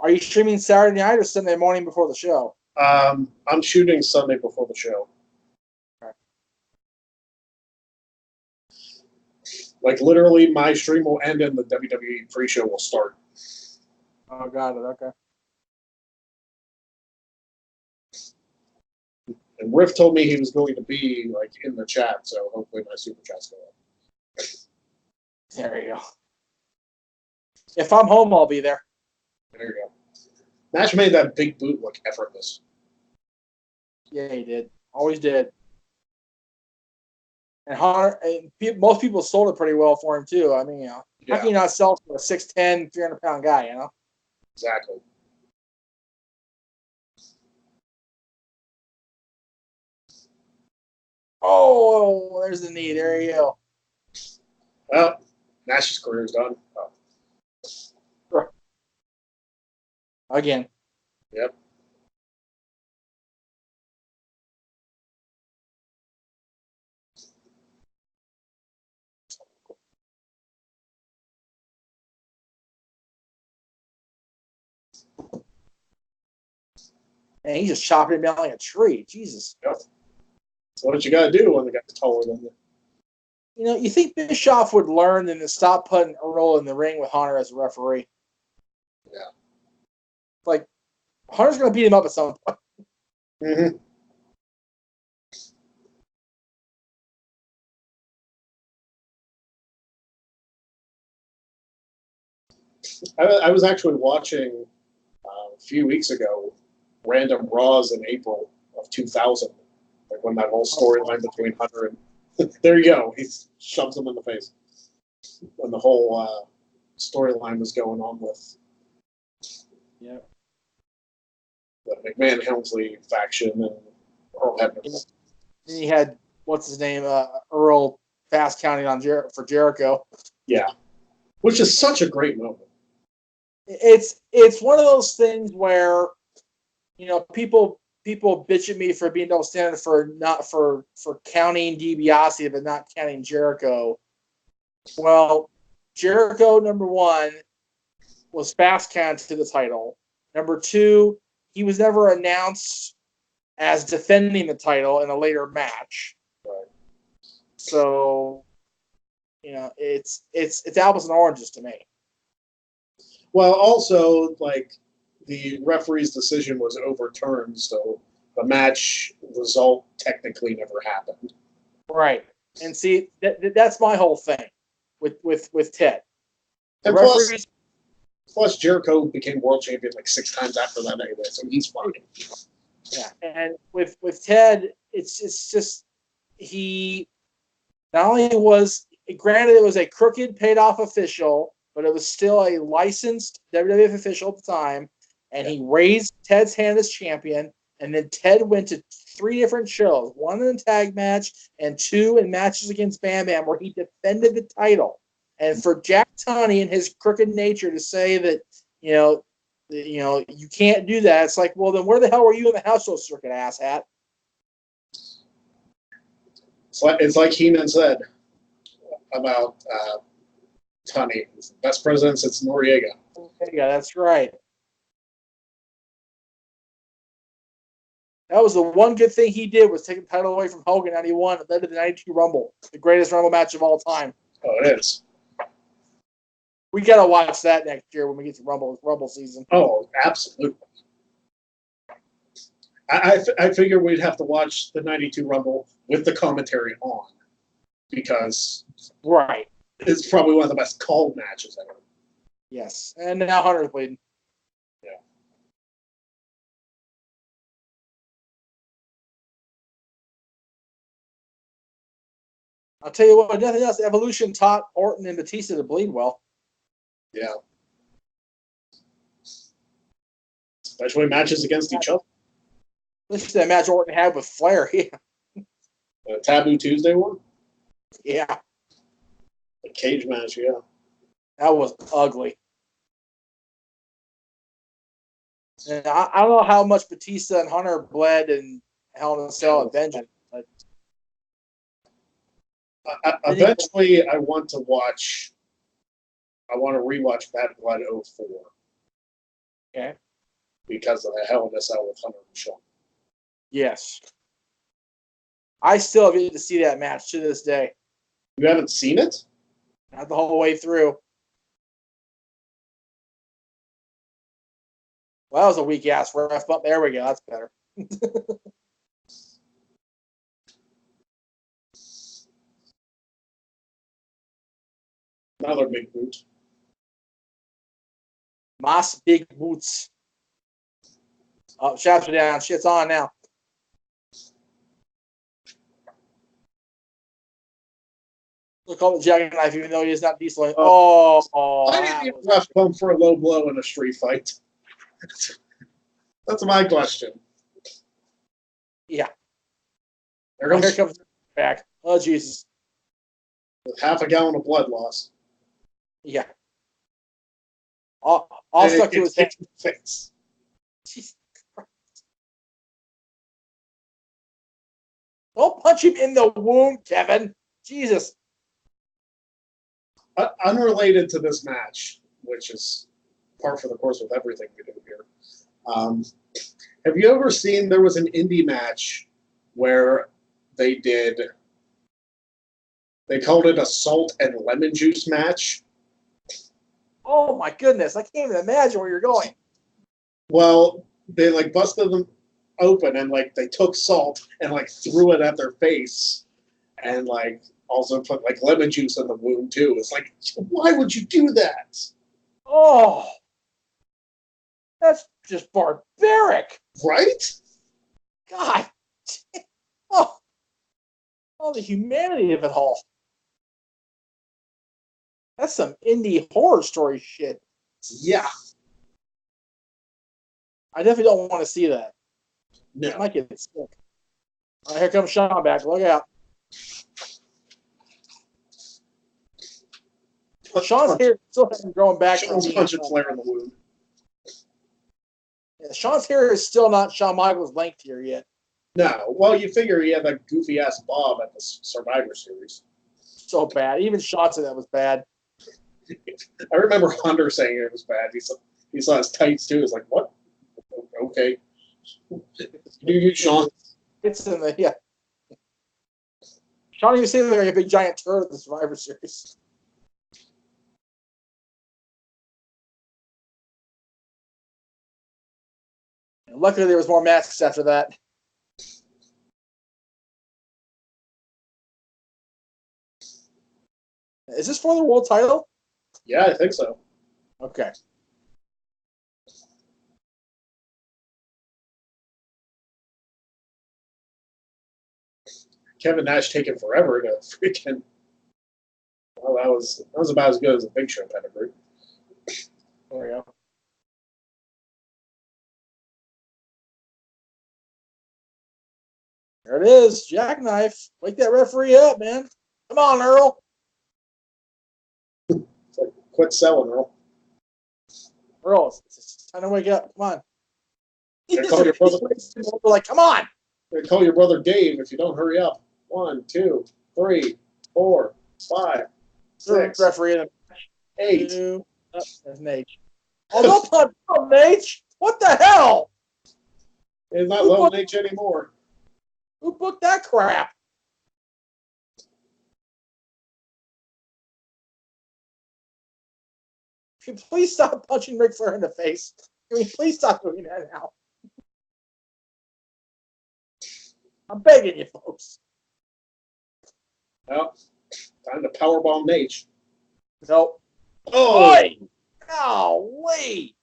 are you streaming Saturday night or Sunday morning before the show? I'm shooting Sunday before the show. Okay. Like, literally, my stream will end and the WWE pre-show will start. Oh, got it. Okay. And Riff told me he was going to be, like, in the chat, so hopefully my super chat's going up. There you go. If I'm home, I'll be there. There you go. Nash made that big boot look effortless. Yeah, he did. Always did. And Hunter, and most people sold it pretty well for him, too. I mean, you know, how can you not sell for a 6'10", 300-pound guy, you know? Exactly. Oh, there's the knee. There you go. Well, Nash's career is done. Oh. Again. Yep. And he just chopped him down like a tree. Jesus. Yep. That's what you got to do when the guy's taller than you. You know, you think Bischoff would learn and then stop putting Earl in the ring with Hunter as a referee? Yeah. Like, Hunter's going to beat him up at some point. Mm-hmm. I was actually watching a few weeks ago random Raws in April of 2000, like when that whole storyline between Hunter and there you go, he shoves him in the face when the whole storyline was going on with Yeah. the McMahon Helmsley faction and Earl Hebner. Then he had, what's his name, Earl fast counting on for Jericho. Yeah, which is such a great moment. It's one of those things where, you know, people bitch at me for being double standard for counting DiBiase but not counting Jericho. Well, Jericho, number one, was fast counted to the title. Number two, he was never announced as defending the title in a later match. Right. So, you know, it's apples and oranges to me. Well, also, like, the referee's decision was overturned, so the match result technically never happened. Right. And see, that's my whole thing with Ted. And plus, Jericho became world champion like 6 times after that anyway, so he's fine. Yeah, and with Ted, it's just he not only was, granted it was a crooked paid off official, but it was still a licensed WWF official at the time, and he raised Ted's hand as champion, and then Ted went to 3 different shows, 1 in a tag match and 2 in matches against Bam Bam, where he defended the title. And for Jack Tunney and his crooked nature to say that, you can't do that, it's like, well, then where the hell were you in the house show circuit, asshat? It's like Heenan said about Tunney, best president since Noriega. Yeah, that's right. That was the one good thing he did, was take the title away from Hogan in 91 and led to the 92 Rumble, the greatest Rumble match of all time. Oh, it is. We got to watch that next year when we get to Rumble season. Oh, absolutely. I figure we'd have to watch the 92 Rumble with the commentary on, because right, it's probably one of the best called matches ever. Yes, and now Hunter's bleeding. Yeah. I'll tell you what, nothing else. Evolution taught Orton and Batista to bleed well. Yeah. Especially matches against each other. Listen to that match Orton had with Flair. Yeah. The Taboo Tuesday one? Yeah. The cage match, yeah. That was ugly. And I don't know how much Batista and Hunter bled in Hell in a Cell at Vengeance. But eventually, I want to rewatch Bad Blood 04. Okay. Because of the Hell in a Cell with Hunter and Shawn. Yes. I still have yet to see that match to this day. You haven't seen it? Not the whole way through. Well, that was a weak ass ref, but there we go. That's better. Another big boot. Mas big boots. Oh, shafts are down. Shit's on now. Look at the jackknife, even though he is not decent. I didn't even ref bump for a low blow in a street fight. That's my question. Yeah. Here Comes back. Oh, Jesus. With half a gallon of blood loss. Yeah. All stuck to his face. Jesus Christ. Don't punch him in the wound, Kevin. Jesus. Unrelated to this match, which is par for the course with everything we do here. Have you ever seen, there was an indie match where they called it a salt and lemon juice match? Oh my goodness, I can't even imagine where you're going. Well, they busted them open and they took salt and threw it at their face and also put lemon juice in the wound too. It's why would you do that? Oh, that's just barbaric. Right? God. Oh, the humanity of it all. That's some indie horror story shit. Yeah. I definitely don't want to see that. No. I might get sick. All right, here comes Sean back. Look out. Sean's hair still hasn't grown back. Sean's punching Flair in the wound. Yeah, Sean's hair is still not Shawn Michaels' length here yet. No. Well, you figure he had that goofy-ass bob at the Survivor Series. So bad. Even Sean said that was bad. I remember Hunter saying it was bad. He saw his tights, too. It's what? Okay. You, Sean. It's in the, yeah. Sean even said like a big giant turd at the Survivor Series. And luckily, there was more masks after that. Is this for the world title? Yeah, I think so. Okay. Kevin Nash taking forever to freaking. Well, that was about as good as a Big Show pedigree. There we go. There it is, jackknife. Wake that referee up, man. Come on, Earl. It's like, quit selling, Earl. Earl, it's time to wake up. Come on. Call your brother. Like, come on. Call your brother Dave if you don't hurry up. 1, 2, 3, 4, 5, 6, Referee in the 8. Oh, there's Nate. Oh, don't punch him, Nate. What the hell? It's not low H anymore. Who booked that crap? Can you please stop punching Ric Flair in the face? Can we please stop doing that now? I'm begging you, folks. Well, time to powerbomb Nate. Nope. Oh! Oi! Golly!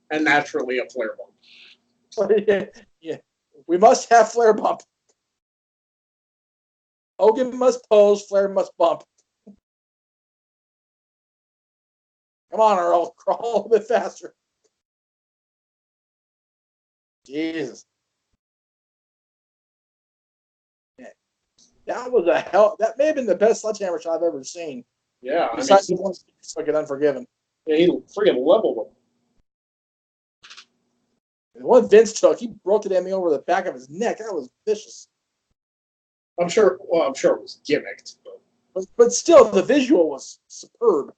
And naturally a flare bump. Yeah. We must have Flair bump. Hogan must pose, Flair must bump. Come on, Earl. Crawl a little bit faster. Jesus. That was a hell. That may have been the best sledgehammer shot I've ever seen. Yeah, Besides the one fucking Unforgiven. Yeah, he freaking leveled him. The one Vince took, he broke it at me over the back of his neck. That was vicious. I'm sure. Well, I'm sure it was gimmicked. But still, the visual was superb.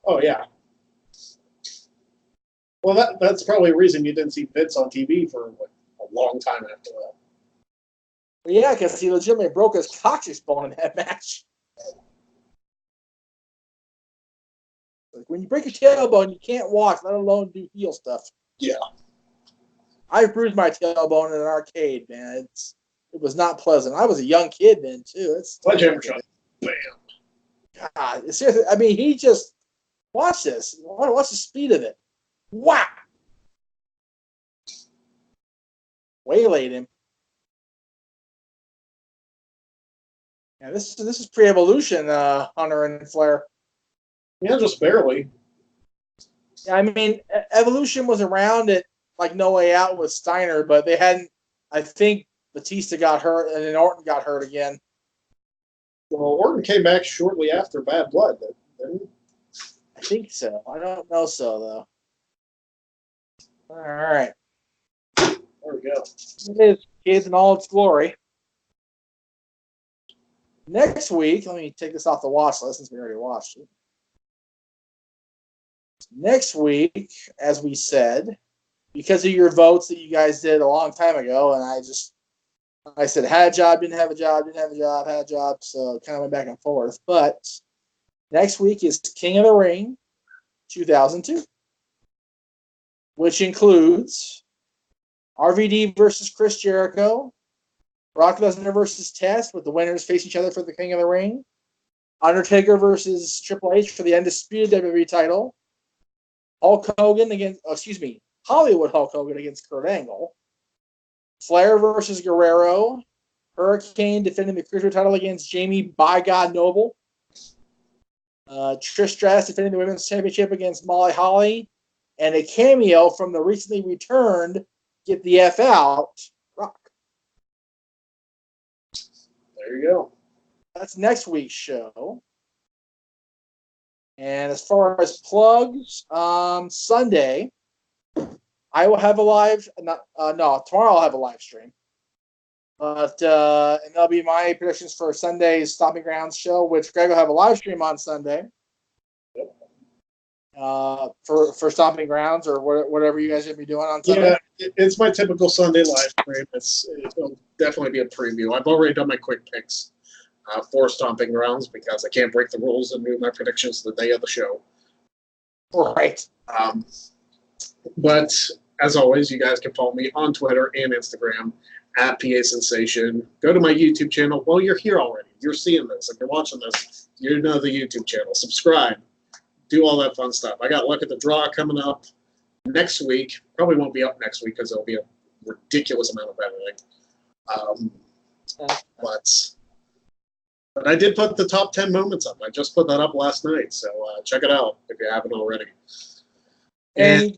Oh yeah. Well, that's probably a reason you didn't see Vince on TV for like a long time after that. Yeah, because he legitimately broke his coccyx bone in that match. Like when you break your tailbone, you can't walk, let alone do heel stuff. Yeah. I bruised my tailbone in an arcade, man. It was not pleasant. I was a young kid then, too. Sledgehammer shot. Bam. God, seriously, I mean, he just... Watch this. Watch the speed of it. Wow! Waylaid him. Yeah, this is pre-evolution, Hunter and Flair. Yeah, just barely. Yeah, I mean, Evolution was around at like No Way Out with Steiner, but they hadn't. I think Batista got hurt, and then Orton got hurt again. Well, Orton came back shortly after Bad Blood, didn't he? I think so. I don't know so though. All right. There we go. It is Kids in all its glory. Next week, let me take this off the watch list since we already watched it. Next week, as we said, because of your votes that you guys did a long time ago, and I said, had a job, didn't have a job, didn't have a job, had a job, so it kind of went back and forth. But next week is King of the Ring 2002, which includes RVD versus Chris Jericho, Brock Lesnar versus Test, with the winners facing each other for the King of the Ring, Undertaker versus Triple H for the undisputed WWE title, Hollywood Hulk Hogan against Kurt Angle, Flair versus Guerrero, Hurricane defending the Cruiserweight title against Jamie by God Noble, Trish Stratus defending the Women's Championship against Molly Holly, and a cameo from the recently returned Get the F Out, Rock. There you go. That's next week's show. And as far as plugs, Sunday, I will have a live. Tomorrow I'll have a live stream. But and that'll be my predictions for Sunday's Stomping Grounds show, which Greg will have a live stream on Sunday. For Stomping Grounds or whatever you guys are going to be doing on Sunday. Yeah, it's my typical Sunday live stream. It'll definitely be a preview. I've already done my quick picks for Stomping Grounds because I can't break the rules and do my predictions the day of the show. Right. But as always, you guys can follow me on Twitter and Instagram at PA Sensation. Go to my YouTube channel. Well, you're here already. You're seeing this. If you're watching this, you know the YouTube channel. Subscribe. Do all that fun stuff. I got Luck at the Draw coming up next week. Probably won't be up next week because there'll be a ridiculous amount of editing. But I did put the top 10 moments up. I just put that up last night, so check it out if you haven't already. And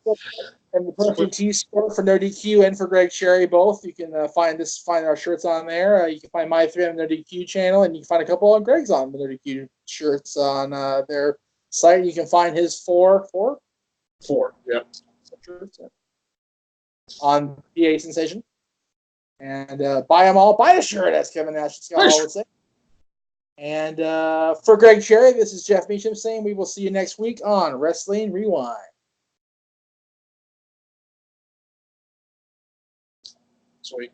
And the Perfect T store for No DQ and for Greg Cherry both. You can find our shirts on there. You can find my 3 on the No DQ channel, and you can find a couple of Greg's on the No DQ shirts on their site. You can find his four. Yep. Shirts on PA Sensation. And buy them all. Buy a shirt, as Kevin Nash would say. And for Greg Cherry, this is Jeff Meacham saying we will see you next week on Wrestling Rewind. Sweet.